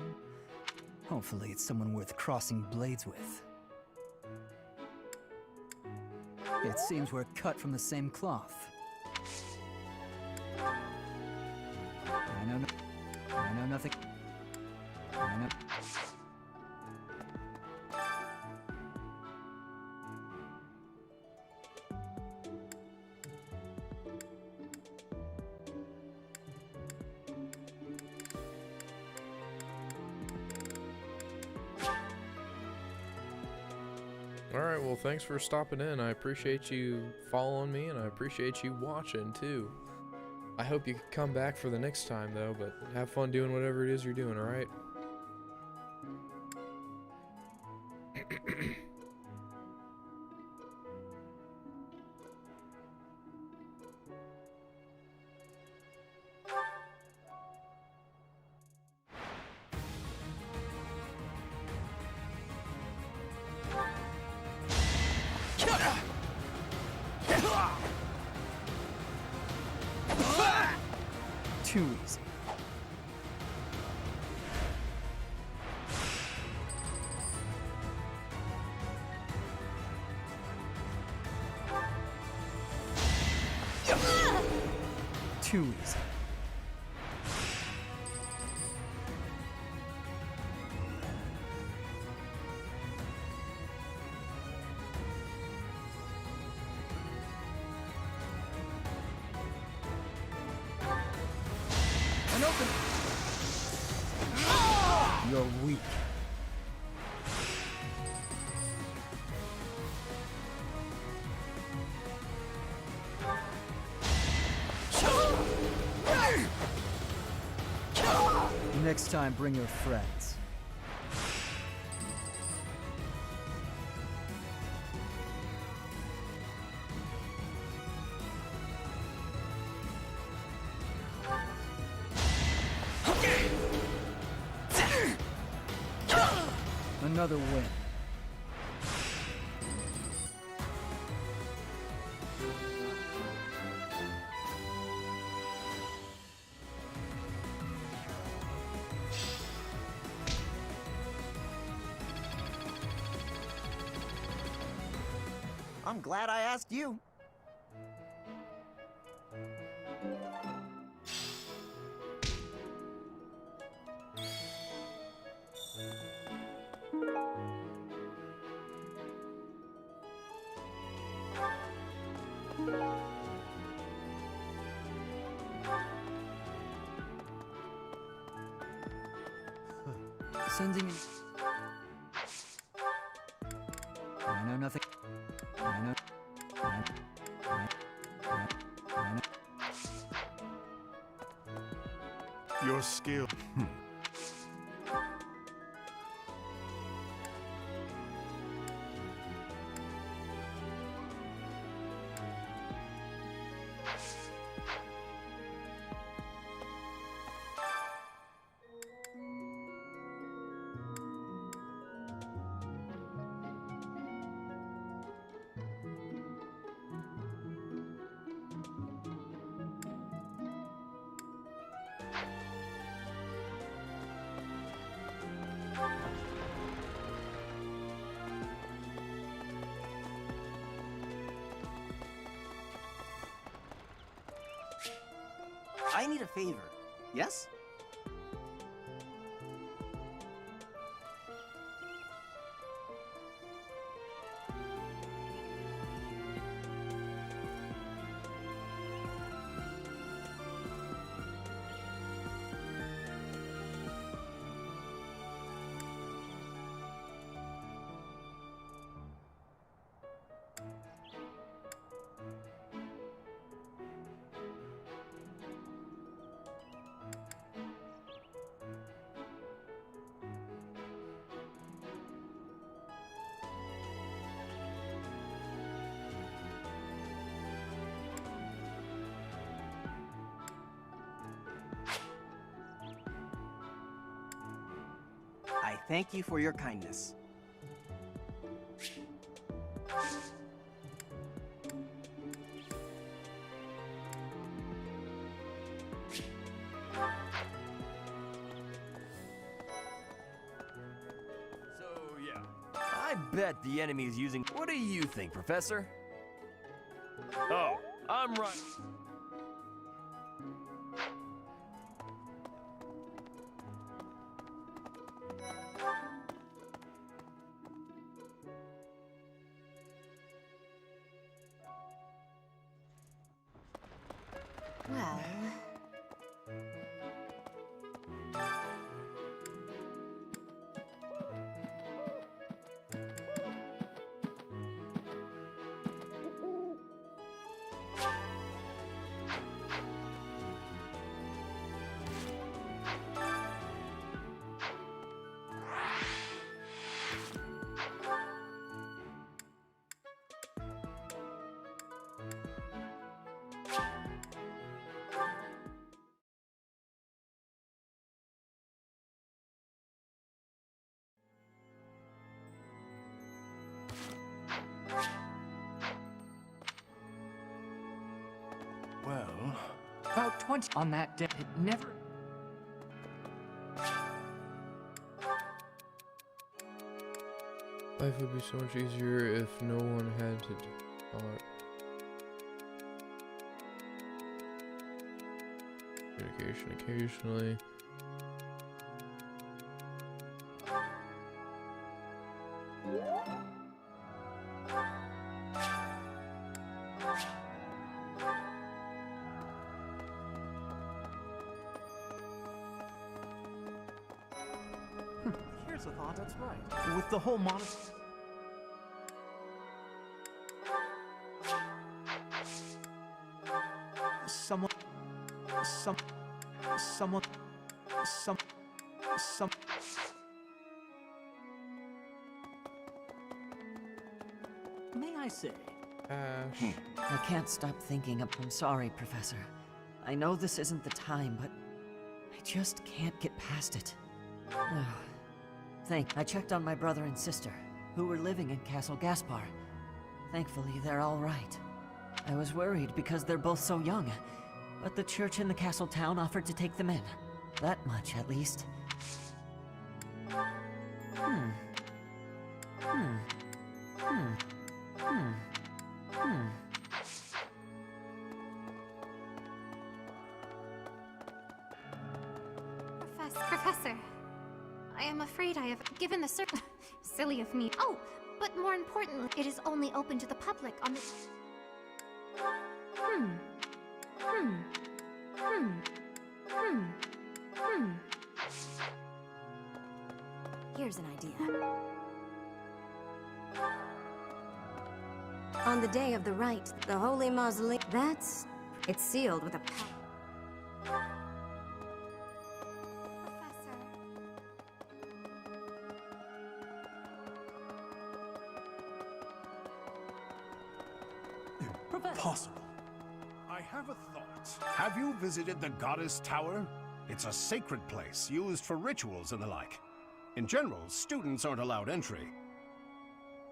Hopefully it's someone worth crossing blades with. It seems we're cut from the same cloth. I know nothing. I know. Alright, well, thanks for stopping in. I appreciate you following me, and I appreciate you watching, too. I hope you can come back for the next time, though, but have fun doing whatever it is you're doing, alright? Too easy. Too easy. An open. You're weak. Next time, bring your friends. Another win. I'm glad I asked you. Sending. I know nothing. I know. I know. Your skill. I need a favor. Yes? I thank you for your kindness. bet the enemy is using... What do you think, Professor? Oh, I'm right. Well... Well, about 20 on that day. It never... Life would be so much easier if no one had to talk. Communication occasionally. Here's a thought, that's right. With the whole monastery... Someone... May I say? Ash. I can't stop thinking of... I'm sorry, Professor. I know this isn't the time, but I just can't get past it. I checked on my brother and sister, who were living in Castle Gaspar. Thankfully, they're all right. I was worried because they're both so young, but the church in the castle town offered to take them in. That much, at least. Professor, I am afraid I have given the silly of me. Oh, but more importantly, it is only open to the public on the... Here's an idea. On the day of the rite, the holy mausoleum... It's sealed with a Impossible. I have a thought. Have you visited the Goddess Tower? It's a sacred place used for rituals and the like. In general, students aren't allowed entry.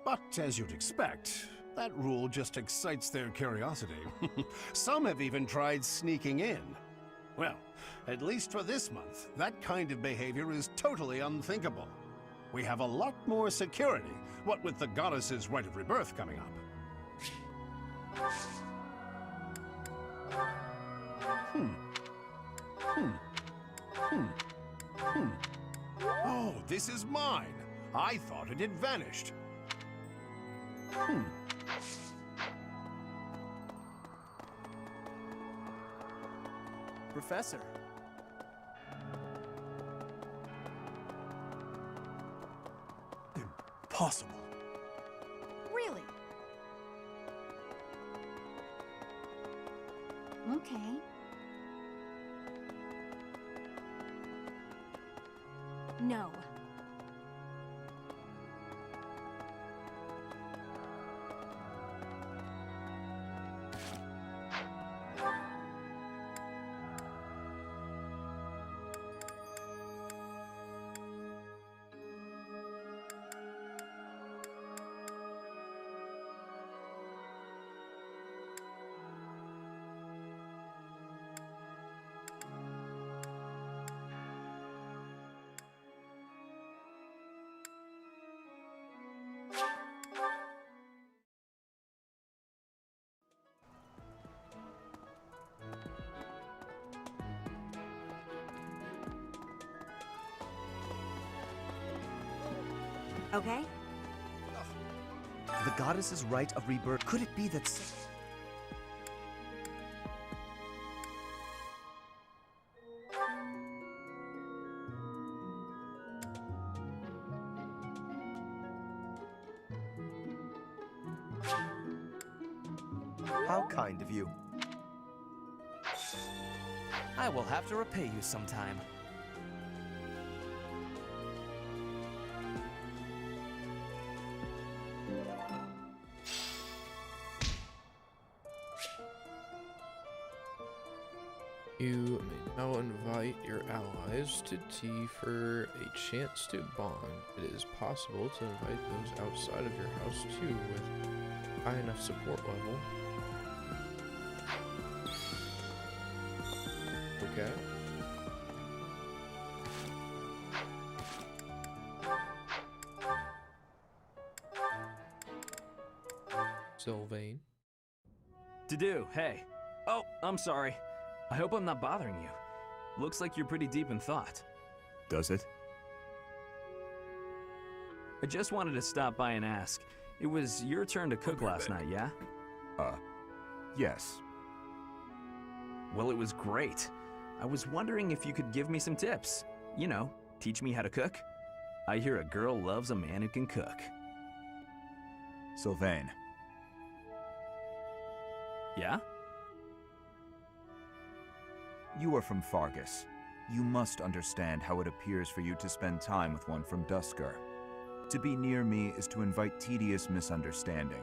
But as you'd expect, that rule just excites their curiosity. Some have even tried sneaking in. Well, at least for this month, that kind of behavior is totally unthinkable. We have a lot more security, what with the goddess's rite of rebirth coming up. Oh, this is mine. I thought it had vanished. Professor. Impossible. Really? Okay. No. Okay? The goddess's rite of rebirth. Could it be that... How kind of you. I will have to repay you sometime. You may now invite your allies to tea for a chance to bond. It is possible to invite those outside of your house too with high enough support level. Okay. Sylvain. To do, hey. Oh, I'm sorry. I hope I'm not bothering you. Looks like you're pretty deep in thought. Does it? I just wanted to stop by and ask. It was your turn to cook last night, yeah? Yes. Well, it was great. I was wondering if you could give me some tips. You know, teach me how to cook. I hear a girl loves a man who can cook. Sylvain. Yeah? You are from Fargus. You must understand how it appears for you to spend time with one from Dusker. To be near me is to invite tedious misunderstanding.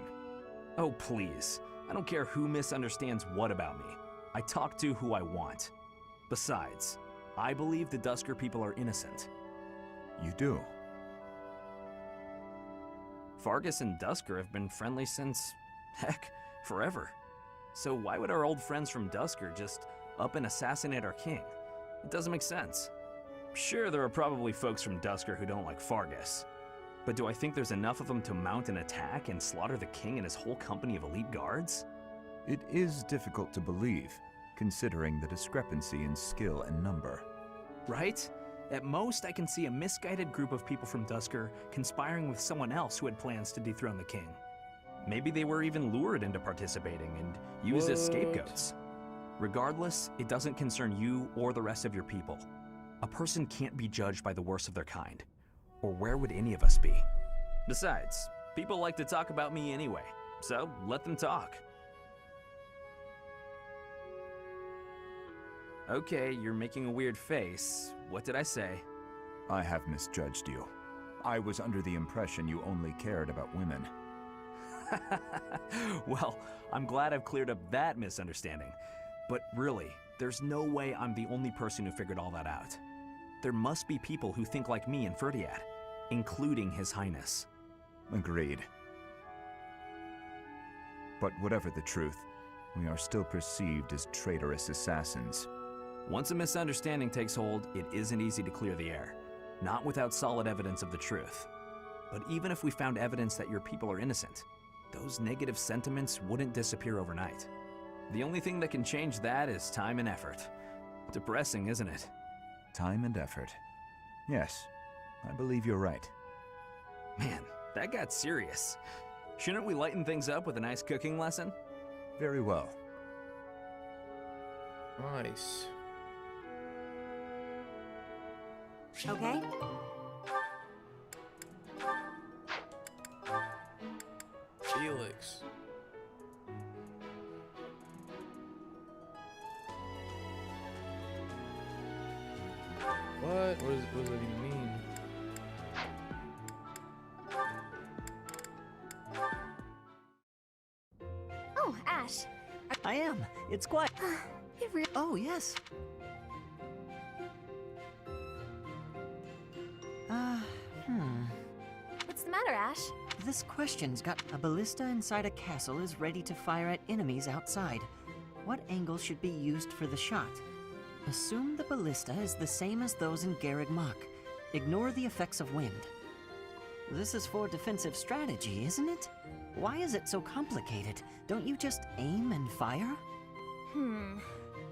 Oh, please. I don't care who misunderstands what about me. I talk to who I want. Besides, I believe the Dusker people are innocent. You do? Fargus and Dusker have been friendly since, heck, forever. So why would our old friends from Dusker just up and assassinate our king? It doesn't make sense. Sure, there are probably folks from Dusker who don't like Fargus. But do I think there's enough of them to mount an attack and slaughter the king and his whole company of elite guards? It is difficult to believe, considering the discrepancy in skill and number. Right? At most, I can see a misguided group of people from Dusker conspiring with someone else who had plans to dethrone the king. Maybe they were even lured into participating and used as scapegoats. Regardless, it doesn't concern you or the rest of your people. A person can't be judged by the worst of their kind. Or where would any of us be? Besides, people like to talk about me anyway, so let them talk. Okay, you're making a weird face. What did I say? I have misjudged you. I was under the impression you only cared about women. Well, I'm glad I've cleared up that misunderstanding. But really, there's no way I'm the only person who figured all that out. There must be people who think like me in Ferdiad, including His Highness. Agreed. But whatever the truth, we are still perceived as traitorous assassins. Once a misunderstanding takes hold, it isn't easy to clear the air. Not without solid evidence of the truth. But even if we found evidence that your people are innocent, those negative sentiments wouldn't disappear overnight. The only thing that can change that is time and effort. Depressing, isn't it? Time and effort. Yes, I believe you're right. Man, that got serious. Shouldn't we lighten things up with a nice cooking lesson? Very well. Nice. Okay? Felix. What? What does that even mean? Oh, Ash. I am. It's quiet. Oh, yes. What's the matter, Ash? This question's got a ballista inside a castle is ready to fire at enemies outside. What angle should be used for the shot? Assume the ballista is the same as those in Garreg Mach. Ignore the effects of wind. This is for defensive strategy, isn't it? Why is it so complicated? Don't you just aim and fire?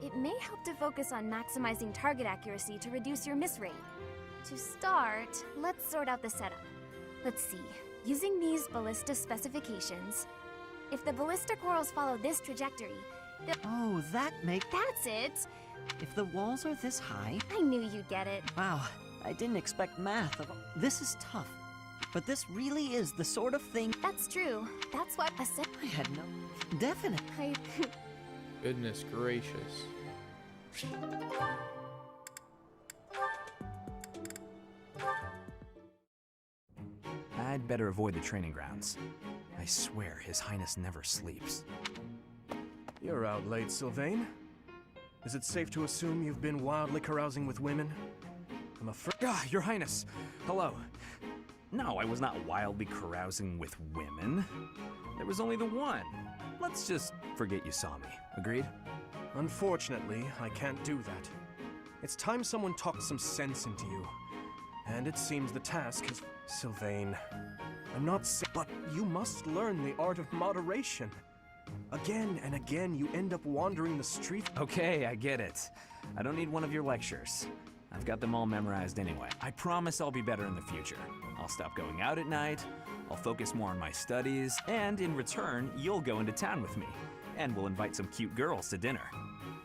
It may help to focus on maximizing target accuracy to reduce your miss rate. To start, let's sort out the setup. Let's see. Using these ballista specifications, if the ballista corals follow this trajectory, Oh, That's it! If the walls are this high... I knew you'd get it. Wow, I didn't expect math. This is tough. But this really is the sort of thing... That's true. That's what I had no... Definite. Goodness gracious. I'd better avoid the training grounds. I swear His Highness never sleeps. You're out late, Sylvain. Is it safe to assume you've been wildly carousing with women? I'm afraid... Ah, Your Highness! Hello. No, I was not wildly carousing with women. There was only the one. Let's just forget you saw me. Agreed? Unfortunately, I can't do that. It's time someone talked some sense into you. And it seems the task is... Sylvain, I'm not saying, but you must learn the art of moderation. Again and again, you end up wandering the street. Okay, I get it. I don't need one of your lectures. I've got them all memorized anyway. I promise I'll be better in the future. I'll stop going out at night, I'll focus more on my studies, and in return, you'll go into town with me. And we'll invite some cute girls to dinner.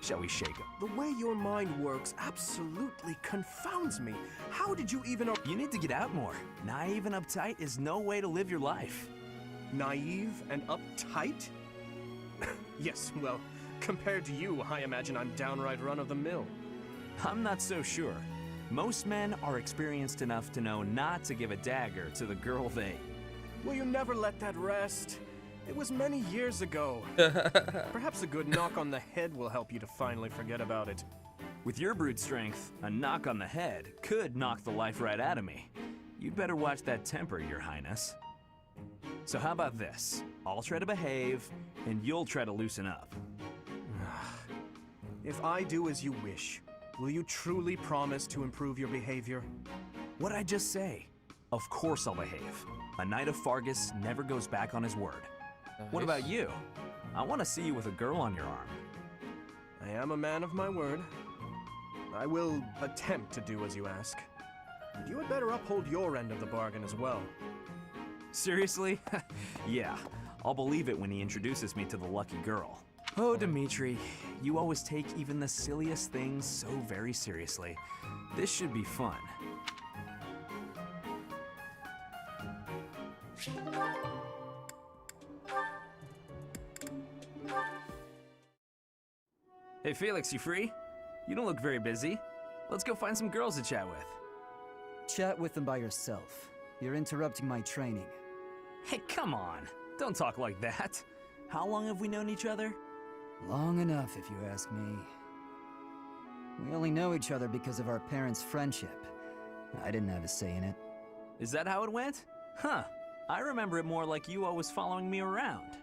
Shall we shake 'em? The way your mind works absolutely confounds me. How did you even... You need to get out more. Naive and uptight is no way to live your life. Naive and uptight? Yes, well, compared to you, I imagine I'm downright run-of-the-mill. I'm not so sure. Most men are experienced enough to know not to give a dagger to the girl they... Will you never let that rest? It was many years ago. Perhaps a good knock on the head will help you to finally forget about it. With your brute strength, a knock on the head could knock the life right out of me. You'd better watch that temper, Your Highness. So how about this? I'll try to behave, and you'll try to loosen up. If I do as you wish, will you truly promise to improve your behavior? What'd I just say? Of course I'll behave. A knight of Fargus never goes back on his word. Nice. What about you? I want to see you with a girl on your arm. I am a man of my word. I will attempt to do as you ask. But you had better uphold your end of the bargain as well. Seriously? Yeah, I'll believe it when he introduces me to the lucky girl. Oh, Dimitri, you always take even the silliest things so very seriously. This should be fun. Hey Felix, you free? You don't look very busy. Let's go find some girls to chat with. Chat with them by yourself. You're interrupting my training. Hey, come on. Don't talk like that. How long have we known each other? Long enough, if you ask me. We only know each other because of our parents' friendship. I didn't have a say in it. Is that how it went? Huh. I remember it more like you always following me around.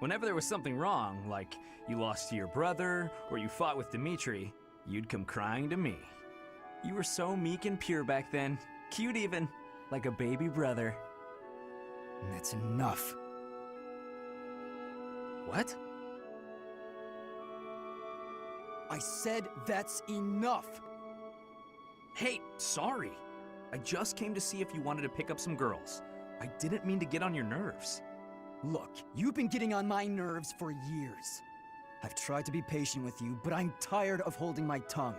Whenever there was something wrong, like you lost to your brother, or you fought with Dimitri, you'd come crying to me. You were so meek and pure back then. Cute even. Like a baby brother. That's enough. What? I said that's enough! Hey, sorry. I just came to see if you wanted to pick up some girls. I didn't mean to get on your nerves. Look, you've been getting on my nerves for years. I've tried to be patient with you, but I'm tired of holding my tongue.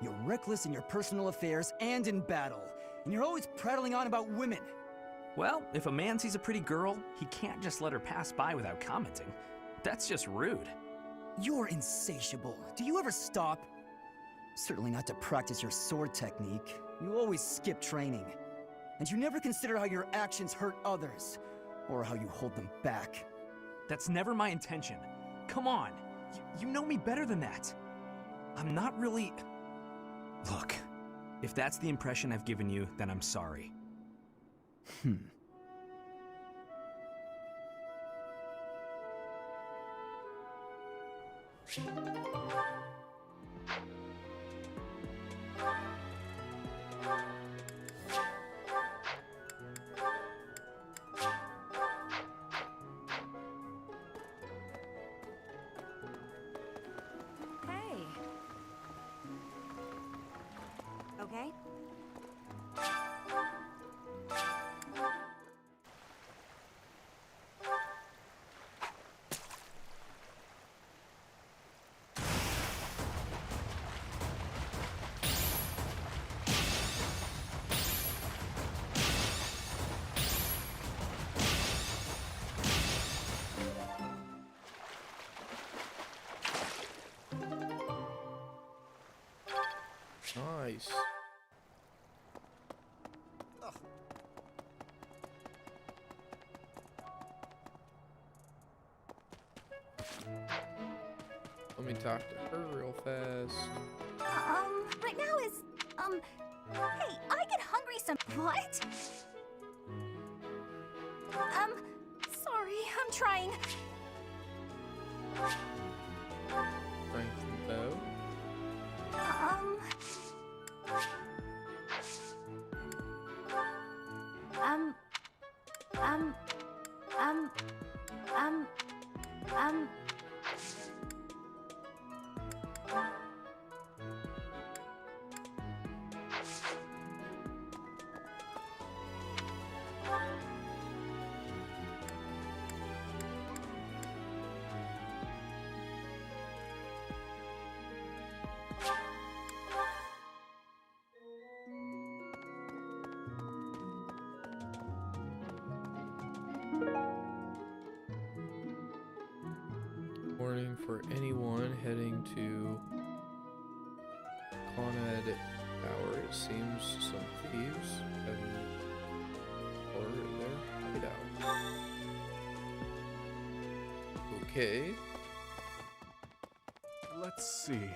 You're reckless in your personal affairs and in battle, and you're always prattling on about women. Well, if a man sees a pretty girl, he can't just let her pass by without commenting. That's just rude. You're insatiable. Do you ever stop? Certainly not to practice your sword technique. You always skip training. And you never consider how your actions hurt others, or how you hold them back. That's never my intention. Come on, you know me better than that. I'm not really... Look, if that's the impression I've given you, then I'm sorry. Hey. Okay? Nice. Let me talk to her real fast. Right now is, hey, I get hungry what? Sorry, I'm trying. Strength and bow. Um, Warning for anyone heading to Conad Tower. It seems some thieves have ordered their hideout. Okay. Let's see.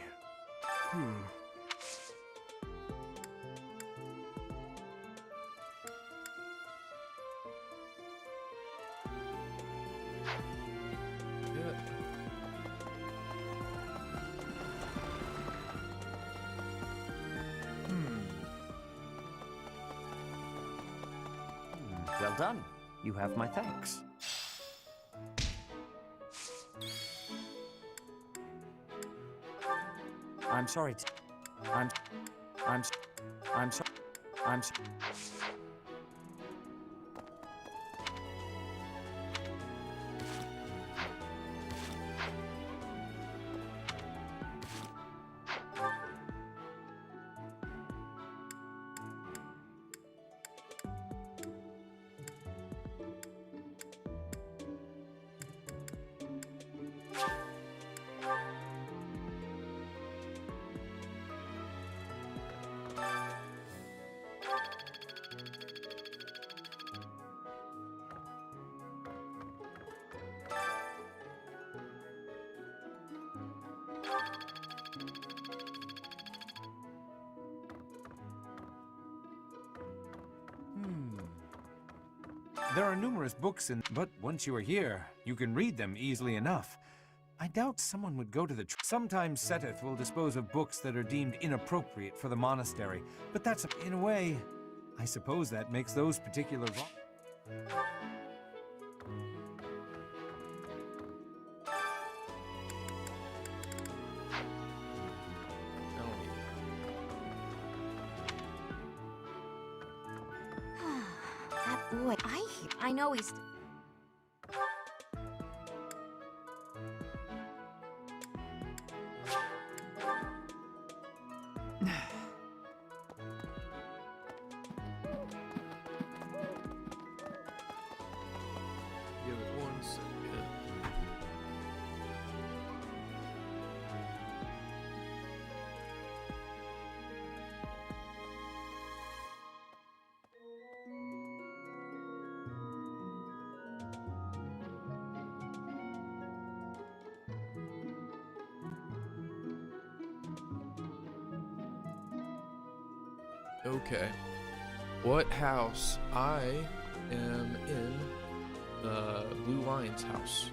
Well done. You have my thanks. I'm sorry. I'm sorry. There are numerous books but once you are here, you can read them easily enough. I doubt someone would go to the Sometimes Seteth will dispose of books that are deemed inappropriate for the monastery, but that's, in a way, I suppose that makes those particular That boy, I know he's... Give it 1 second. Okay. What house? I am in the Blue Lion's house.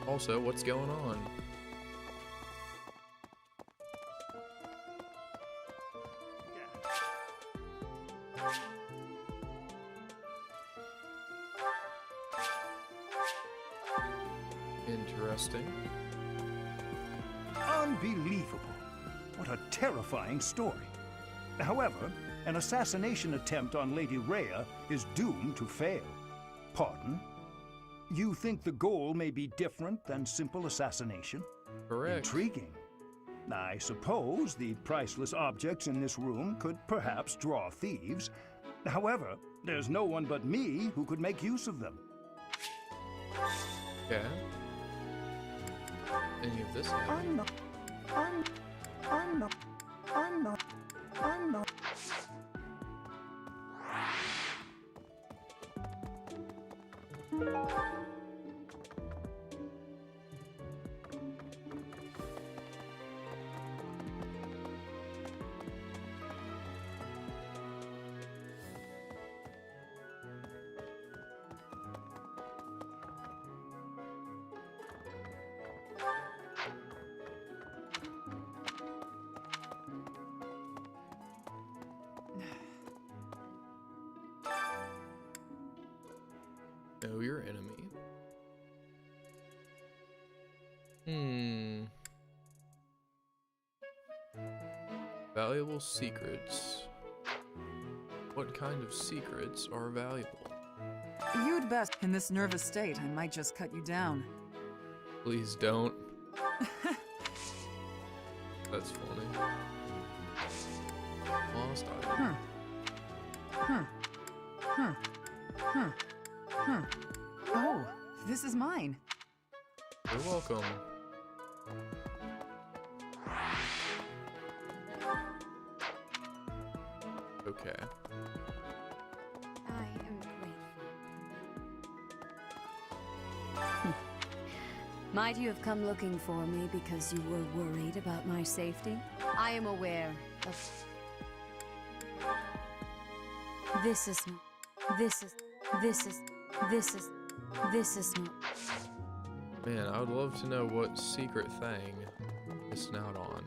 Also, what's going on? Interesting. Unbelievable. What a terrifying story. However, an assassination attempt on Lady Rhea is doomed to fail. Pardon? You think the goal may be different than simple assassination? Correct. Intriguing. I suppose the priceless objects in this room could perhaps draw thieves. However, there's no one but me who could make use of them. Yeah. Any of this happen? Know your enemy. Valuable secrets. What kind of secrets are valuable? You'd best. In this nervous state, I might just cut you down. Please don't. That's funny. Lost item. Oh, this is mine. You're welcome. Okay. I am grateful. Might you have come looking for me because you were worried about my safety? I am aware of... This is not... Man, I would love to know what secret thing missing out on.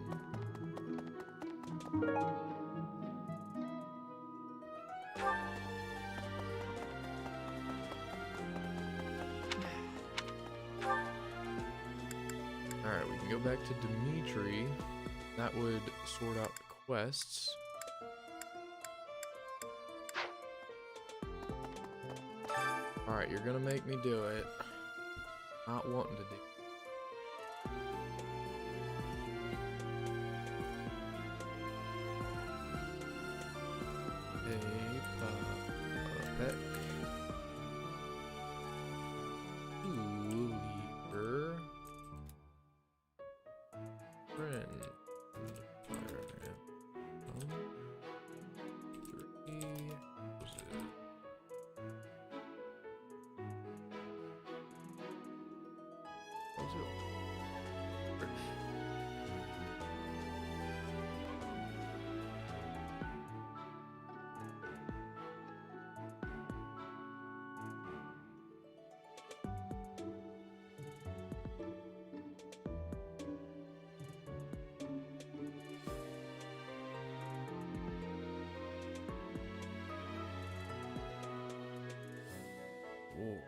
Alright, we can go back to Dimitri. That would sort out the quests. Alright, you're gonna make me do it. Not wanting to do. Peck. Leaper. Friend. Fire. 3. Was it?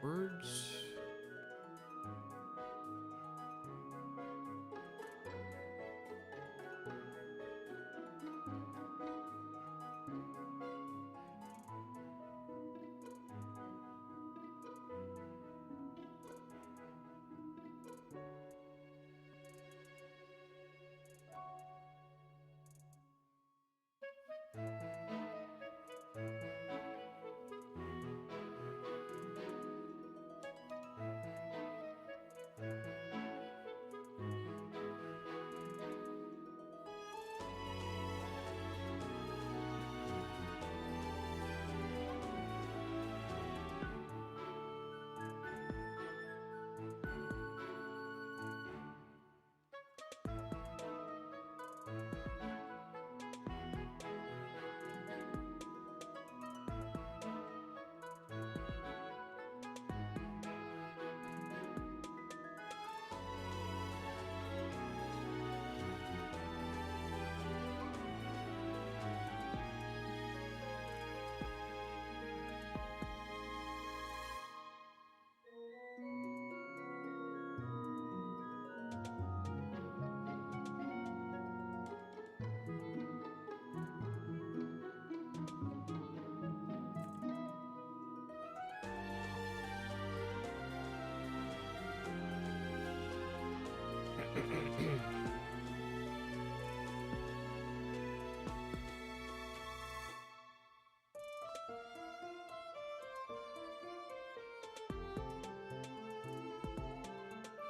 Words.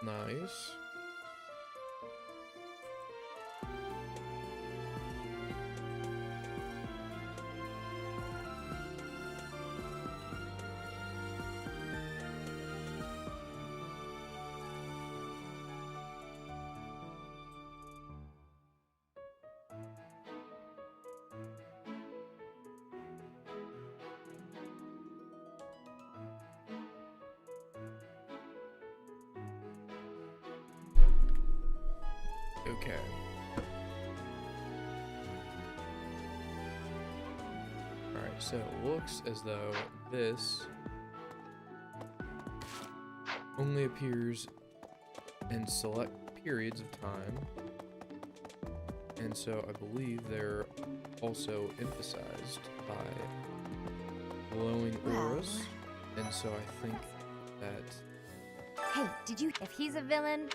Nice. Okay. Alright, so it looks as though this only appears in select periods of time, and so I believe they're also emphasized by glowing auras, and so I think that... Hey, did you... If he's a villain...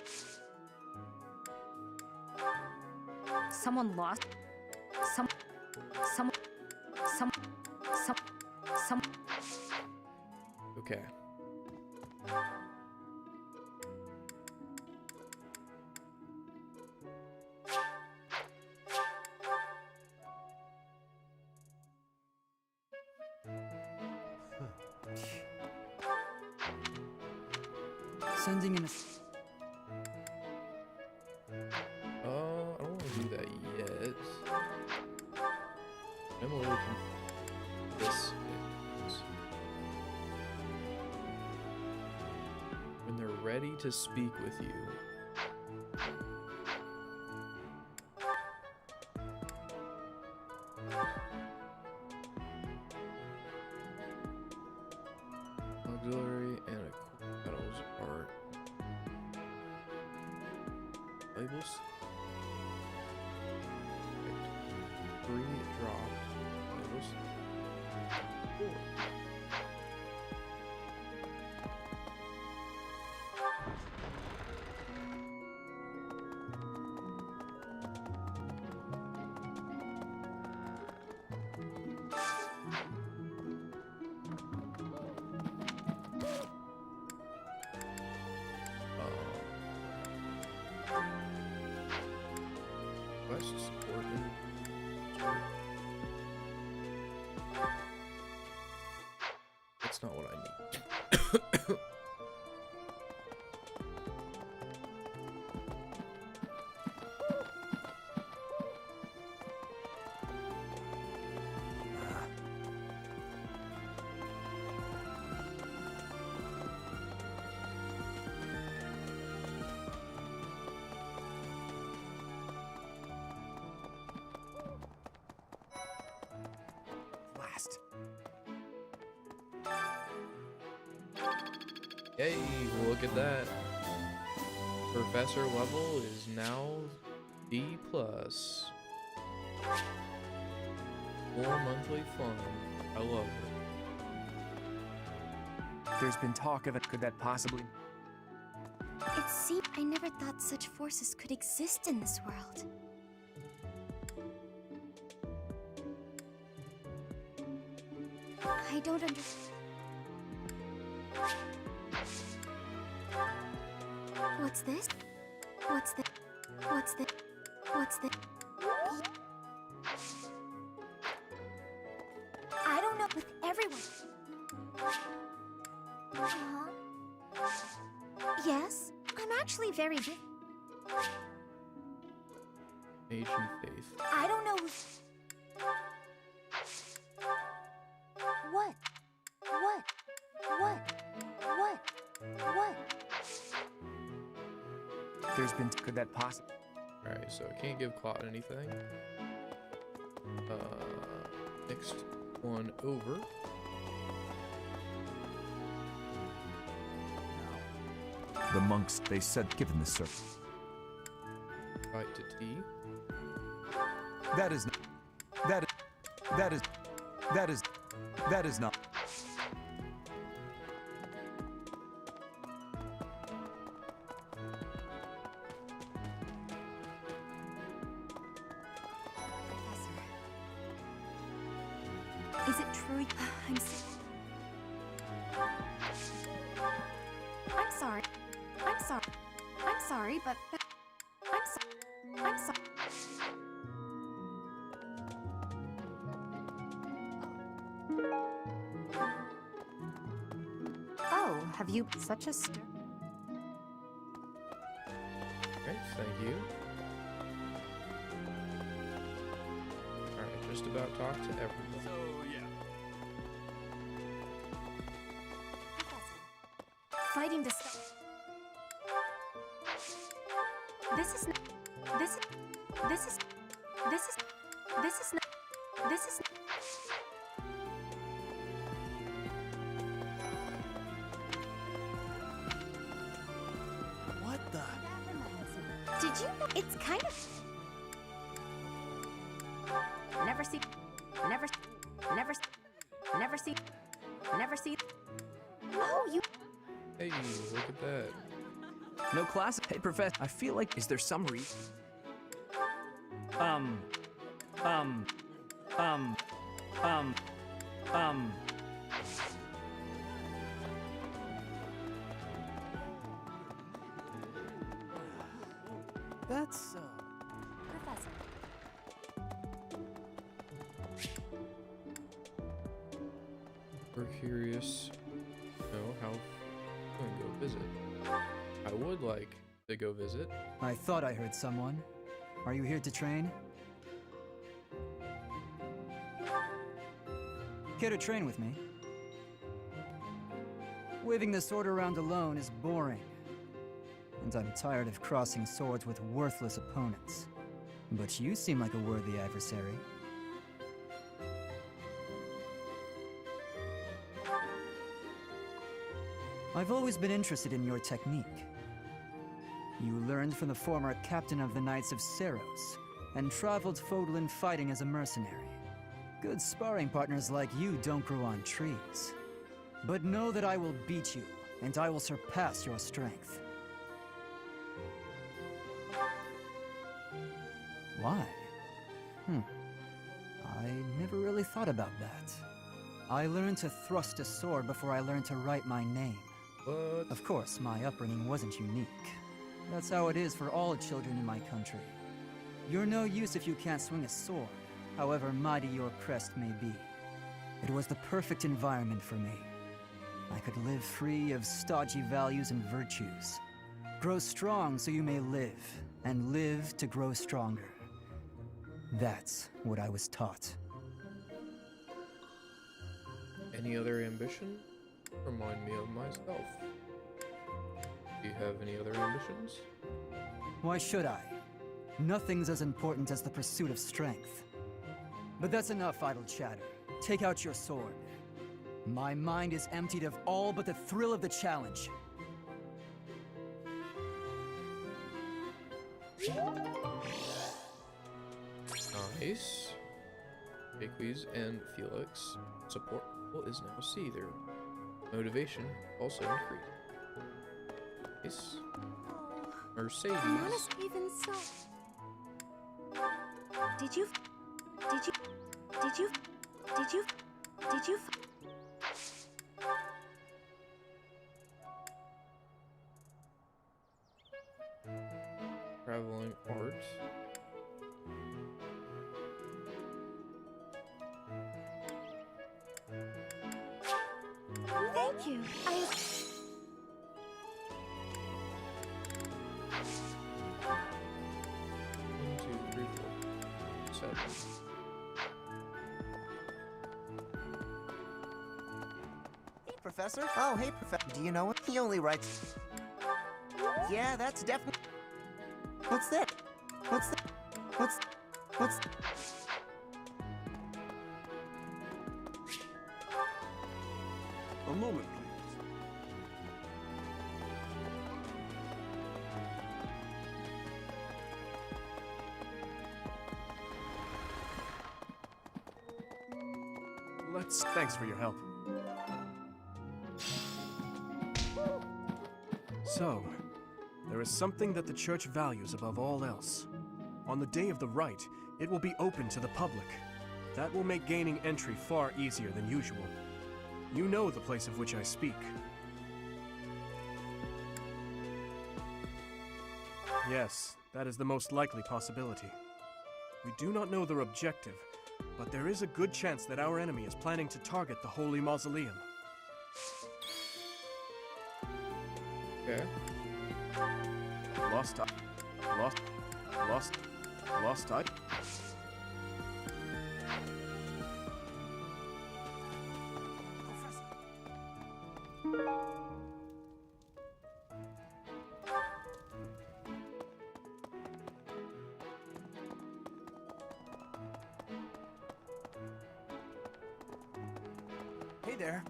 Someone lost... Some... Okay. Sending in a... I don't want to do that yet. I'm a little confused. This is when they're ready to speak with you. Auxiliary and equip petals are labels. 3 dropped. Labels. 4. Quest support and that's not what I need. Blast. Hey, look at that. Professor level is now B+. 4 monthly fun. I love it. There's been talk of it. Could that possibly... It seems I never thought such forces could exist in this world. I don't understand. What's this? What's this? What's this? What's this? I don't know with everyone. Yes, I'm actually very big. Age and faith. I don't know. What? What? What? What? What? There's been... Could that possibly... Alright, so I can't give Clot anything. Next one over. The monks, they said, given the service. Fight to T. That is not... That is... That is... That is... That is not... Is it true? I'm sorry. I'm sorry. I'm sorry, but I'm sorry. I'm sorry. Oh, have you such a Okay, thank you. Alright, just about talk to everyone. So, yeah. Fighting to stop. This is not... This is this is this is this is not this is What the? Did you know it's kind of never see never never never see never see Oh, you Hey, look at that. No class? Hey, Professor, I feel like... Is there some reason? Um... That's, Professor. We're curious to know how I'm going to go visit. I would like to go visit. I thought I heard someone. Are you here to train? Care to train with me? Waving the sword around alone is boring. And I'm tired of crossing swords with worthless opponents. But you seem like a worthy adversary. I've always been interested in your technique. You learned from the former captain of the Knights of Seros, and traveled Fodlan fighting as a mercenary. Good sparring partners like you don't grow on trees. But know that I will beat you, and I will surpass your strength. Why? I never really thought about that. I learned to thrust a sword before I learned to write my name. What? Of course, my upbringing wasn't unique. That's how it is for all children in my country. You're no use if you can't swing a sword, however mighty your crest may be. It was the perfect environment for me. I could live free of stodgy values and virtues. Grow strong so you may live, and live to grow stronger. That's what I was taught. Any other ambition? Remind me of myself. Do you have any other ambitions? Why should I? Nothing's as important as the pursuit of strength. But that's enough idle chatter. Take out your sword. My mind is emptied of all but the thrill of the challenge. Nice. Jaques and Felix support level is now C. Their motivation also increased. Nice. Mercedes. Honest, even so. Did you? Traveling art. Thank you. 1, 2, 3, 4, 7. Hey, Professor. Oh, hey, Professor. Do you know him? He only writes... Yeah, that's definitely... What's that? What's that? What's... A moment, please. Thanks for your help. So, there is something that the Church values above all else. On the day of the rite, it will be open to the public. That will make gaining entry far easier than usual. You know the place of which I speak. Yes, that is the most likely possibility. We do not know their objective, but there is a good chance that our enemy is planning to target the Holy Mausoleum. Okay. Lost. there.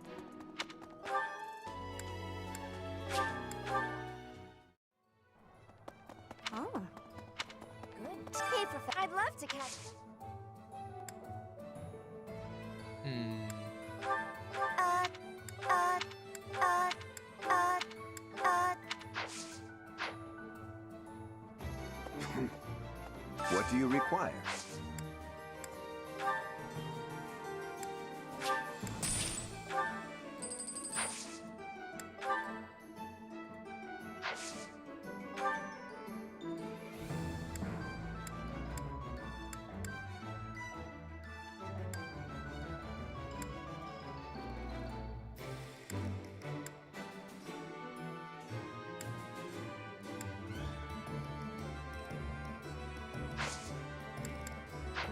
Oh. Good. Hey, Professor. I'd love to catch. Hmm. Uh, uh, uh, uh, uh. What do you require?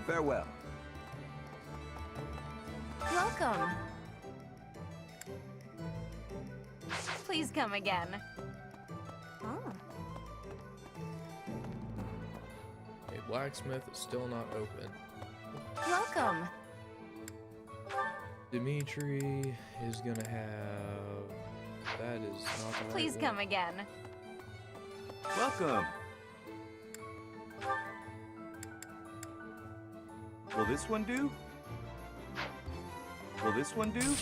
Farewell. Welcome. Please come again. Oh. Okay, blacksmith is still not open. Welcome. Dimitri is gonna have. That is not the right Please one. come again. Welcome. Will this one do? Will this one do?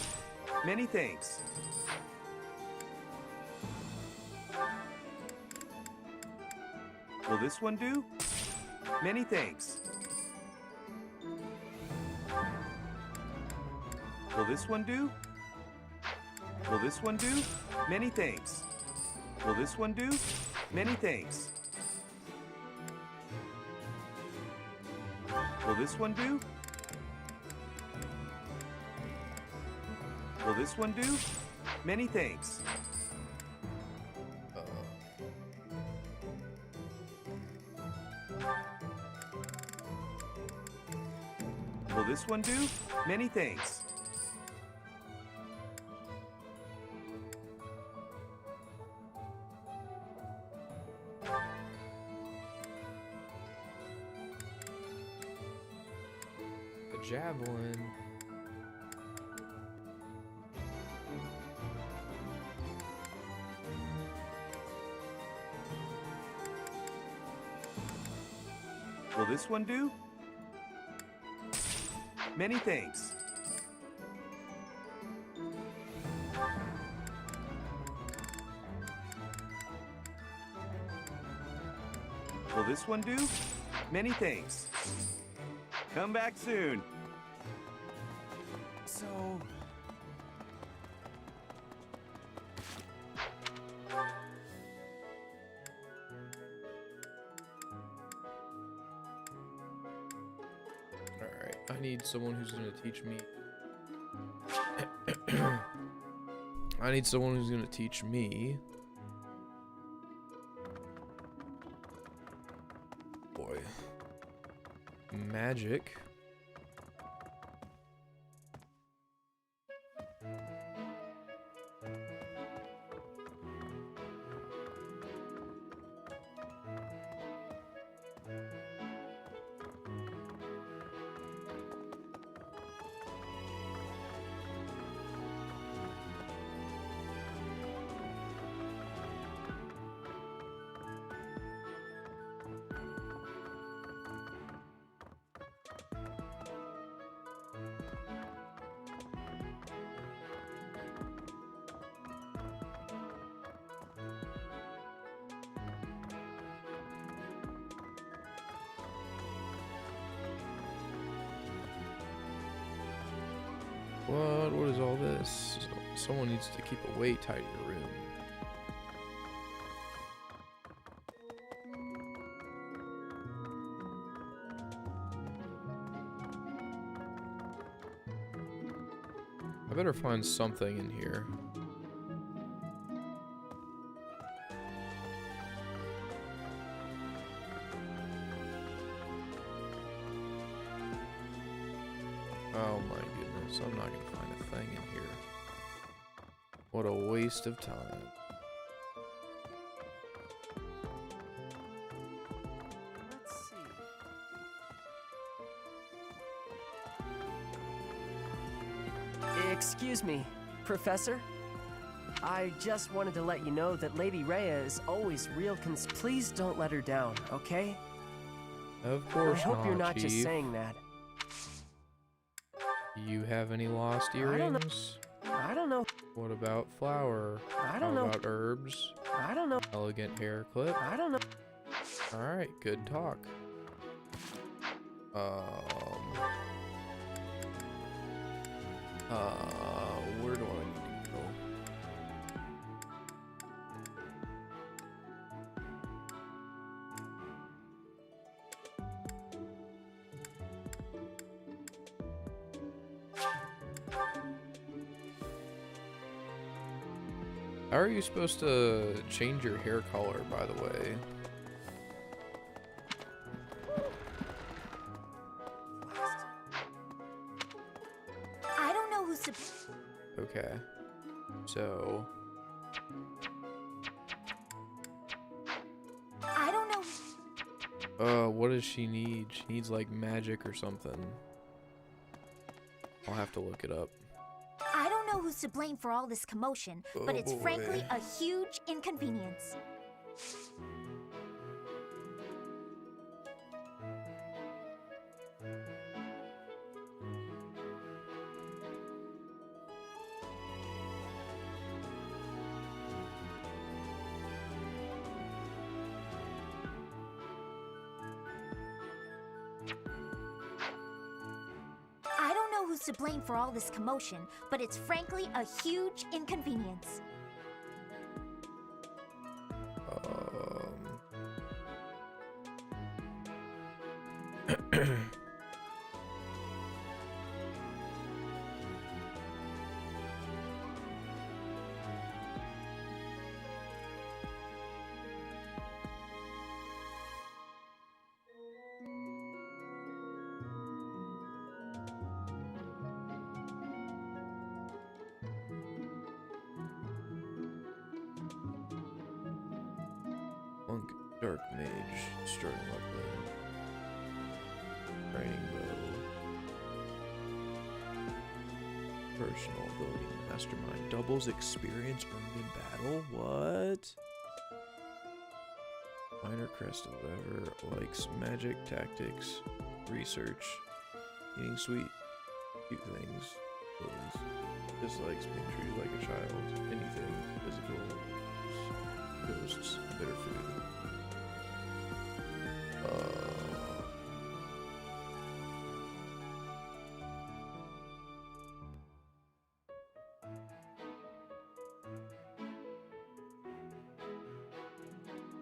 Many thanks. Will this one do? Many thanks. Will this one do? Will this one do? Many thanks. Will this one do? Many thanks. Will this one do? Will this one do? Many thanks. Will this one do? Many thanks. The javelin. Will this one do? Many thanks. Will this one do? Many thanks. Come back soon. So... Alright, I need someone who's gonna teach me. I need someone who's gonna teach me. Boy. Magic. What is all this? Someone needs to keep a way tidier room. I better find something in here. Oh my goodness, I'm not gonna find a thing in here. What a waste of time. Let's see. Excuse me, Professor? I just wanted to let you know that Lady Rhea is always real Please don't let her down, okay? Of course I hope you're not Chief. just saying that. You have any lost I don't know. earrings? I don't know. What about flour? I don't How know. about herbs? I don't know. Elegant hair clip? I don't know. Alright, good talk. Where do I need to go? How are you supposed to change your hair color, by the way? I don't know who's Okay. So... I don't know. what does she need? She needs, like, magic or something. I'll have to look it up. I don't know who's to blame for all this commotion, but it's boy. frankly a huge inconvenience. I don't know who's to blame for all this commotion, but it's frankly a huge inconvenience. Monk, Dark Mage, starting weapon, training bow, personal ability, mastermind, doubles experience earned in battle. What? Minor crest, whatever, likes magic, tactics, research, eating sweet, cute things, abilities, dislikes being treated like a child, anything, physical, ghosts, bitter food.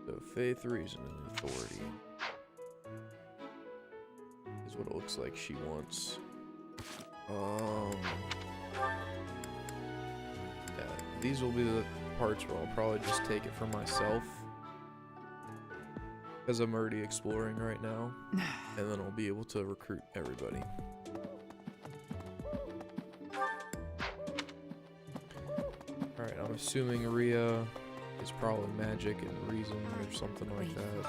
So faith, reason, and authority is what it looks like she wants. Yeah, these will be the parts where I'll probably just take it for myself, because I'm already exploring right now, and then I'll be able to recruit everybody. Alright, I'm assuming Rhea is probably magic and reason or something like that.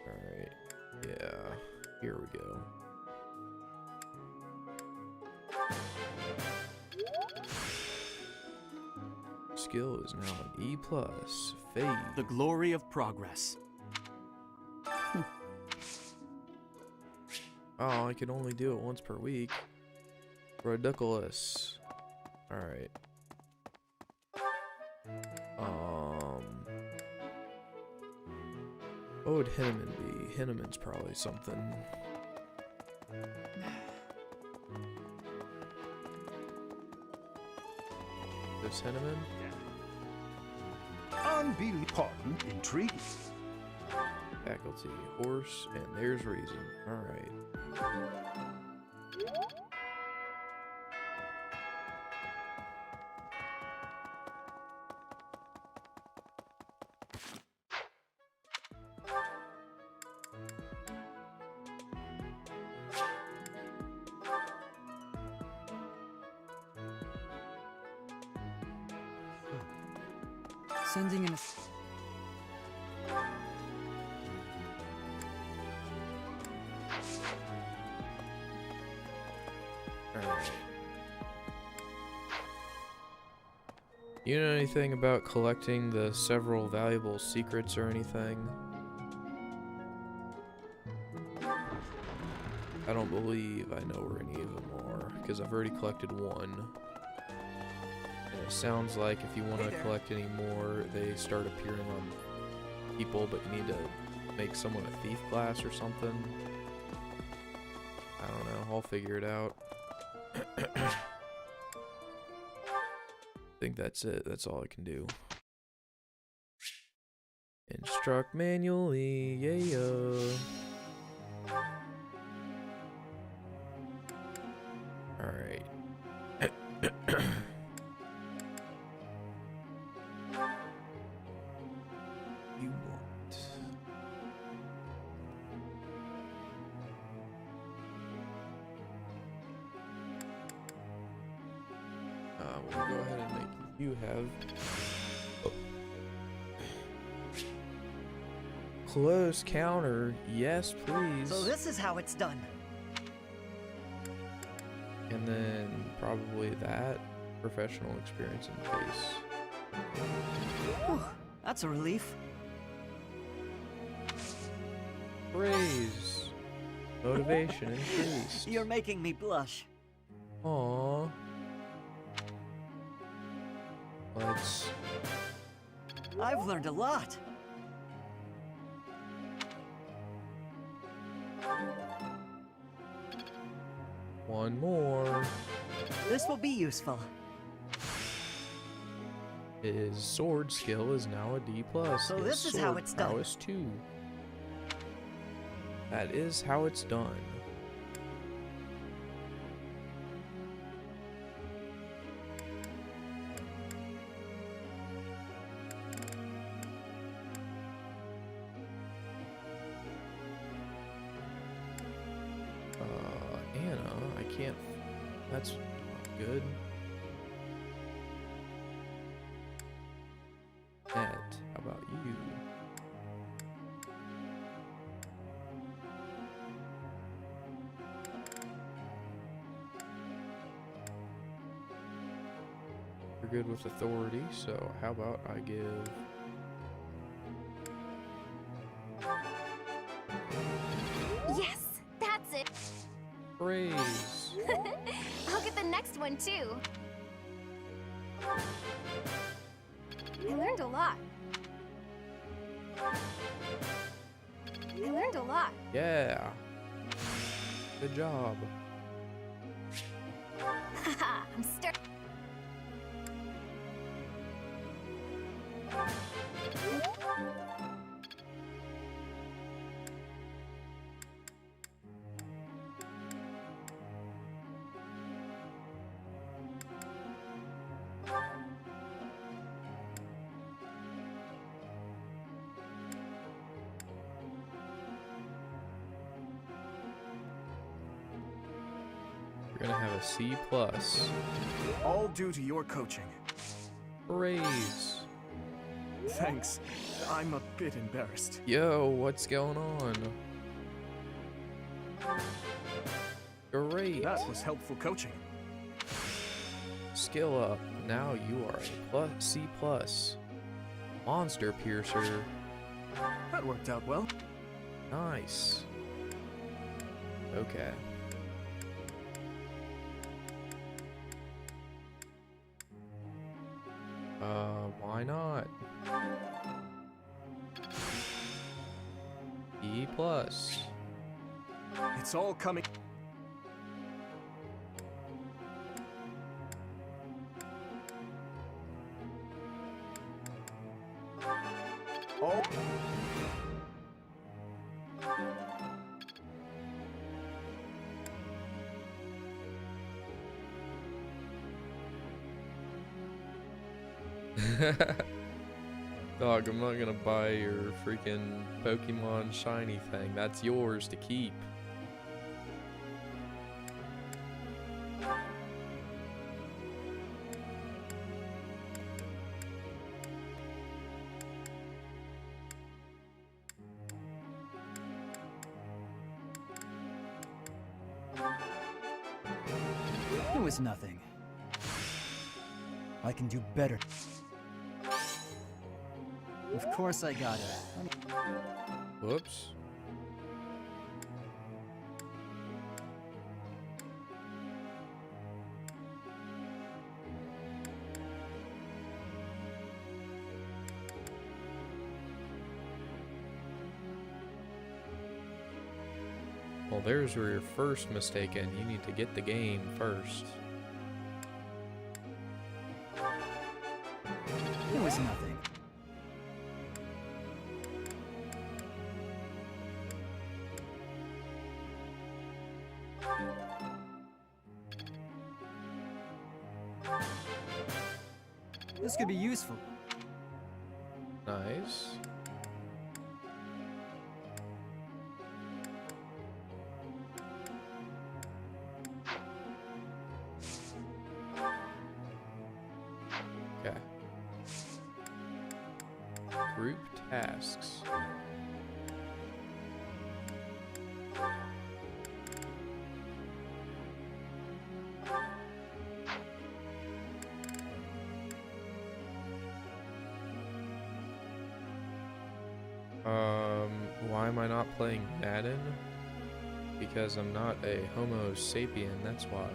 Alright, yeah, here we go. Skill is now an E+. Fade. The glory of progress. Oh, I can only do it once per week. Ridiculous. Alright. What would Hinneman be? Hinneman's probably something. This Hinneman? Unbelievable. Pardon, intriguing. Faculty, horse, and there's reason. Alright. Sending in a... Alright. You know anything about collecting the several valuable secrets or anything? I don't believe I know where any of them are, because I've already collected one. And it sounds like if you want to collect any more, they start appearing on people, but you need to make someone a thief class or something. I don't know, I'll figure it out. I think that's it, that's all I can do. Instruct manually, yeah. Alright. You want... we'll go ahead and make you have... Close counter, yes please. So this is how it's done. And then probably that professional experience in case. Whew, that's a relief. Praise. Motivation increased. You're making me blush. Aww. Let's... I've learned a lot. One more. This will be useful. His sword skill is now a D+. So His this is how sword it's done. prowess 2. That is how it's done. Anna, I can't... That's not good. Ed, how about you? You're good with authority, so how about I give... Yes, that's it. Praise. I'll get the next one too. I learned a lot. I learned a lot. Yeah. Good job. Haha, I'm start. You're gonna have a C+. All due to your coaching. Praise. Thanks. I'm a bit embarrassed. Yo, what's going on? Great. That was helpful coaching. Skill up. Now you are a C+. Monster Piercer. That worked out well. Nice. Okay. Why not? E+. It's all coming. Oh. Dog, I'm not gonna buy your freaking Pokemon shiny thing. That's yours to keep. was nothing. I can do better. Of course I got it. Whoops. Well, there's where your first mistake in. You need to get the game first. It was nothing. This could be useful. Nice. Okay. Group tasks. Why am I not playing Madden? Because I'm not a Homo sapien, that's why.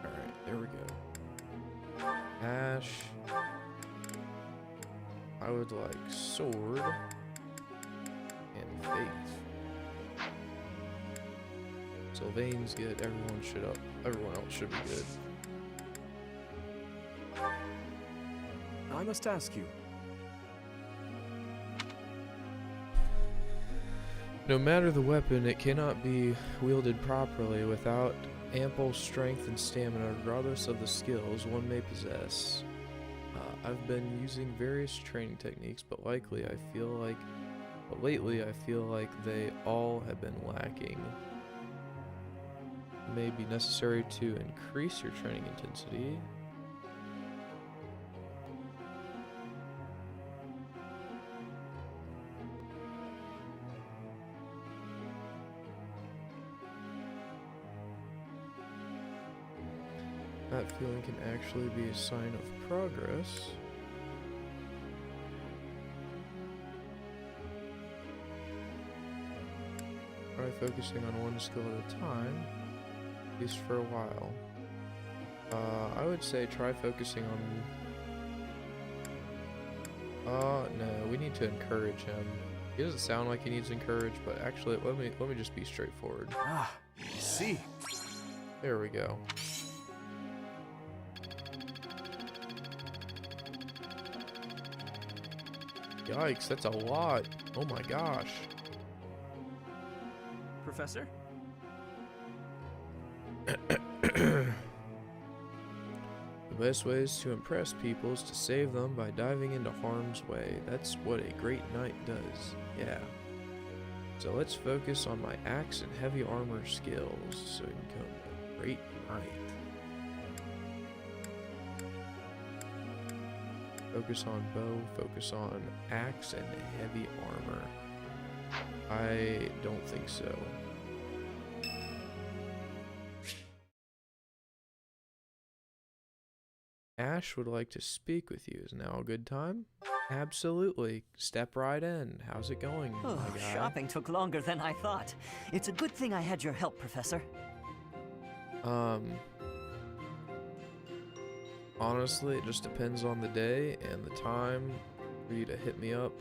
Alright, there we go. Ash. I would like sword and faith. Sylvain's good. Everyone else should be good. I must ask you. No matter the weapon, it cannot be wielded properly without ample strength and stamina, regardless of the skills one may possess. I've been using various training techniques, but lately I feel like they all have been lacking. It may be necessary to increase your training intensity. That feeling can actually be a sign of progress. Try focusing on one skill at a time, at least for a while. I would say try focusing on... no, we need to encourage him. He doesn't sound like he needs encouraged, but actually, let me just be straightforward. Ah, I see. There we go. Yikes, that's a lot. Oh my gosh. Professor? The best ways to impress people is to save them by diving into harm's way. That's what a great knight does. Yeah. So let's focus on my axe and heavy armor skills so we can become a great knight. Focus on bow, focus on axe and heavy armor. I don't think so. Ash would like to speak with you. Is now a good time? Absolutely. Step right in. How's it going, Oh, my guy? shopping took longer than I thought. It's a good thing I had your help, Professor. Honestly, it just depends on the day and the time for you to hit me up.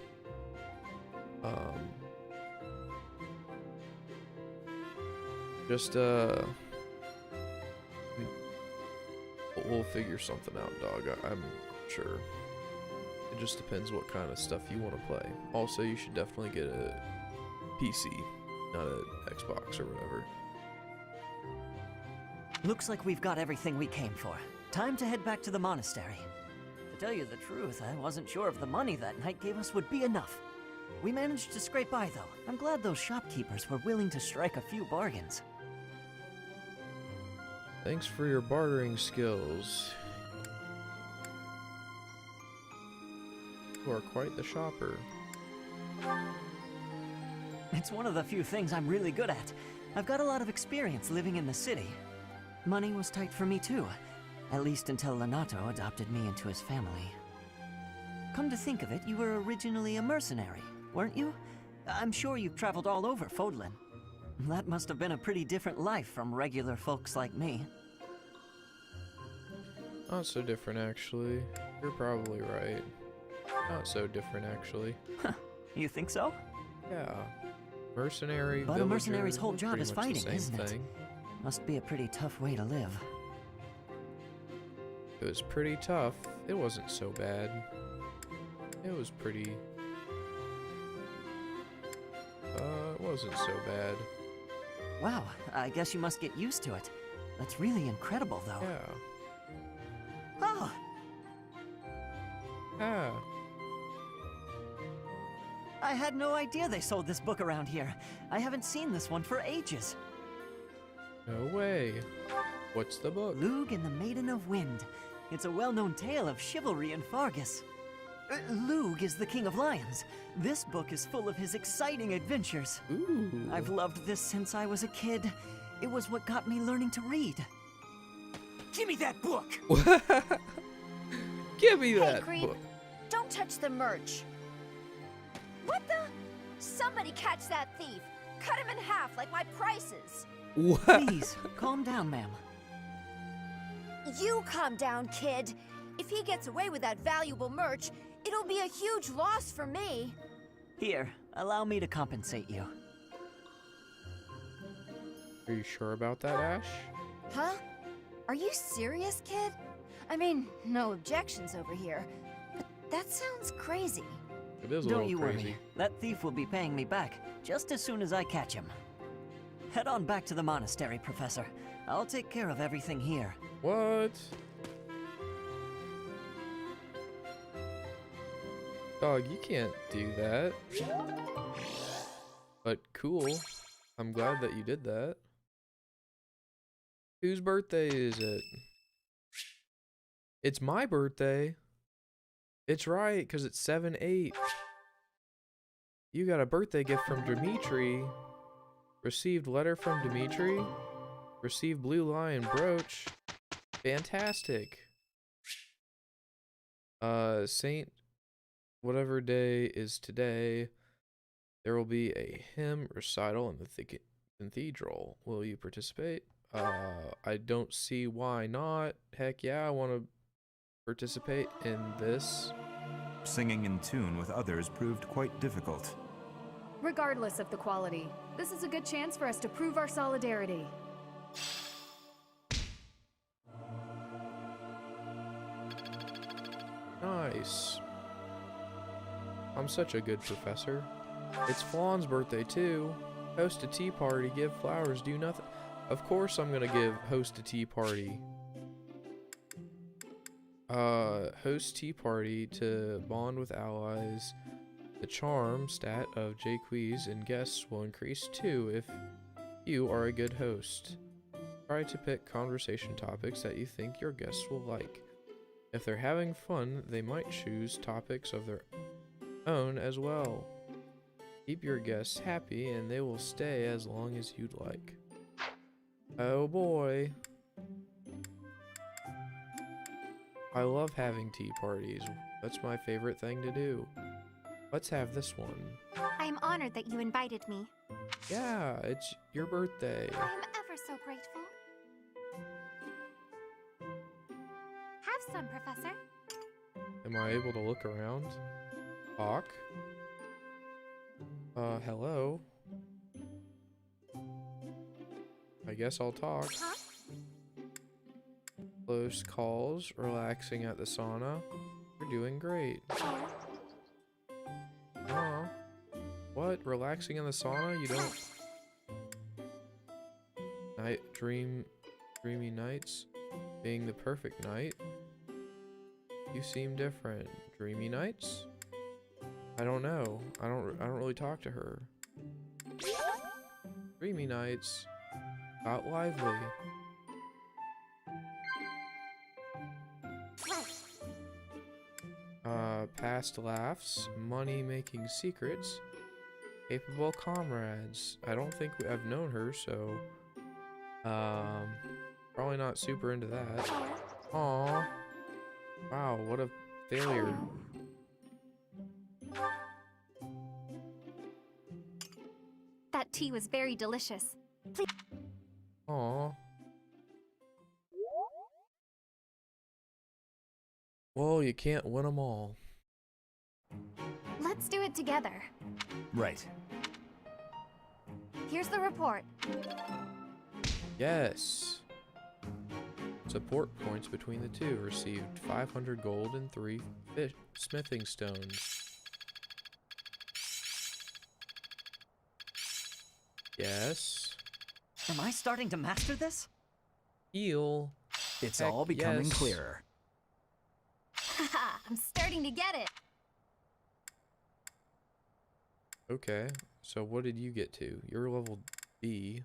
We'll figure something out, dog. I'm sure. It just depends what kind of stuff you want to play. Also, you should definitely get a PC, not an Xbox or whatever. Looks like we've got everything we came for. Time to head back to the monastery. To tell you the truth, I wasn't sure if the money that knight gave us would be enough. We managed to scrape by, though. I'm glad those shopkeepers were willing to strike a few bargains. Thanks for your bartering skills. You are quite the shopper. It's one of the few things I'm really good at. I've got a lot of experience living in the city. Money was tight for me too, at least until Lenato adopted me into his family. Come to think of it, you were originally a mercenary, weren't you? I'm sure you've traveled all over Fodlan. That must have been a pretty different life from regular folks like me. Not so different, actually. You're probably right. Not so different, actually. You think so? Yeah. Mercenary, But a mercenary's whole job is pretty much fighting, the same isn't it? thing. Must be a pretty tough way to live. It was pretty tough. It wasn't so bad. It was pretty... it wasn't so bad. Wow, I guess you must get used to it. That's really incredible, though. Yeah. Oh! Ah. I had no idea they sold this book around here. I haven't seen this one for ages. No way. What's the book? Lug and the Maiden of Wind. It's a well-known tale of chivalry in Fargus. Lug is the King of Lions. This book is full of his exciting adventures. Ooh. I've loved this since I was a kid. It was what got me learning to read. Give me that book! Give me Hey, that creep. book. Don't touch the merch. What the? Somebody catch that thief. Cut him in half like my prices. What? Please, calm down, ma'am. You calm down, kid. If he gets away with that valuable merch, it'll be a huge loss for me. Here, allow me to compensate you. Are you sure about that, Ash? Huh? Are you serious, kid? I mean, no objections over here. But that sounds crazy. It is a Don't little you crazy. worry. That thief will be paying me back just as soon as I catch him. Head on back to the monastery, Professor. I'll take care of everything here. What? Dog, you can't do that. But cool. I'm glad that you did that. Whose birthday is it? It's my birthday. It's right, because it's 7/8. You got a birthday gift from Dimitri. Received letter from Dimitri. Received blue lion brooch. Fantastic. Saint whatever day is today, there will be a hymn recital in the cathedral. Will you participate? I don't see why not. Heck yeah, I want to participate in this. Singing in tune with others proved quite difficult. Regardless of the quality, this is a good chance for us to prove our solidarity. Nice. I'm such a good professor. It's Flawn's birthday too. Host a tea party, give flowers, do nothing. Of course I'm gonna host a tea party. Host tea party to bond with allies. The charm stat of Jaques and guests will increase too if you are a good host. Try to pick conversation topics that you think your guests will like. If they're having fun, they might choose topics of their own as well. Keep your guests happy and they will stay as long as you'd like. Oh boy. I love having tea parties. That's my favorite thing to do. Let's have this one. I'm honored that you invited me. Yeah, it's your birthday. I'm ever so grateful. Have some, Professor. Am I able to look around? Talk? Hello? I guess I'll talk. Huh? Close calls, relaxing at the sauna. You're doing great. Oh. What? Relaxing in the sauna? You don't... Dreamy nights? Being the perfect night? You seem different. Dreamy nights? I don't know. I don't really talk to her. Dreamy nights. Got lively. Past laughs, money-making secrets, capable comrades. I don't think I've known her, so probably not super into that. Aw. Wow, what a failure. That tea was very delicious. Please. Aw. Well, you can't win them all. Let's do it together. Right. Here's the report. Yes. Support points between the two. Received 500 gold and 3 smithing stones. Yes. Am I starting to master this? Heal. It's Heck, all becoming yes. clearer. Haha, I'm starting to get it. Okay, so what did you get to? You're level D.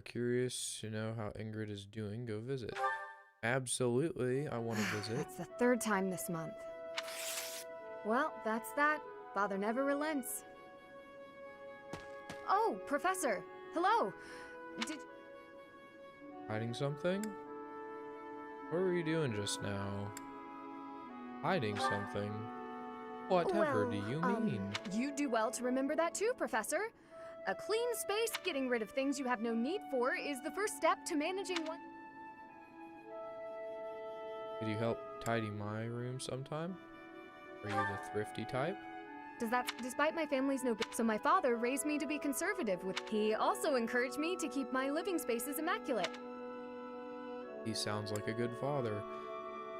Curious to know how Ingrid is doing. Go visit. Absolutely, I want to visit. That's the 3rd time this month. Well, that's that. Father never relents. Oh, Professor! Hello! Did... Hiding something? What were you doing just now? Hiding something? Whatever do you mean? You do well to remember that too, Professor. A clean space, getting rid of things you have no need for, is the first step to managing one. Could you help tidy my room sometime? Are you the thrifty type? Does that, despite my family's so my father raised me to be conservative with. He also encouraged me to keep my living spaces immaculate. He sounds like a good father.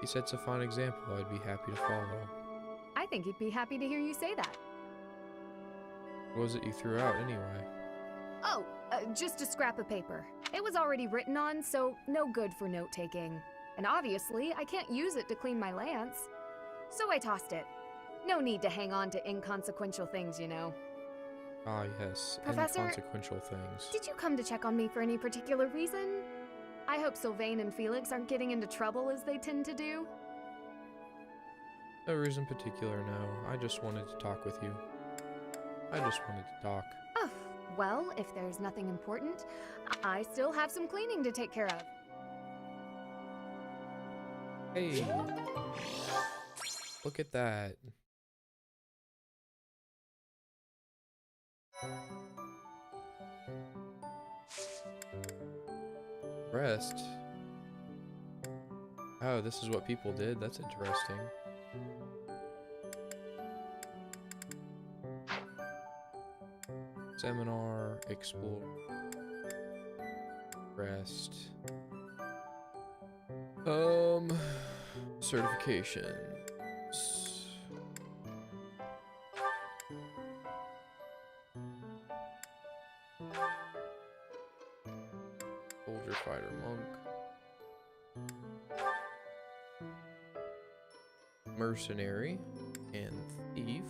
He sets a fine example I'd be happy to follow. I think he'd be happy to hear you say that. What was it you threw out anyway? Oh, just a scrap of paper. It was already written on, so no good for note-taking. And obviously, I can't use it to clean my lance. So I tossed it. No need to hang on to inconsequential things, you know. Ah, yes. Professor, inconsequential things. Did you come to check on me for any particular reason? I hope Sylvain and Felix aren't getting into trouble as they tend to do. No reason particular, no. I just wanted to talk with you. I just wanted to talk. Oh, well, if there's nothing important, I still have some cleaning to take care of. Hey. Look at that. Rest. Oh, this is what people did? That's interesting. Seminar, explore, rest. Certifications. Soldier, fighter, monk. Mercenary and thief.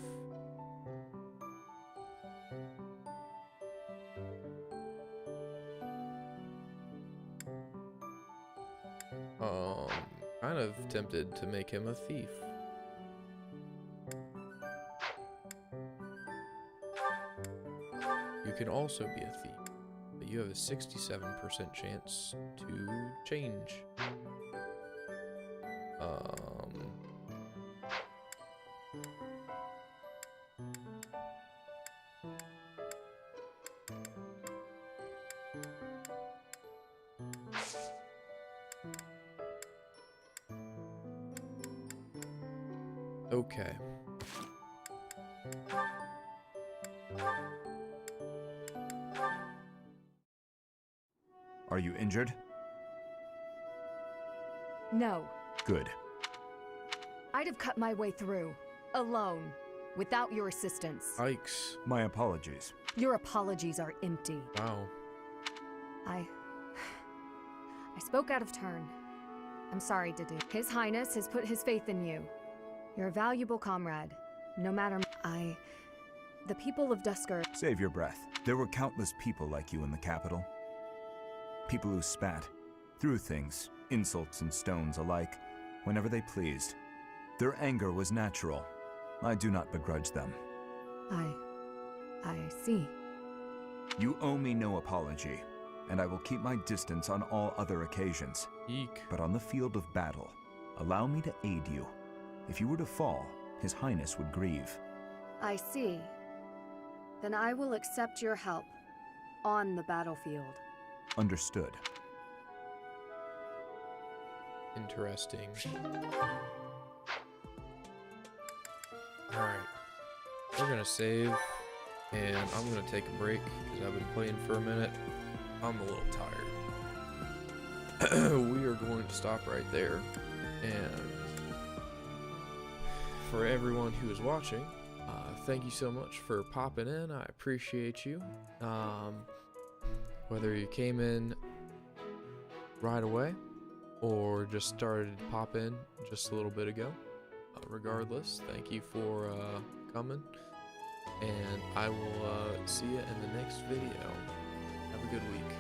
Kind of tempted to make him a thief. You can also be a thief, but you have a 67% chance to change. Okay. Are you injured? No. Good. I'd have cut my way through, alone, without your assistance. Yikes. My apologies. Your apologies are empty. Wow. I spoke out of turn. I'm sorry, Dedu. His Highness has put his faith in you. You're a valuable comrade. No matter... The people of Dusker... Save your breath. There were countless people like you in the capital. People who spat, threw things, insults and stones alike, whenever they pleased. Their anger was natural. I do not begrudge them. I see. You owe me no apology, and I will keep my distance on all other occasions. Eek. But on the field of battle, allow me to aid you. If you were to fall, His Highness would grieve. I see. Then I will accept your help on the battlefield. Understood. Interesting. Alright. We're gonna save, and I'm gonna take a break, because I've been playing for a minute. I'm a little tired. We are going to stop right there, and for everyone who is watching, thank you so much for popping in. I appreciate you. Whether you came in right away or just started to pop in just a little bit ago, regardless, thank you for coming, and I will see you in the next video. Have a good week.